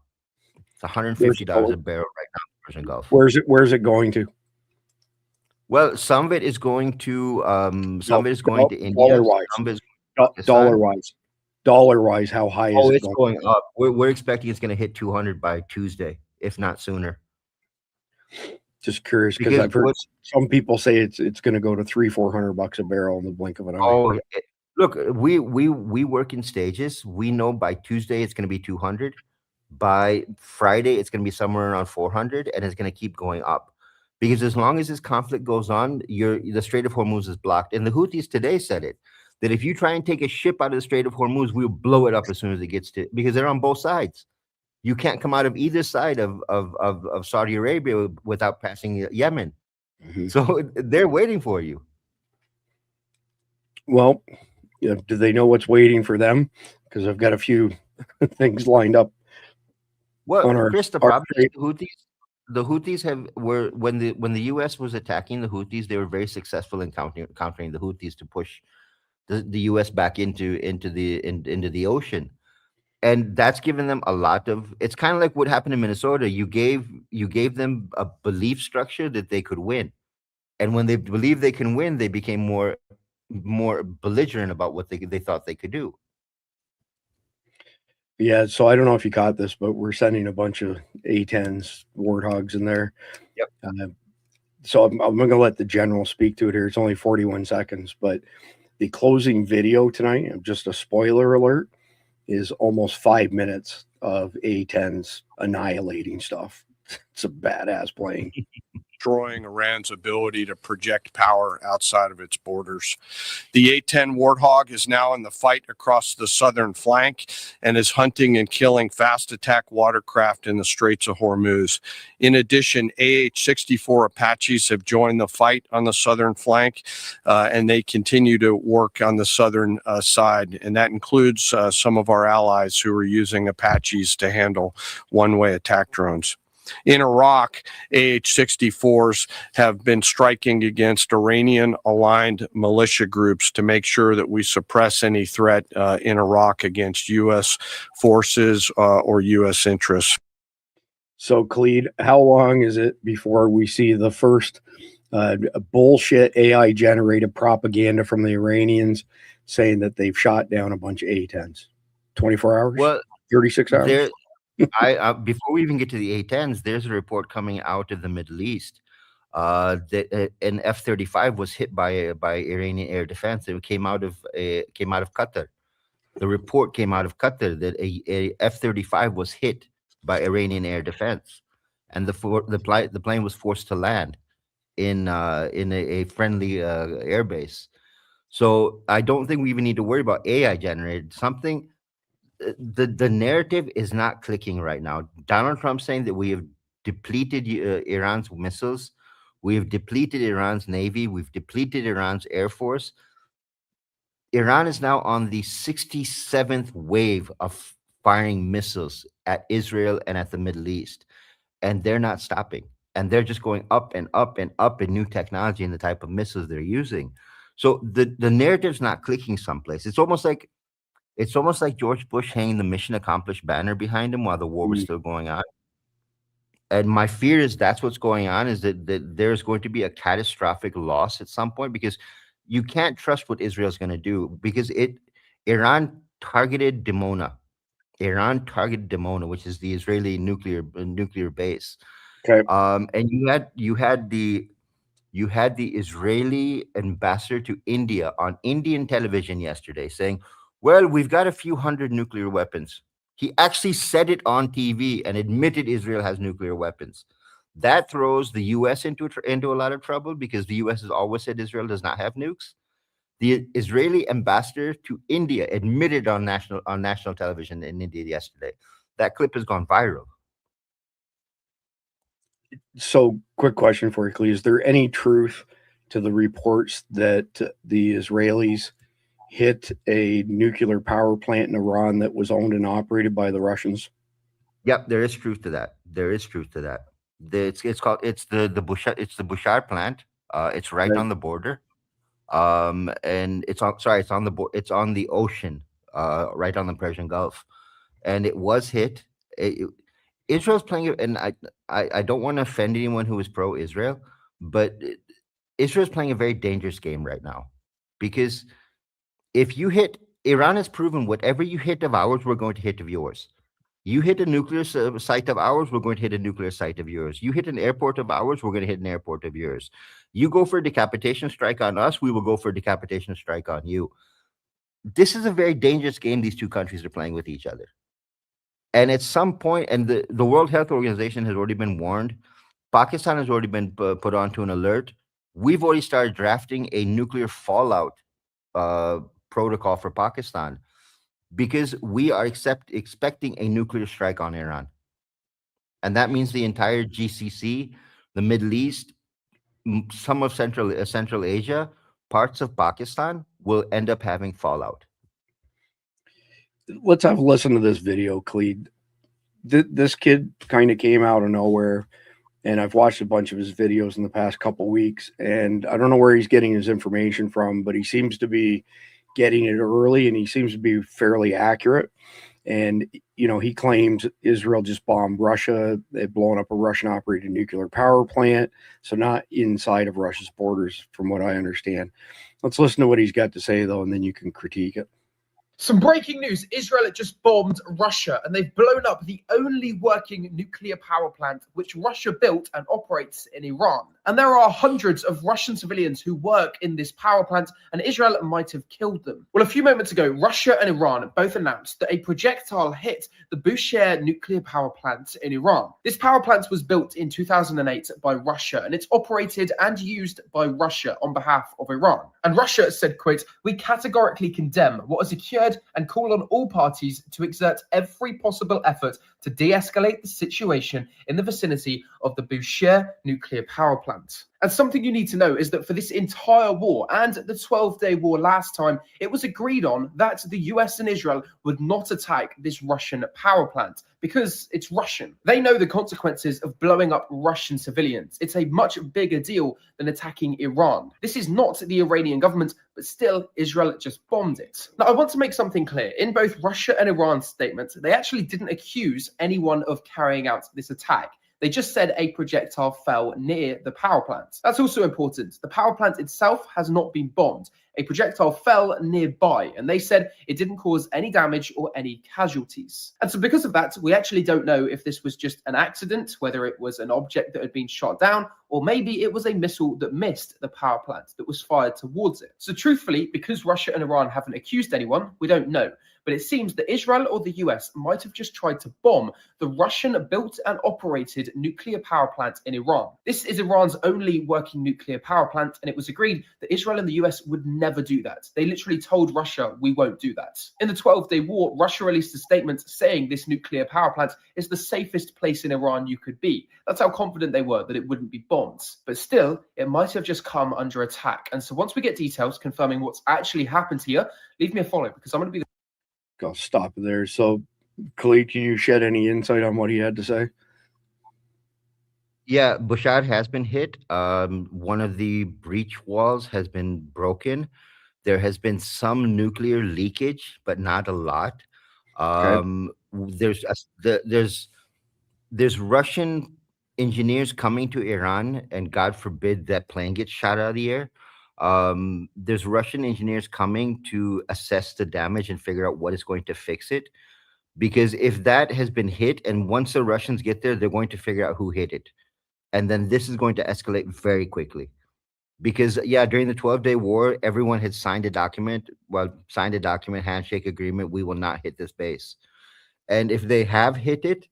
Speaker 7: It's $150 a barrel right now in the Persian Gulf.
Speaker 2: Where's it going to?
Speaker 7: Well, some of it is going to India.
Speaker 2: Dollar-wise, how high is it
Speaker 7: it's going up? We're expecting it's going to hit 200 by Tuesday, if not sooner.
Speaker 2: Just curious because I've heard some people say it's going to go to $300-400 a barrel in the blink of an eye.
Speaker 7: Look, we work in stages. We know by Tuesday it's going to be 200. By Friday it's going to be somewhere around 400, and it's going to keep going up. Because as long as this conflict goes on, the Strait of Hormuz is blocked. And the Houthis today said it, that if you try and take a ship out of the Strait of Hormuz, we'll blow it up as soon as it gets to, because they're on both sides. You can't come out of either side of Saudi Arabia without passing Yemen. So they're waiting for you.
Speaker 2: Well, do they know what's waiting for them? Because I've got a few things lined up.
Speaker 7: Well, Chris, the problem is the Houthis when the U.S. was attacking the Houthis, they were very successful in countering the Houthis to push the U.S. back into the ocean, and that's given them a lot of. It's kind of like what happened in Minnesota. You gave them a belief structure that they could win, and when they believe they can win, they became more belligerent about what they thought they could do.
Speaker 2: Yeah, so I don't know if you caught this, but we're sending a bunch of A-10s, Warthogs in there.
Speaker 7: Yep.
Speaker 2: So I'm going to let the general speak to it here. It's only 41 seconds, but the closing video tonight, just a spoiler alert, is almost 5 minutes of A-10s annihilating stuff. It's a badass plane.
Speaker 10: Destroying Iran's ability to project power outside of its borders. The A-10 Warthog is now in the fight across the southern flank and is hunting and killing fast attack watercraft in the Straits of Hormuz. In addition, AH-64 Apaches have joined the fight on the southern flank, and they continue to work on the southern side. And that includes some of our allies who are using Apaches to handle one-way attack drones. In Iraq, AH-64s have been striking against Iranian-aligned militia groups to make sure that we suppress any threat in Iraq against U.S. forces or U.S. interests.
Speaker 2: So, Khalid, how long is it before we see the first bullshit AI-generated propaganda from the Iranians saying that they've shot down a bunch of A-10s? 24 hours?
Speaker 7: Well,
Speaker 2: 36 hours?
Speaker 7: Before we even get to the A-10s, there's a report coming out of the Middle East that an F-35 was hit by Iranian air defense. It came out of Qatar. The report came out of Qatar that a F-35 was hit by Iranian air defense, and the plane was forced to land in a friendly airbase. So I don't think we even need to worry about AI generated something. The narrative is not clicking right now. Donald Trump saying that we have depleted Iran's missiles, we have depleted Iran's navy, we've depleted Iran's air force. Iran is now on the 67th wave of firing missiles at Israel and at the Middle East, and they're not stopping. and they're just going up and up and up in new technology and the type of missiles they're using. So the narrative's not clicking someplace. It's almost like George Bush hanging the mission accomplished banner behind him while the war was still going on. And my fear is that's what's going on, is that there's going to be a catastrophic loss at some point, because you can't trust what Israel's going to do, because Iran targeted Dimona. Iran targeted Dimona, which is the Israeli nuclear base.
Speaker 2: Okay.
Speaker 7: And you had the Israeli ambassador to India on Indian television yesterday saying, well, we've got a few hundred nuclear weapons. He actually said it on TV and admitted Israel has nuclear weapons. That throws the U.S. into a lot of trouble, because the U.S. has always said Israel does not have nukes. The Israeli ambassador to India admitted on national television in India yesterday. That clip has gone viral.
Speaker 2: So, quick question for you, Clee. Is there any truth to the reports that the Israelis hit a nuclear power plant in Iran that was owned and operated by the Russians?
Speaker 7: Yep, there is truth to that. It's the Bushehr plant. It's right on the border. And it's on the ocean, right on the Persian Gulf. And it was hit. Israel's playing it, and I don't want to offend anyone who is pro-Israel, but Israel's playing a very dangerous game right now, because if you hit, Iran has proven whatever you hit of ours, we're going to hit of yours. You hit a nuclear site of ours, we're going to hit a nuclear site of yours. You hit an airport of ours, we're going to hit an airport of yours. You go for a decapitation strike on us, we will go for a decapitation strike on you. This is a very dangerous game these two countries are playing with each other. And at some point, and the World Health Organization has already been warned, Pakistan has already been put onto an alert. We've already started drafting a nuclear fallout protocol for Pakistan, because we are expecting a nuclear strike on Iran. And that means the entire GCC, the Middle East, some of Central Asia, parts of Pakistan will end up having fallout.
Speaker 2: Let's have a listen to this video, Cleed. This kid kind of came out of nowhere, and I've watched a bunch of his videos in the past couple weeks, and I don't know where he's getting his information from, but he seems to be getting it early, and he seems to be fairly accurate. And, you know, he claims Israel just bombed Russia. They've blown up a Russian-operated nuclear power plant, so not inside of Russia's borders, from what I understand. Let's listen to what he's got to say, though, and then you can critique it.
Speaker 11: Some breaking news. Israel just bombed Russia, and they've blown up the only working nuclear power plant which Russia built and operates in Iran. And there are hundreds of Russian civilians who work in this power plant, and Israel might have killed them. Well, a few moments ago, Russia and Iran both announced that a projectile hit the Bushehr nuclear power plant in Iran. This power plant was built in 2008 by Russia, and it's operated and used by Russia on behalf of Iran. And Russia said, quote, "We categorically condemn what has occurred and call on all parties to exert every possible effort to de-escalate the situation in the vicinity of the Bushehr nuclear power plant." And something you need to know is that for this entire war and the 12-day war last time, it was agreed on that the US and Israel would not attack this Russian power plant because it's Russian. They know the consequences of blowing up Russian civilians. It's a much bigger deal than attacking Iran. This is not the Iranian government, but still Israel just bombed it. Now, I want to make something clear. In both Russia and Iran's statements, they actually didn't accuse anyone of carrying out this attack. They just said a projectile fell near the power plant. That's also important. The power plant itself has not been bombed. A projectile fell nearby, and they said it didn't cause any damage or any casualties. And so because of that, we actually don't know if this was just an accident, whether it was an object that had been shot down, or maybe it was a missile that missed the power plant that was fired towards it. So truthfully, because Russia and Iran haven't accused anyone, we don't know. But it seems that Israel or the US might have just tried to bomb the Russian-built and operated nuclear power plant in Iran. This is Iran's only working nuclear power plant, and it was agreed that Israel and the US would never do that. They literally told Russia, we won't do that. In the 12-day war, Russia released a statement saying this nuclear power plant is the safest place in Iran you could be. That's how confident they were that it wouldn't be bombed. But still, it might have just come under attack. And so once we get details confirming what's actually happened here, leave me a follow, because I'm going to be
Speaker 2: I'll stop there. So, Khalid, can you shed any insight on what he had to say?
Speaker 7: Yeah, Bushad has been hit. One of the breach walls has been broken. There has been some nuclear leakage, but not a lot.
Speaker 2: Okay.
Speaker 7: There's Russian engineers coming to Iran, and God forbid that plane gets shot out of the air. There's Russian engineers coming to assess the damage and figure out what is going to fix it. Because if that has been hit, and once the Russians get there, they're going to figure out who hit it. And then this is going to escalate very quickly. Because, yeah, during the 12-day war, everyone had signed a document, handshake agreement, we will not hit this base. And if they have hit it,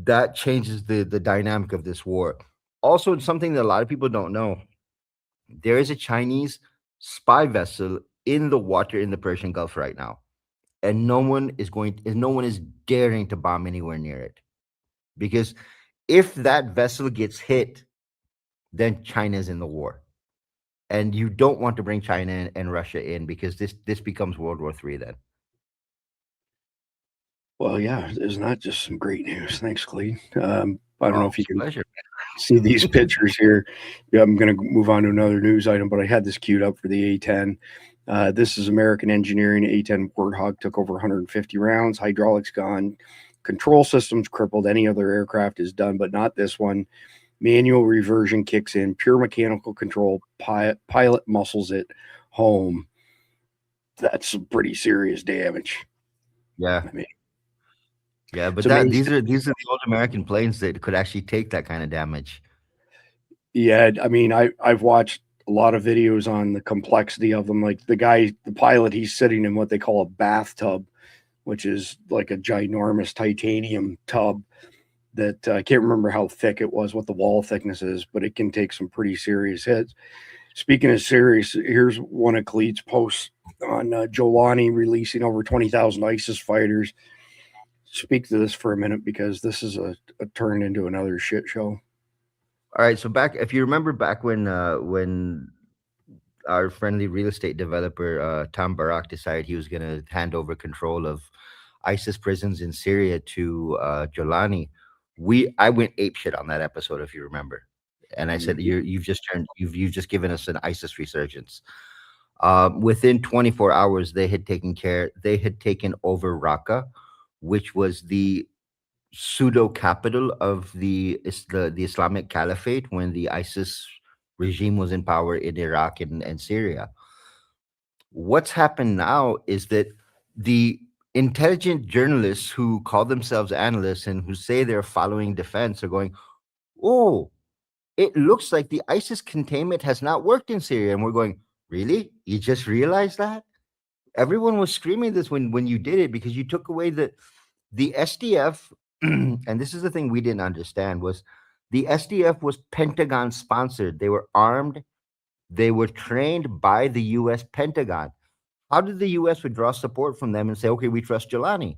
Speaker 7: that changes the dynamic of this war. Also, something that a lot of people don't know, there is a Chinese spy vessel in the water in the Persian Gulf right now, and no one is daring to bomb anywhere near it, because if that vessel gets hit, then China's in the war, and you don't want to bring China and Russia in, because this becomes World War III then.
Speaker 2: Well, yeah, there's not just some great news. Thanks, Clee. I don't know if you can
Speaker 7: Pleasure.
Speaker 2: see these pictures here. Yeah, I'm going to move on to another news item, but I had this queued up for the A-10. This is American engineering. A-10 Warthog took over 150 rounds. Hydraulics gone. Control systems crippled. Any other aircraft is done, but not this one. Manual reversion kicks in. Pure mechanical control. Pilot muscles it home. That's some pretty serious damage.
Speaker 7: Yeah.
Speaker 2: I mean,
Speaker 7: yeah, but
Speaker 2: it's
Speaker 7: these are the old American planes that could actually take that kind of damage.
Speaker 2: Yeah, I mean, I've watched a lot of videos on the complexity of them. Like the pilot, he's sitting in what they call a bathtub, which is like a ginormous titanium tub that I can't remember how thick it was, what the wall thickness is, but it can take some pretty serious hits. Speaking of serious, here's one of Khalid's posts on Jolani releasing over 20,000 ISIS fighters. Speak to this for a minute, because this is a turn into another shit show.
Speaker 7: All right, so if you remember back when our friendly real estate developer Tom Barak decided he was going to hand over control of ISIS prisons in Syria to Jolani, I went apeshit on that episode, if you remember, and I said you've just given us an ISIS resurgence. Within 24 hours, they had taken over Raqqa, which was the pseudo capital of the Islamic Caliphate when the ISIS regime was in power in Iraq and Syria. What's happened now is that the intelligent journalists who call themselves analysts and who say they're following defense are going, oh, it looks like the ISIS containment has not worked in Syria. And we're going, really? You just realized that? Everyone was screaming this when you did it, because you took away the SDF. And this is the thing we didn't understand, was the SDF was Pentagon sponsored. They were armed. They were trained by the U.S. Pentagon. How did the U.S. withdraw support from them and say, okay, we trust Jolani?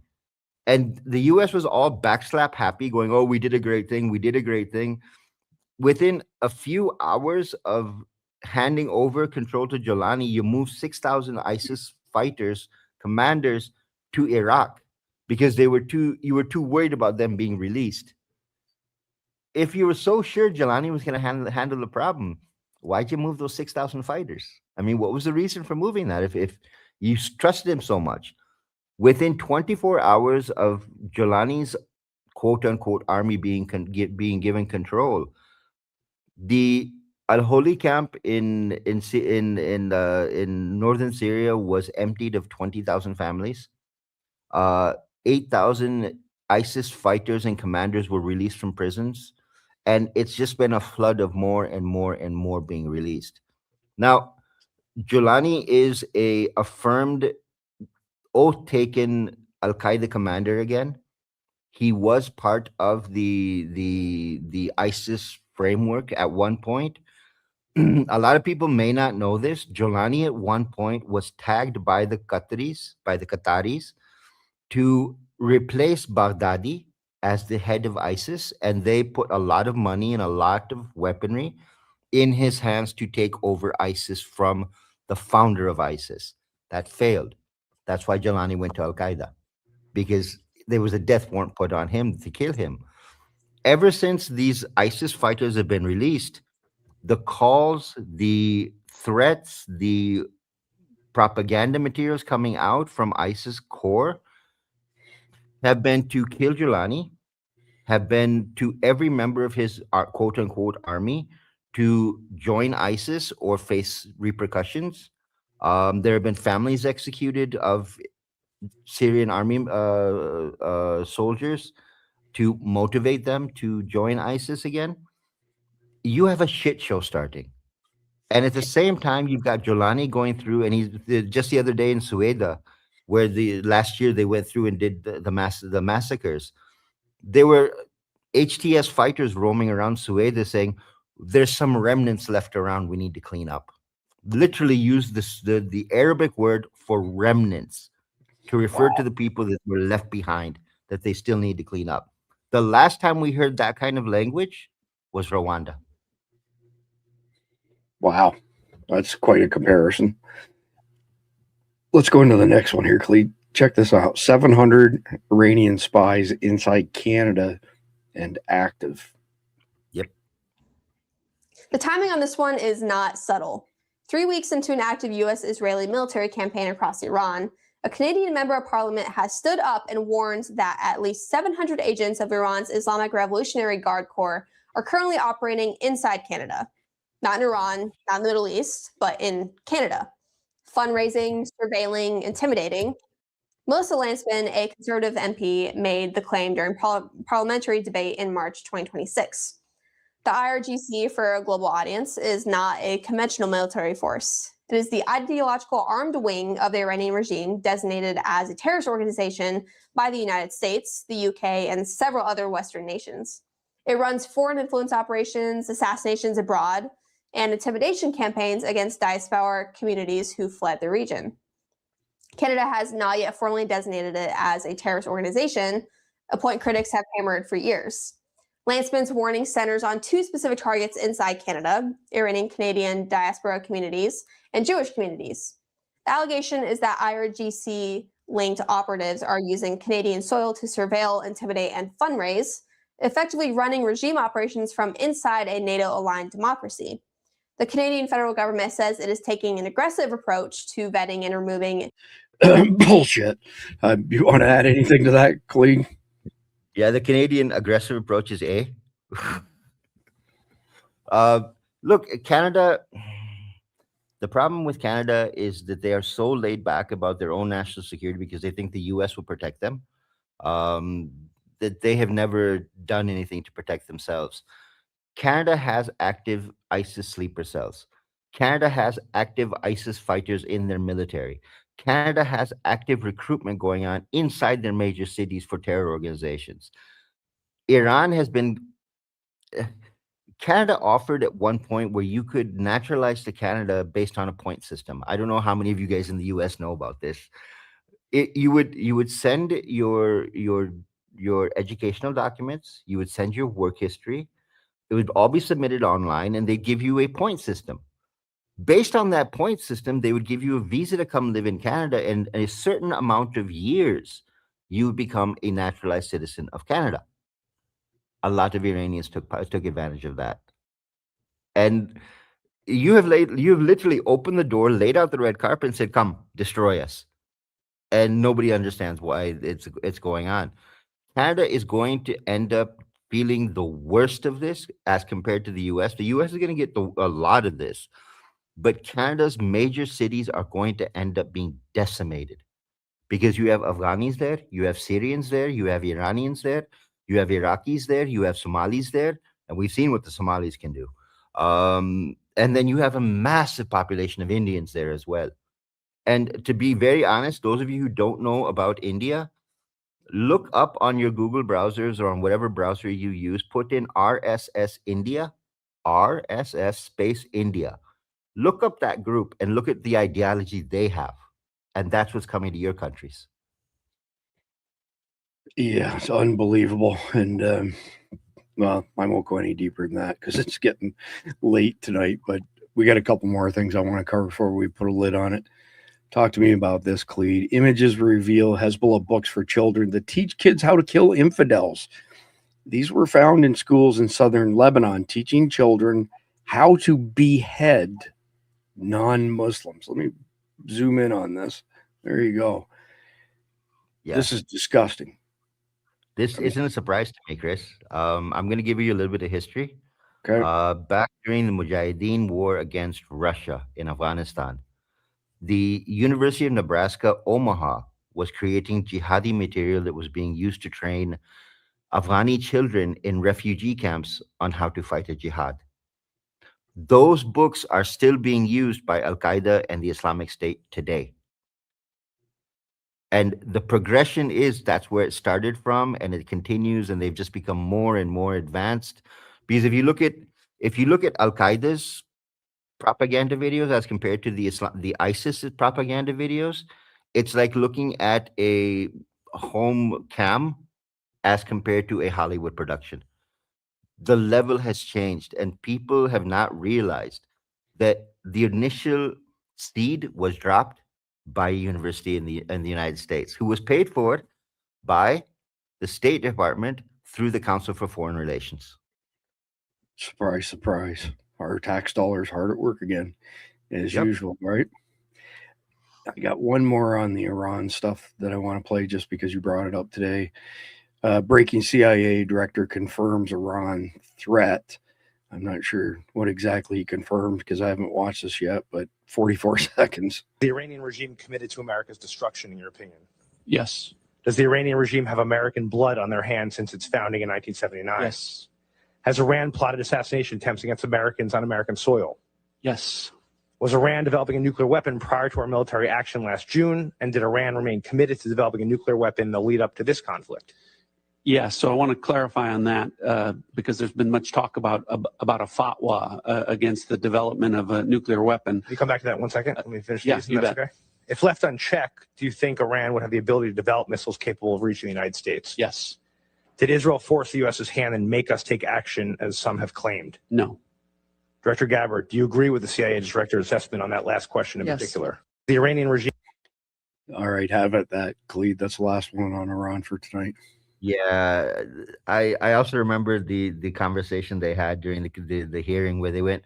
Speaker 7: And the U.S. was all backslap happy, going, oh, we did a great thing. We did a great thing. Within a few hours of handing over control to Jolani, you moved 6,000 ISIS fighters, commanders, to Iraq, because you were too worried about them being released. If you were so sure Jolani was going to handle the problem, why'd you move those 6,000 fighters? I mean, what was the reason for moving that if you trusted him so much? Within 24 hours of Jolani's quote-unquote army being given control, the Al-Holi camp in northern Syria was emptied of 20,000 families. 8,000 ISIS fighters and commanders were released from prisons, and it's just been a flood of more and more and more being released. Now, Jolani is a affirmed, oath-taken Al-Qaeda commander again. He was part of the ISIS framework at one point. A lot of people may not know this. Jolani at one point was tagged by the Qataris, to replace Baghdadi as the head of ISIS, and they put a lot of money and a lot of weaponry in his hands to take over ISIS from the founder of ISIS. That failed. That's why Jolani went to Al-Qaeda, because there was a death warrant put on him to kill him. ever since these ISIS fighters have been released, the calls, the threats, the propaganda materials coming out from ISIS core have been to kill Giuliani, have been to every member of his quote unquote army to join ISIS or face repercussions. There have been families executed of Syrian army soldiers to motivate them to join ISIS again. You have a shit show starting. And at the same time, you've got Giuliani going through, and he's just the other day in Sueda, where last year they went through and did the massacres. There were HTS fighters roaming around Sueda saying, there's some remnants left around we need to clean up. Literally use the Arabic word for remnants to refer to the people that were left behind, that they still need to clean up. The last time we heard that kind of language was Rwanda.
Speaker 2: Wow, that's quite a comparison. Let's go into the next one here, Clete. Check this out. 700 Iranian spies inside Canada and active.
Speaker 7: Yep.
Speaker 12: The timing on this one is not subtle. 3 weeks into an active U.S.-Israeli military campaign across Iran, a Canadian member of parliament has stood up and warned that at least 700 agents of Iran's Islamic Revolutionary Guard Corps are currently operating inside Canada. Not in Iran, not in the Middle East, but in Canada. Fundraising, surveilling, intimidating. Melissa Landsman, a Conservative MP, made the claim during parliamentary debate in March 2026. The IRGC, for a global audience, is not a conventional military force. It is the ideological armed wing of the Iranian regime designated as a terrorist organization by the United States, the UK, and several other Western nations. It runs foreign influence operations, assassinations abroad, and intimidation campaigns against diaspora communities who fled the region. Canada has not yet formally designated it as a terrorist organization, a point critics have hammered for years. Landsman's warning centers on two specific targets inside Canada: Iranian Canadian diaspora communities and Jewish communities. The allegation is that IRGC-linked operatives are using Canadian soil to surveil, intimidate, and fundraise, effectively running regime operations from inside a NATO-aligned democracy. The Canadian federal government says it is taking an aggressive approach to vetting and removing.
Speaker 2: Bullshit. You want to add anything to that, Clete?
Speaker 7: Yeah, the Canadian aggressive approach is A. Look, Canada, the problem with Canada is that they are so laid back about their own national security because they think the U.S. will protect them, that they have never done anything to protect themselves. Canada has active ISIS sleeper cells. Canada has active ISIS fighters in their military. Canada has active recruitment going on inside their major cities for terror organizations. Iran has been... Canada offered at one point where you could naturalize to Canada based on a point system. I don't know how many of you guys in the US know about this. You would send your educational documents, you would send your work history, it would all be submitted online, and they'd give you a point system. Based on that point system, they would give you a visa to come live in Canada, and a certain amount of years, you would become a naturalized citizen of Canada. A lot of Iranians took advantage of that. And you have literally opened the door, laid out the red carpet, and said, come, destroy us. And nobody understands why it's going on. Canada is going to end up feeling the worst of this as compared to the US. The US is going to get a lot of this. But Canada's major cities are going to end up being decimated because you have Afghanis there, you have Syrians there, you have Iranians there, you have Iraqis there, you have Somalis there, and we've seen what the Somalis can do. And then you have a massive population of Indians there as well. And to be very honest, those of you who don't know about India, look up on your Google browsers or on whatever browser you use, put in RSS India, RSS space India. Look up that group and look at the ideology they have. And that's what's coming to your countries.
Speaker 2: Yeah, it's unbelievable. And well, I won't go any deeper than that because it's getting late tonight. But we got a couple more things I want to cover before we put a lid on it. Talk to me about this, Clete. Images reveal Hezbollah books for children that teach kids how to kill infidels. These were found in schools in southern Lebanon, teaching children how to behead non-Muslims. Let me zoom in on this. There you go.
Speaker 7: Yeah.
Speaker 2: This is disgusting.
Speaker 7: This isn't a surprise to me, Chris. I'm going to give you a little bit of history.
Speaker 2: Okay.
Speaker 7: Back during the Mujahideen war against Russia in Afghanistan, the University of Nebraska, Omaha, was creating jihadi material that was being used to train Afghani children in refugee camps on how to fight a jihad. Those books are still being used by Al-Qaeda and the Islamic State today. And the progression is that's where it started from, and it continues, and they've just become more and more advanced. Because if you look at Al-Qaeda's propaganda videos as compared to the ISIS propaganda videos, it's like looking at a home cam as compared to a Hollywood production. The level has changed, and people have not realized that the initial seed was dropped by a university in the United States, who was paid for it by the State Department through the Council for Foreign Relations.
Speaker 2: Surprise, surprise. Our tax dollars hard at work again, as usual, right? I got one more on the Iran stuff that I want to play just because you brought it up today. Breaking CIA director confirms Iran threat. I'm not sure what exactly he confirmed because I haven't watched this yet, but 44 seconds.
Speaker 13: The Iranian regime committed to America's destruction, in your opinion?
Speaker 14: Yes.
Speaker 13: Does the Iranian regime have American blood on their hands since its founding in 1979?
Speaker 14: Yes.
Speaker 13: Has Iran plotted assassination attempts against Americans on American soil?
Speaker 14: Yes.
Speaker 13: Was Iran developing a nuclear weapon prior to our military action last June? And did Iran remain committed to developing a nuclear weapon in the lead up to this conflict?
Speaker 14: Yeah, so I want to clarify on that because there's been much talk about a fatwa against the development of a nuclear weapon.
Speaker 13: Can you come back to that 1 second? Let me finish
Speaker 14: Yeah,
Speaker 13: these.
Speaker 14: you bet.
Speaker 13: Okay. If left unchecked, do you think Iran would have the ability to develop missiles capable of reaching the United States?
Speaker 14: Yes.
Speaker 13: Did Israel force the U.S.'s hand and make us take action, as some have claimed?
Speaker 14: No.
Speaker 13: Director Gabbard, do you agree with the CIA director's assessment on that last question in
Speaker 14: Yes.
Speaker 13: particular? The Iranian regime.
Speaker 2: All right, have it that, Khalid. That's the last one on Iran for tonight.
Speaker 7: Yeah, I also remember the conversation they had during the hearing where they went,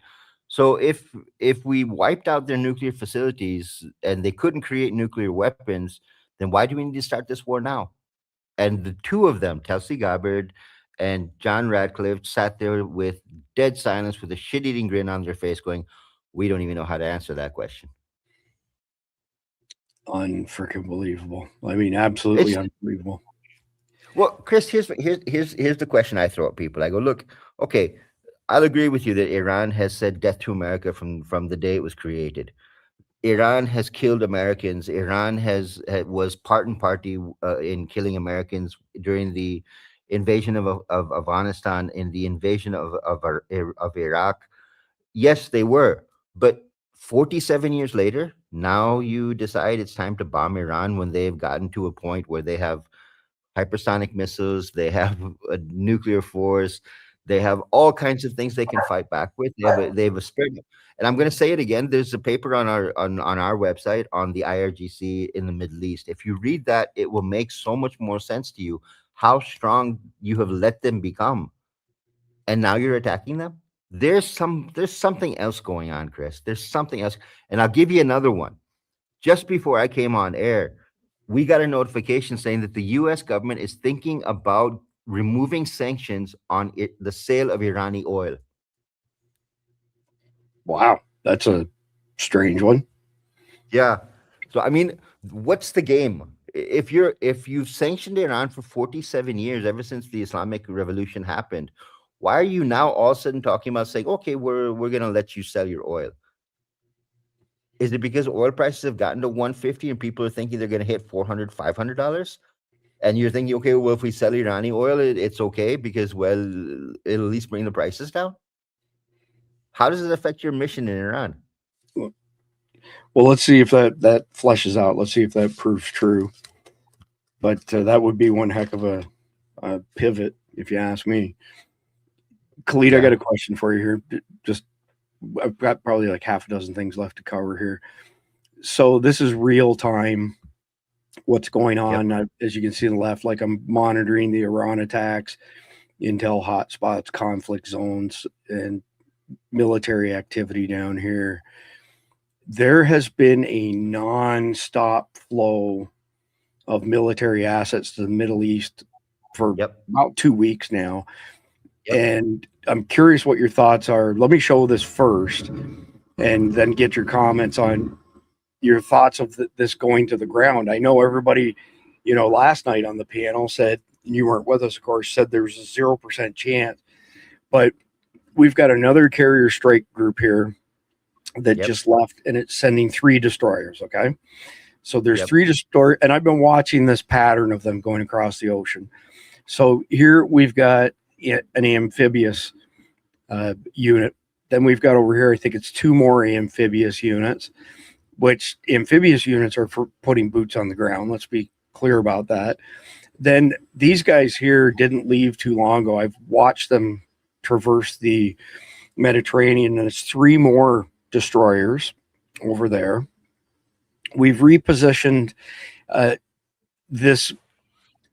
Speaker 7: so if we wiped out their nuclear facilities and they couldn't create nuclear weapons, then why do we need to start this war now? And the two of them, Tulsi Gabbard and John Radcliffe, sat there with dead silence with a shit-eating grin on their face going, we don't even know how to answer that question.
Speaker 2: Unfreaking believable. I mean, absolutely unbelievable.
Speaker 7: Well, Chris, here's the question I throw at people. I go, look, okay, I'll agree with you that Iran has said death to America from the day it was created. Iran has killed Americans. Iran was part and party in killing Americans during the invasion of Afghanistan, in the invasion of Iraq. Yes, they were. But 47 years later, now you decide it's time to bomb Iran when they've gotten to a point where they have hypersonic missiles, they have a nuclear force, they have all kinds of things they can fight back with. They have a spirit. And I'm going to say it again. There's a paper on our website on the IRGC in the Middle East. If you read that, it will make so much more sense to you how strong you have let them become, and now you're attacking them. There's something else going on, Chris. There's something else, and I'll give you another one. Just before I came on air, we got a notification saying that the U.S. government is thinking about removing sanctions on the sale of Iranian oil.
Speaker 2: Wow, that's a strange one.
Speaker 7: Yeah. So, I mean, what's the game? If you've sanctioned Iran for 47 years, ever since the Islamic Revolution happened, why are you now all of a sudden talking about saying, okay, we're going to let you sell your oil? Is it because oil prices have gotten to 150 and people are thinking they're going to hit $400, $500? And you're thinking, okay, well, if we sell Iranian oil, it's okay because, well, it'll at least bring the prices down. How does it affect your mission in Iran?
Speaker 2: Well, let's see if that fleshes out. Let's see if that proves true. But that would be one heck of a pivot, if you ask me. Khalid, I got a question for you here. I've got probably like half a dozen things left to cover here. So this is real time. What's going on? As you can see on the left, like I'm monitoring the Iran attacks. intel hotspots, conflict zones, and military activity down here. There has been a non-stop flow of military assets to the Middle East for about 2 weeks now. And I'm curious what your thoughts are. Let me show this first and then get your comments on your thoughts of this going to the ground. I know everybody, last night on the panel said, and you weren't with us, of course, said there was a 0% chance. But we've got another carrier strike group here that just left, and it's sending 3 destroyers, okay? So there's 3 destroyers, and I've been watching this pattern of them going across the ocean. So here we've got an amphibious unit. Then we've got over here, I think it's 2 more amphibious units, which amphibious units are for putting boots on the ground. Let's be clear about that. Then these guys here didn't leave too long ago. I've watched them traverse the Mediterranean, and it's 3 more destroyers over there. We've repositioned this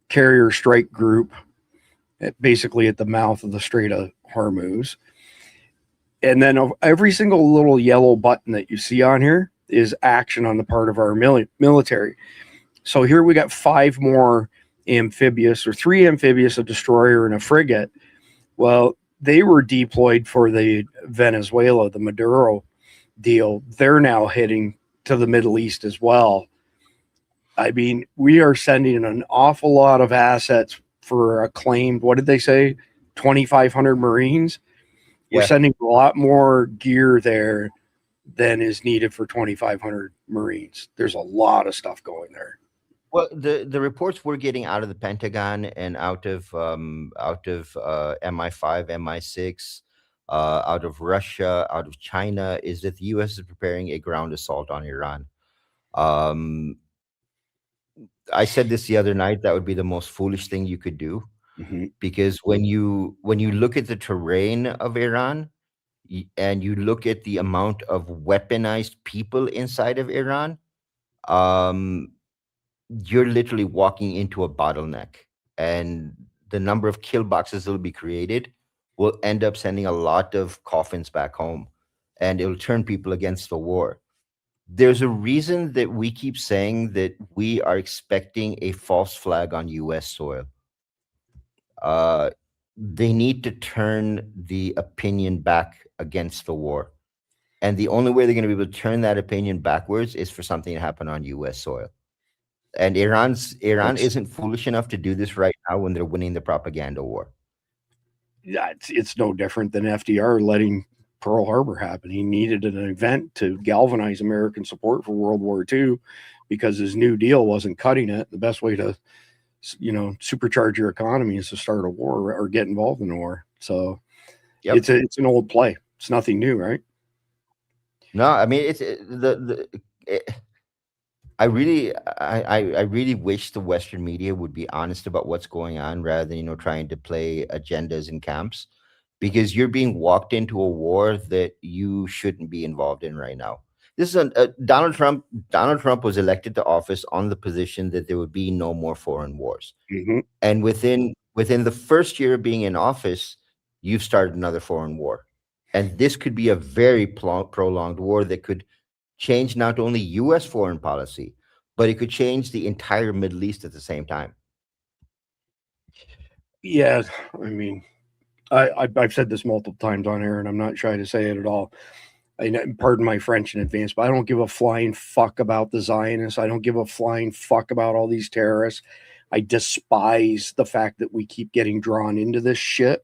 Speaker 2: carrier strike group basically at the mouth of the Strait of Hormuz. And then every single little yellow button that you see on here is action on the part of our military. So here we got 5 more amphibious, or 3 amphibious, a destroyer, and a frigate. Well, they were deployed for the Venezuela, the Maduro deal. They're now heading to the Middle East as well. I mean, we are sending an awful lot of assets for a claimed, what did they say, 2,500 Marines? We're sending a lot more gear there than is needed for 2,500 Marines. There's a lot of stuff going there.
Speaker 7: Well, the reports we're getting out of the Pentagon and out of MI5, MI6, out of Russia, out of China, is that the U.S. is preparing a ground assault on Iran. I said this the other night, that would be the most foolish thing you could do, because when you look at the terrain of Iran and you look at the amount of weaponized people inside of Iran, you're literally walking into a bottleneck, and the number of kill boxes that will be created will end up sending a lot of coffins back home, and it'll turn people against the war. There's a reason that we keep saying that we are expecting a false flag on U.S. soil. They need to turn the opinion back against the war. And the only way they're going to be able to turn that opinion backwards is for something to happen on U.S. soil. And Iran isn't foolish enough to do this right now when they're winning the propaganda war.
Speaker 2: Yeah, it's no different than FDR letting Pearl Harbor happen. He needed an event to galvanize American support for World War II because his New Deal wasn't cutting it. The best way to, supercharge your economy is to start a war or get involved in a war. So it's an old play. It's nothing new, right?
Speaker 7: No, I mean, I really wish the Western media would be honest about what's going on rather than, trying to play agendas in camps, because you're being walked into a war that you shouldn't be involved in right now. This is Donald Trump. Donald Trump was elected to office on the position that there would be no more foreign wars. And within the first year of being in office, you've started another foreign war. And this could be a very prolonged war that could change not only U.S. foreign policy, but it could change the entire Middle East at the same time.
Speaker 2: Yeah, I mean, I've said this multiple times on air, and I'm not shy to say it at all. Pardon my French in advance, but I don't give a flying fuck about the Zionists. I don't give a flying fuck about all these terrorists. I despise the fact that we keep getting drawn into this shit.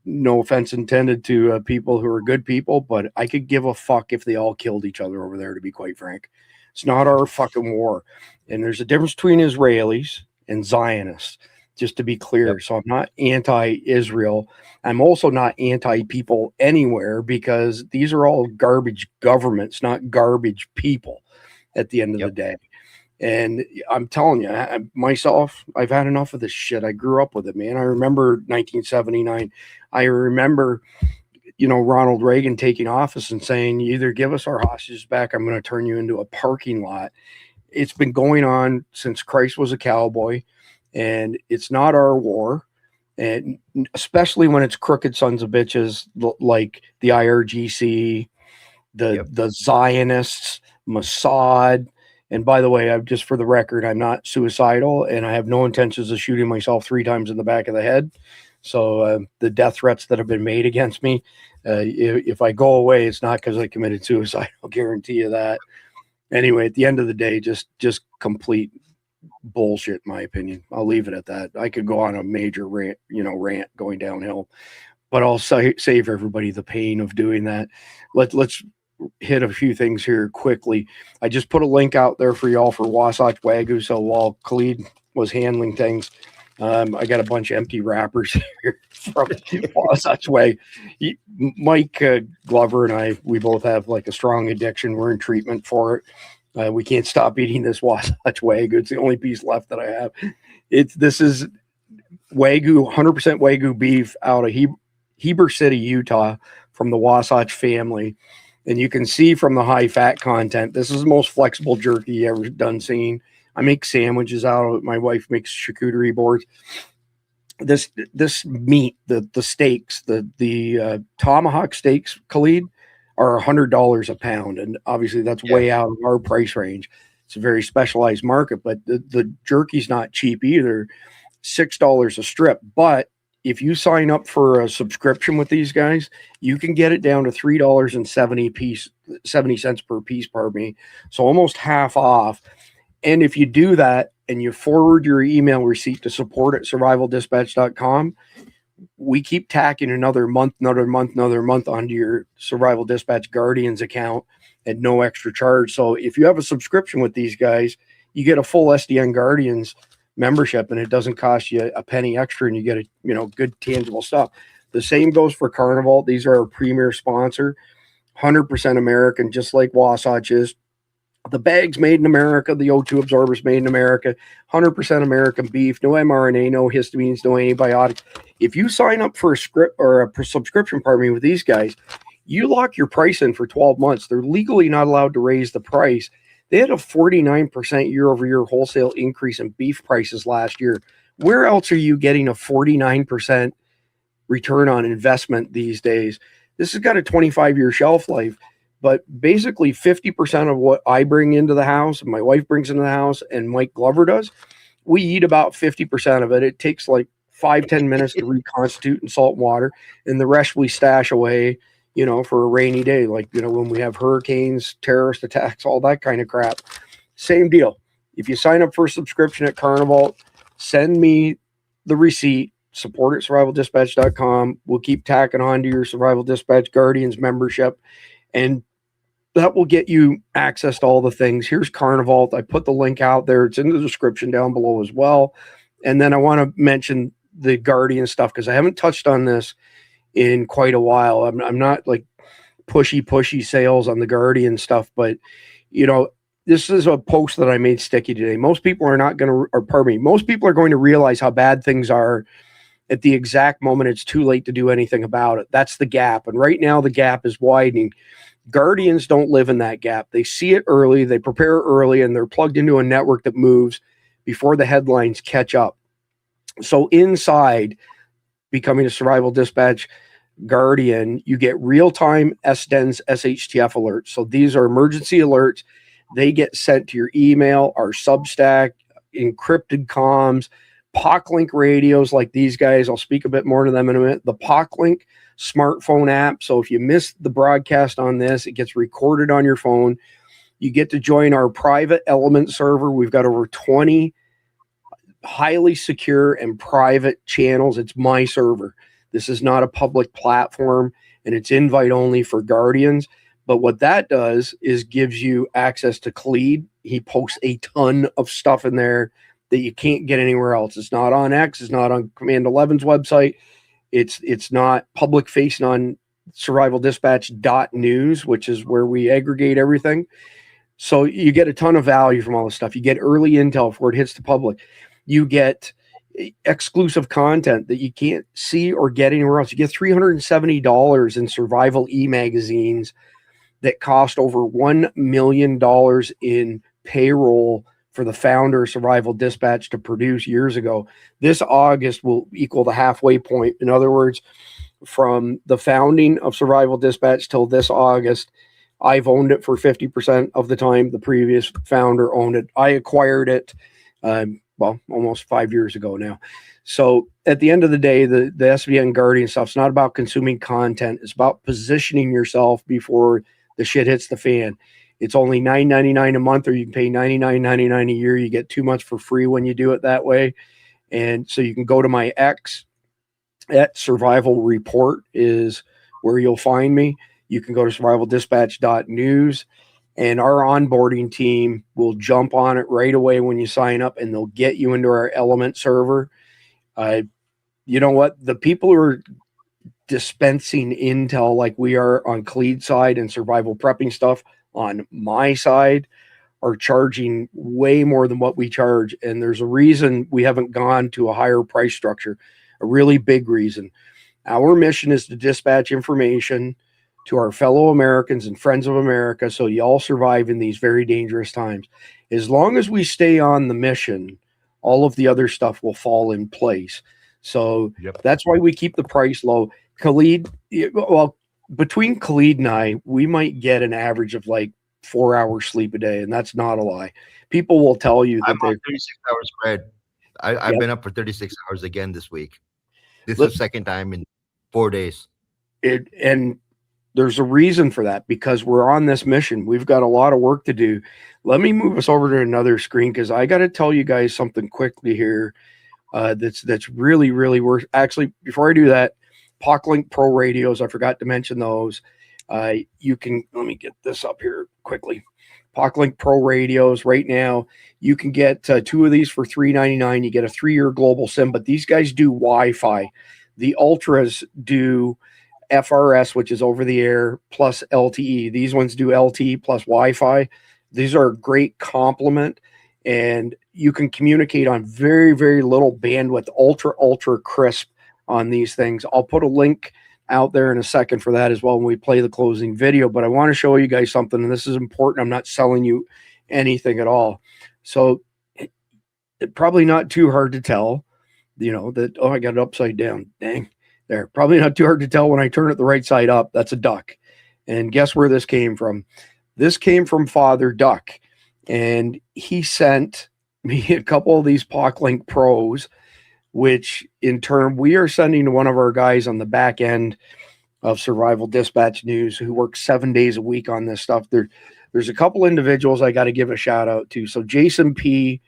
Speaker 2: No offense intended to people who are good people, but I could give a fuck if they all killed each other over there, to be quite frank. It's not our fucking war. And there's a difference between Israelis and Zionists, just to be clear. So I'm not anti-Israel. I'm also not anti-people anywhere, because these are all garbage governments, not garbage people at the end of the day. And I'm telling you, myself, I've had enough of this shit. I grew up with it, man. I remember 1979. I remember, Ronald Reagan taking office and saying, you either give us our hostages back, I'm going to turn you into a parking lot. It's been going on since Christ was a cowboy, and it's not our war. and especially when it's crooked sons of bitches like the IRGC, the Zionists, Mossad. And by the way, just for the record, I'm not suicidal, and I have no intentions of shooting myself 3 times in the back of the head. So the death threats that have been made against me, if I go away, it's not because I committed suicide. I'll guarantee you that. Anyway, at the end of the day, just complete bullshit, in my opinion. I'll leave it at that. I could go on a major rant going downhill, but I'll save everybody the pain of doing that. Let's hit a few things here quickly. I just put a link out there for y'all for Wasatch Wagyu. So while Khalid was handling things, I got a bunch of empty wrappers here from Wasatch Wagyu. Mike Glover and I, we both have like a strong addiction. We're in treatment for it. We can't stop eating this Wasatch Wagyu. It's the only piece left that I have. This is Wagyu, 100% Wagyu beef out of Heber City, Utah, from the Wasatch family. And you can see from the high fat content, this is the most flexible jerky you ever done seen. I make sandwiches out of it. My wife makes charcuterie boards. This meat, the steaks, the tomahawk steaks, Khalid, are $100 a pound. And obviously that's way out of our price range. It's a very specialized market, but the jerky's not cheap either. $6 a strip. But if you sign up for a subscription with these guys, you can get it down to $3.70 per piece, pardon me. So almost half off. And if you do that and you forward your email receipt to support@survivaldispatch.com, we keep tacking another month onto your Survival Dispatch Guardians account at no extra charge. So if you have a subscription with these guys, you get a full SDN Guardians membership, and it doesn't cost you a penny extra, and you get good tangible stuff. The same goes for Carnival. These are our premier sponsor, 100% American, just like Wasatch is. The bag's made in America. The O2 absorber's made in America. 100% American beef. No mRNA, no histamines, no antibiotics. If you sign up for a subscription, with these guys, you lock your price in for 12 months. They're legally not allowed to raise the price. They had a 49% year-over-year wholesale increase in beef prices last year. Where else are you getting a 49% return on investment these days? This has got a 25-year shelf life, but basically 50% of what I bring into the house, and my wife brings into the house, and Mike Glover does, we eat about 50% of it. It takes like 5-10 minutes to reconstitute in salt and water, and the rest we stash away, for a rainy day, like, when we have hurricanes, terrorist attacks, all that kind of crap. Same deal. If you sign up for a subscription at Carnival, send me the receipt, support@survivaldispatch.com. We'll keep tacking on to your Survival Dispatch Guardians membership, and that will get you access to all the things. Here's Carnival. I put the link out there. It's in the description down below as well. And then I want to mention the Guardian stuff, because I haven't touched on this in quite a while. I'm not like pushy sales on the Guardian stuff, but this is a post that I made sticky today. Most people are most people are going to realize how bad things are at the exact moment it's too late to do anything about it. That's the gap. And right now the gap is widening. Guardians don't live in that gap. They see it early, they prepare early, and they're plugged into a network that moves before the headlines catch up. So inside becoming a Survival Dispatch Guardian, you get real-time SDN's SHTF alerts. So these are emergency alerts. They get sent to your email, our Substack, encrypted comms, POC-Link radios like these guys. I'll speak a bit more to them in a minute. The POC-Link smartphone app. So if you missed the broadcast on this, it gets recorded on your phone. You get to join our private element server. We've got over 20 highly secure and private channels. It's my server. This is not a public platform, and it's invite only for Guardians. But what that does is gives you access to Khalid. He posts a ton of stuff in there that you can't get anywhere else. It's not on X. It's not on Command 11's website. It's not public facing on survivaldispatch.news, which is where we aggregate everything. So you get a ton of value from all this stuff. You get early intel before it hits the public. You get exclusive content that you can't see or get anywhere else. You get $370 in survival e-magazines that cost over $1 million in payroll for the founder of Survival Dispatch to produce years ago. This August will equal the halfway point. In other words, from the founding of Survival Dispatch till this August, I've owned it for 50% of the time. The previous founder owned it. I acquired it, almost 5 years ago now. So at the end of the day, the SDN Guardian stuff's not about consuming content. It's about positioning yourself before the shit hits the fan. It's only $9.99 a month, or you can pay $99.99 a year. You get 2 months for free when you do it that way. And so you can go to my X at Survival Report is where you'll find me. You can go to survivaldispatch.news, and our onboarding team will jump on it right away when you sign up, and they'll get you into our Element server. You know what? The people who are dispensing intel like we are on Cleed side and survival prepping stuff on my side are charging way more than what we charge. And there's a reason we haven't gone to a higher price structure, a really big reason. Our mission is to dispatch information to our fellow Americans and friends of America so you all survive in these very dangerous times. As long as we stay on the mission, all of the other stuff will fall in place. So that's why we keep the price low. Khalid, well, between Khalid and I, we might get an average of like 4 hours sleep a day, and that's not a lie. People will tell you that
Speaker 7: I'm on 36 hours, Fred. I've been up for 36 hours again this week. This is the second time in 4 days.
Speaker 2: And there's a reason for that, because we're on this mission. We've got a lot of work to do. Let me move us over to another screen, because I got to tell you guys something quickly here. That's really, really worth. Actually, before I do that, POClink Pro radios, I forgot to mention those. You can, let me get this up here quickly. POClink Pro radios right now, you can get 2 of these for $3.99. You get a 3-year global SIM, but these guys do Wi-Fi. The Ultras do FRS, which is over the air, plus LTE. These ones do LTE plus Wi-Fi. These are a great complement, and you can communicate on very, very little bandwidth, ultra crisp on these things. I'll put a link out there in a second for that as well when we play the closing video, but I want to show you guys something, and this is important. I'm not selling you anything at all. So it probably not too hard to tell, you know, that, oh, I got it upside down. Dang. There. Probably not too hard to tell when I turn it the right side up. That's a duck. And guess where this came from? This came from Father Duck. And he sent me a couple of these POClink Pros, which in turn we are sending to one of our guys on the back end of Survival Dispatch News who works 7 days a week on this stuff. There's a couple individuals I got to give a shout out to. So Jason P.,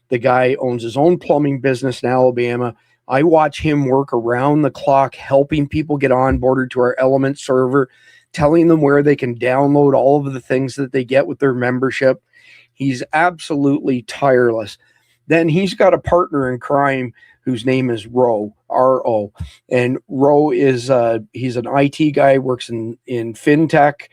Speaker 2: the guy owns his own plumbing business in Alabama. I watch him work around the clock, helping people get onboarded to our Element server, telling them where they can download all of the things that they get with their membership. He's absolutely tireless. Then he's got a partner in crime whose name is Ro, R-O. And Ro is he's an IT guy, works in fintech,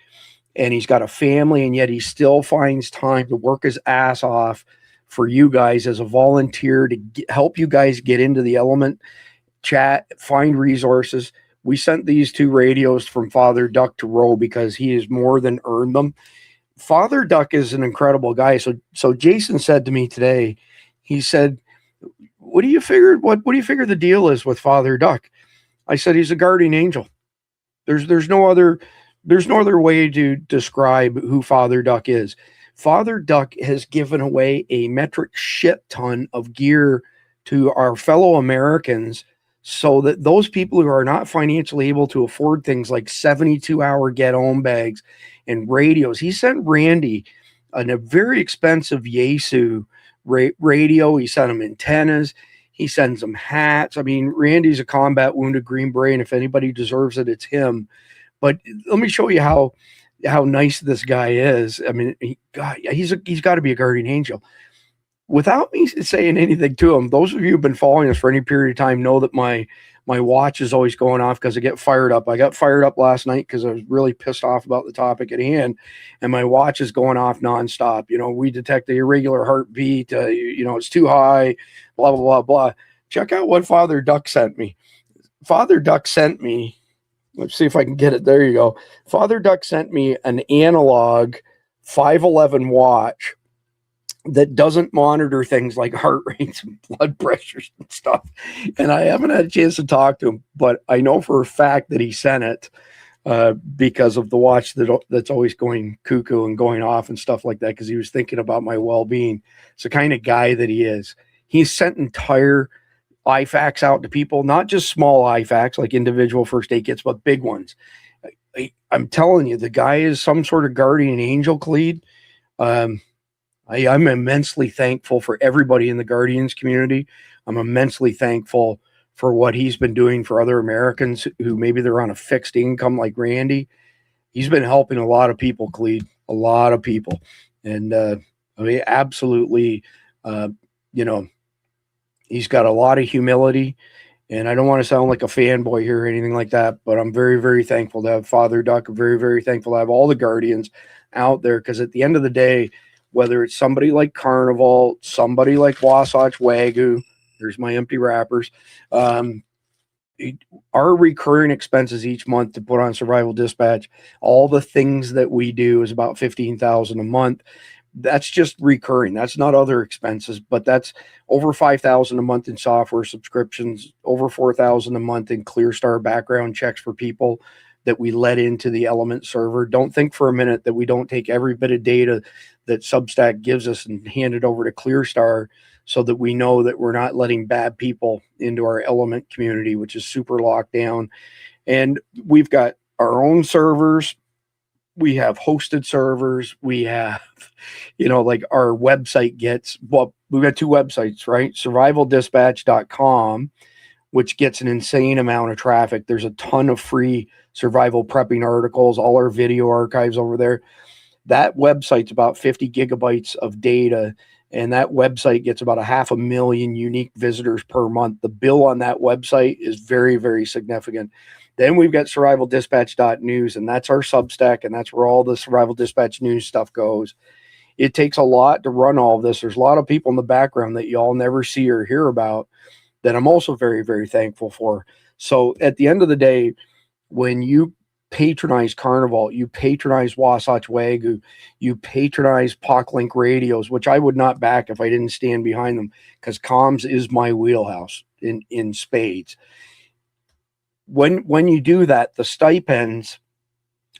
Speaker 2: and he's got a family, and yet he still finds time to work his ass off for you guys as a volunteer to help you guys get into the Element chat, find resources. We sent these 2 radios from Father Duck to Ro because he has more than earned them. Father Duck is an incredible guy. So Jason said to me today, he said, what do you figure the deal is with Father Duck? I said, he's a guardian angel. There's no other way to describe who Father Duck is. Father Duck has given away a metric shit ton of gear to our fellow Americans so that those people who are not financially able to afford things like 72-hour get-home bags and radios. He sent Randy a very expensive Yaesu radio. He sent him antennas. He sends him hats. I mean, Randy's a combat wounded Green Beret, and if anybody deserves it, it's him. But let me show you how nice this guy is. I mean, he's got to be a guardian angel. Without me saying anything to him, those of you who've been following us for any period of time know that my watch is always going off because I get fired up. I got fired up last night because I was really pissed off about the topic at hand, and my watch is going off nonstop. You know, we detect the irregular heartbeat. It's too high, blah, blah, blah, blah. Check out what Father Duck sent me. Father Duck sent me, let's see if I can get it. There you go. Father Duck sent me an analog 511 watch that doesn't monitor things like heart rates and blood pressures and stuff. And I haven't had a chance to talk to him, but I know for a fact that he sent it because of the watch that's always going cuckoo and going off and stuff like that, because he was thinking about my well-being. It's the kind of guy that he is. He's sent entire IFACs out to people, not just small IFACs like individual first aid kits, but big ones. I'm telling you, the guy is some sort of guardian angel, Clede. I'm immensely thankful for everybody in the Guardians community. I'm immensely thankful for what he's been doing for other Americans who maybe they're on a fixed income like Randy. He's been helping a lot of people, Clede, a lot of people. And I mean, absolutely, he's got a lot of humility. And I don't want to sound like a fanboy here or anything like that, but I'm very, very thankful to have Father Duck. I'm very, very thankful to have all the Guardians out there, because at the end of the day, whether it's somebody like Carnival, somebody like Wasatch Wagyu, there's my empty wrappers, our recurring expenses each month to put on Survival Dispatch, all the things that we do is about $15,000 a month. That's just recurring. That's not other expenses, but that's over $5,000 a month in software subscriptions, over $4,000 a month in ClearStar background checks for people that we let into the Element server. Don't think for a minute that we don't take every bit of data that Substack gives us and hand it over to ClearStar so that we know that we're not letting bad people into our Element community, which is super locked down. And we've got our own servers. We have hosted servers. We have, like our website gets, well, we've got two websites, right? survivaldispatch.com, which gets an insane amount of traffic. There's a ton of free survival prepping articles, all our video archives over there. That website's about 50 gigabytes of data, and that website gets about 500,000 unique visitors per month. The bill on that website is very, very significant. Then we've got survivaldispatch.news, and that's our Substack, and that's where all the Survival Dispatch news stuff goes. It takes a lot to run all of this. There's a lot of people in the background that y'all never see or hear about that I'm also very, very thankful for. So at the end of the day, when you patronize Carnival, you patronize Wasatch Wagyu, you patronize POC-Link radios, which I would not back if I didn't stand behind them, because comms is my wheelhouse in spades. When you do that, the stipends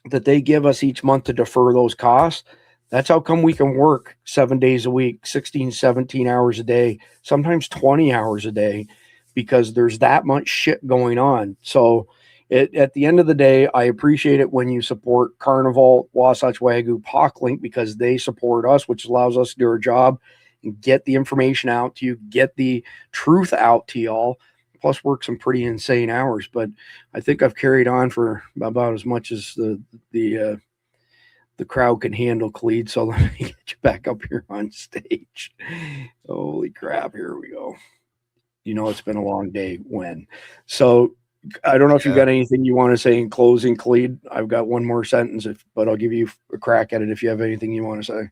Speaker 2: that they give us each month to defer those costs, that's how come we can work 7 days a week, 16, 17 hours a day, sometimes 20 hours a day, because there's that much shit going on. So at the end of the day, I appreciate it when you support Carnival, Wasatch Wagyu, POC-Link, because they support us, which allows us to do our job and get the information out to you, get the truth out to y'all, plus work some pretty insane hours. But I think I've carried on for about as much as the crowd can handle, Clede. So let me get you back up here on stage. Holy crap, here we go. It's been a long day when. So I don't know if you've got anything you want to say in closing, Clede. I've got one more sentence, but I'll give you a crack at it if you have anything you want to say.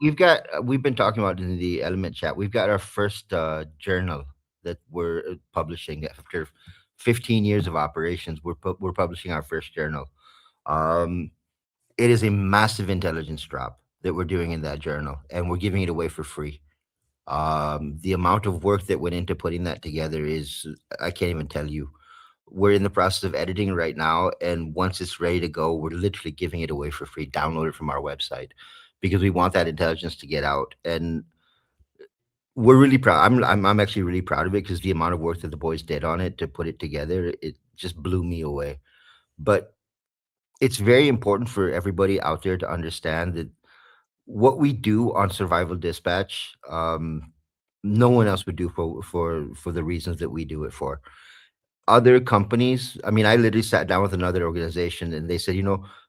Speaker 7: We've been talking about in the Element chat. We've got our first journal that we're publishing after 15 years of operations. We're publishing our first journal. It is a massive intelligence drop that we're doing in that journal, and we're giving it away for free. The amount of work that went into putting that together is, I can't even tell you. We're in the process of editing right now, and once it's ready to go, we're literally giving it away for free. Download it from our website, because we want that intelligence to get out. And we're really proud. I'm actually really proud of it, because the amount of work that the boys did on it to put it together, it just blew me away. But it's very important for everybody out there to understand that what we do on Survival Dispatch, no one else would do for the reasons that we do it for. Other companies, I mean, I literally sat down with another organization and they said,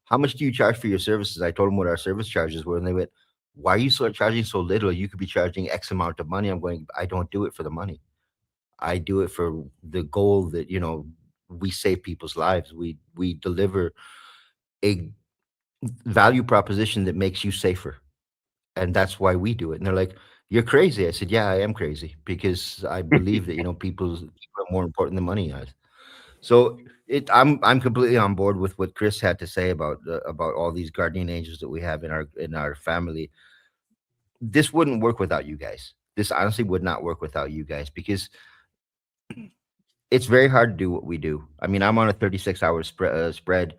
Speaker 7: how much do you charge for your services? I told them what our service charges were, and they went, why are you charging so little? You could be charging X amount of money. I'm going, I don't do it for the money. I do it for the goal that, we save people's lives. We deliver a value proposition that makes you safer. And that's why we do it. And they're like, you're crazy. I said, yeah, I am crazy, because I believe that, people are more important than money is. So I'm completely on board with what Chris had to say about all these guardian angels that we have in our family. this wouldn't work without you guys. This honestly would not work without you guys, because it's very hard to do what we do. I mean, I'm on a 36-hour spread.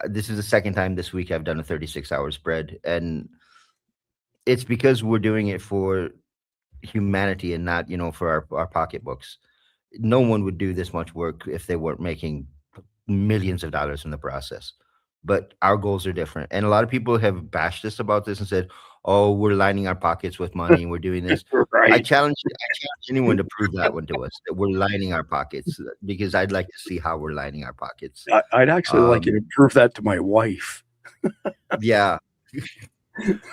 Speaker 7: This is the second time this week I've done a 36-hour spread, and it's because we're doing it for humanity and not, for our pocketbooks. No one would do this much work if they weren't making millions of dollars in the process. But our goals are different. And a lot of people have bashed us about this and said, oh, we're lining our pockets with money and we're doing this.
Speaker 2: Right.
Speaker 7: I challenge anyone to prove that one to us, that we're lining our pockets, because I'd like to see how we're lining our pockets.
Speaker 2: I'd actually like you to prove that to my wife.
Speaker 7: Yeah.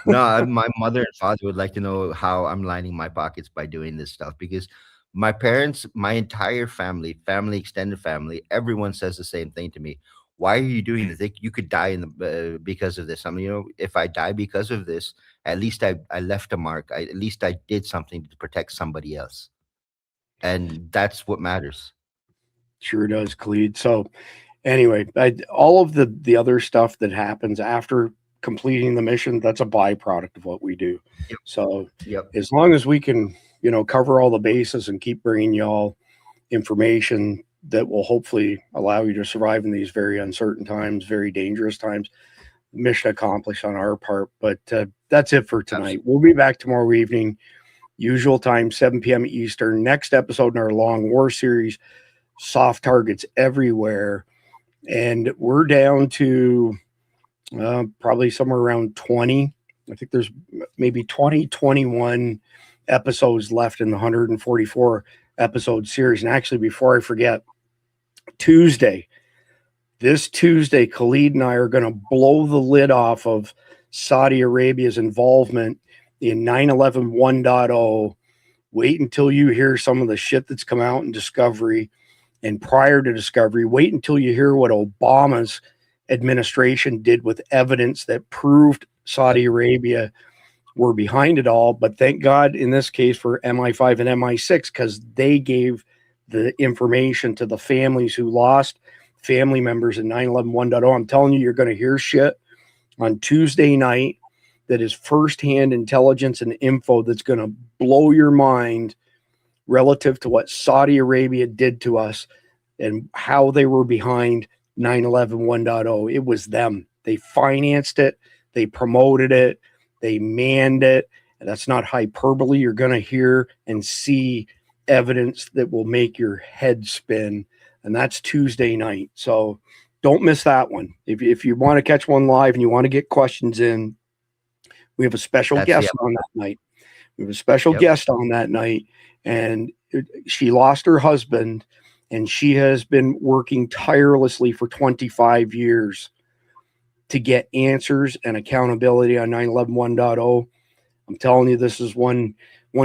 Speaker 7: No, my mother and father would like to know how I'm lining my pockets by doing this stuff, because my parents, my entire family, extended family, everyone says the same thing to me. Why are you doing this? You could die because of this. I mean, if I die because of this, at least I left a mark. At least I did something to protect somebody else. And that's what matters.
Speaker 2: Sure does, Khalid. So anyway, all of the other stuff that happens after completing the mission, that's a byproduct of what we do.
Speaker 7: Yep.
Speaker 2: So
Speaker 7: yep.
Speaker 2: As long as we can, cover all the bases and keep bringing y'all information that will hopefully allow you to survive in these very uncertain times, very dangerous times, mission accomplished on our part. But that's it for tonight. Absolutely. We'll be back tomorrow evening, usual time, 7 p.m. Eastern. Next episode in our long war series, soft targets everywhere. And we're down to probably somewhere around 20. I think there's maybe 21 episodes left in the 144 episode series. And actually, before I forget, this Tuesday, Khalid and I are going to blow the lid off of Saudi Arabia's involvement in 9/11 1.0. Wait until you hear some of the shit that's come out in Discovery and prior to Discovery. Wait until you hear what Obama's administration did with evidence that proved Saudi Arabia were behind it all. But thank God in this case for MI5 and MI6, because they gave the information to the families who lost family members in 9/11 1.0. I'm telling you, you're going to hear shit on Tuesday night that is firsthand intelligence and info that's going to blow your mind relative to what Saudi Arabia did to us and how they were behind 9/11 1.0. It was them. They financed it. They promoted it. They manned it. And that's not hyperbole. You're going to hear and see evidence that will make your head spin. And that's Tuesday night. So don't miss that one. If you want to catch one live and you want to get questions in, we have a special guest on that night. We have a special guest on that night. And she lost her husband, and she has been working tirelessly for 25 years to get answers and accountability on 9/11 1.0. I'm telling you, this is one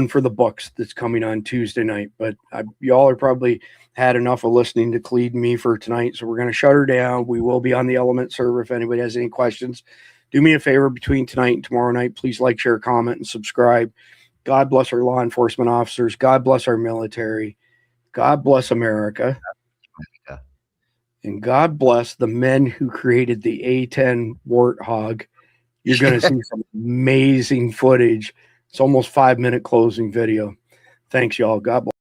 Speaker 2: for the books that's coming on Tuesday night. But y'all are probably had enough of listening to Khalid and me for tonight, so we're going to shut her down. We will be on the Element server if anybody has any questions. Do me a favor between tonight and tomorrow night. Please like, share, comment, and subscribe. God bless our law enforcement officers. God bless our military. God bless America. And God bless the men who created the A10 Warthog. You're going to see some amazing footage. It's almost 5-minute closing video. Thanks, y'all. God bless.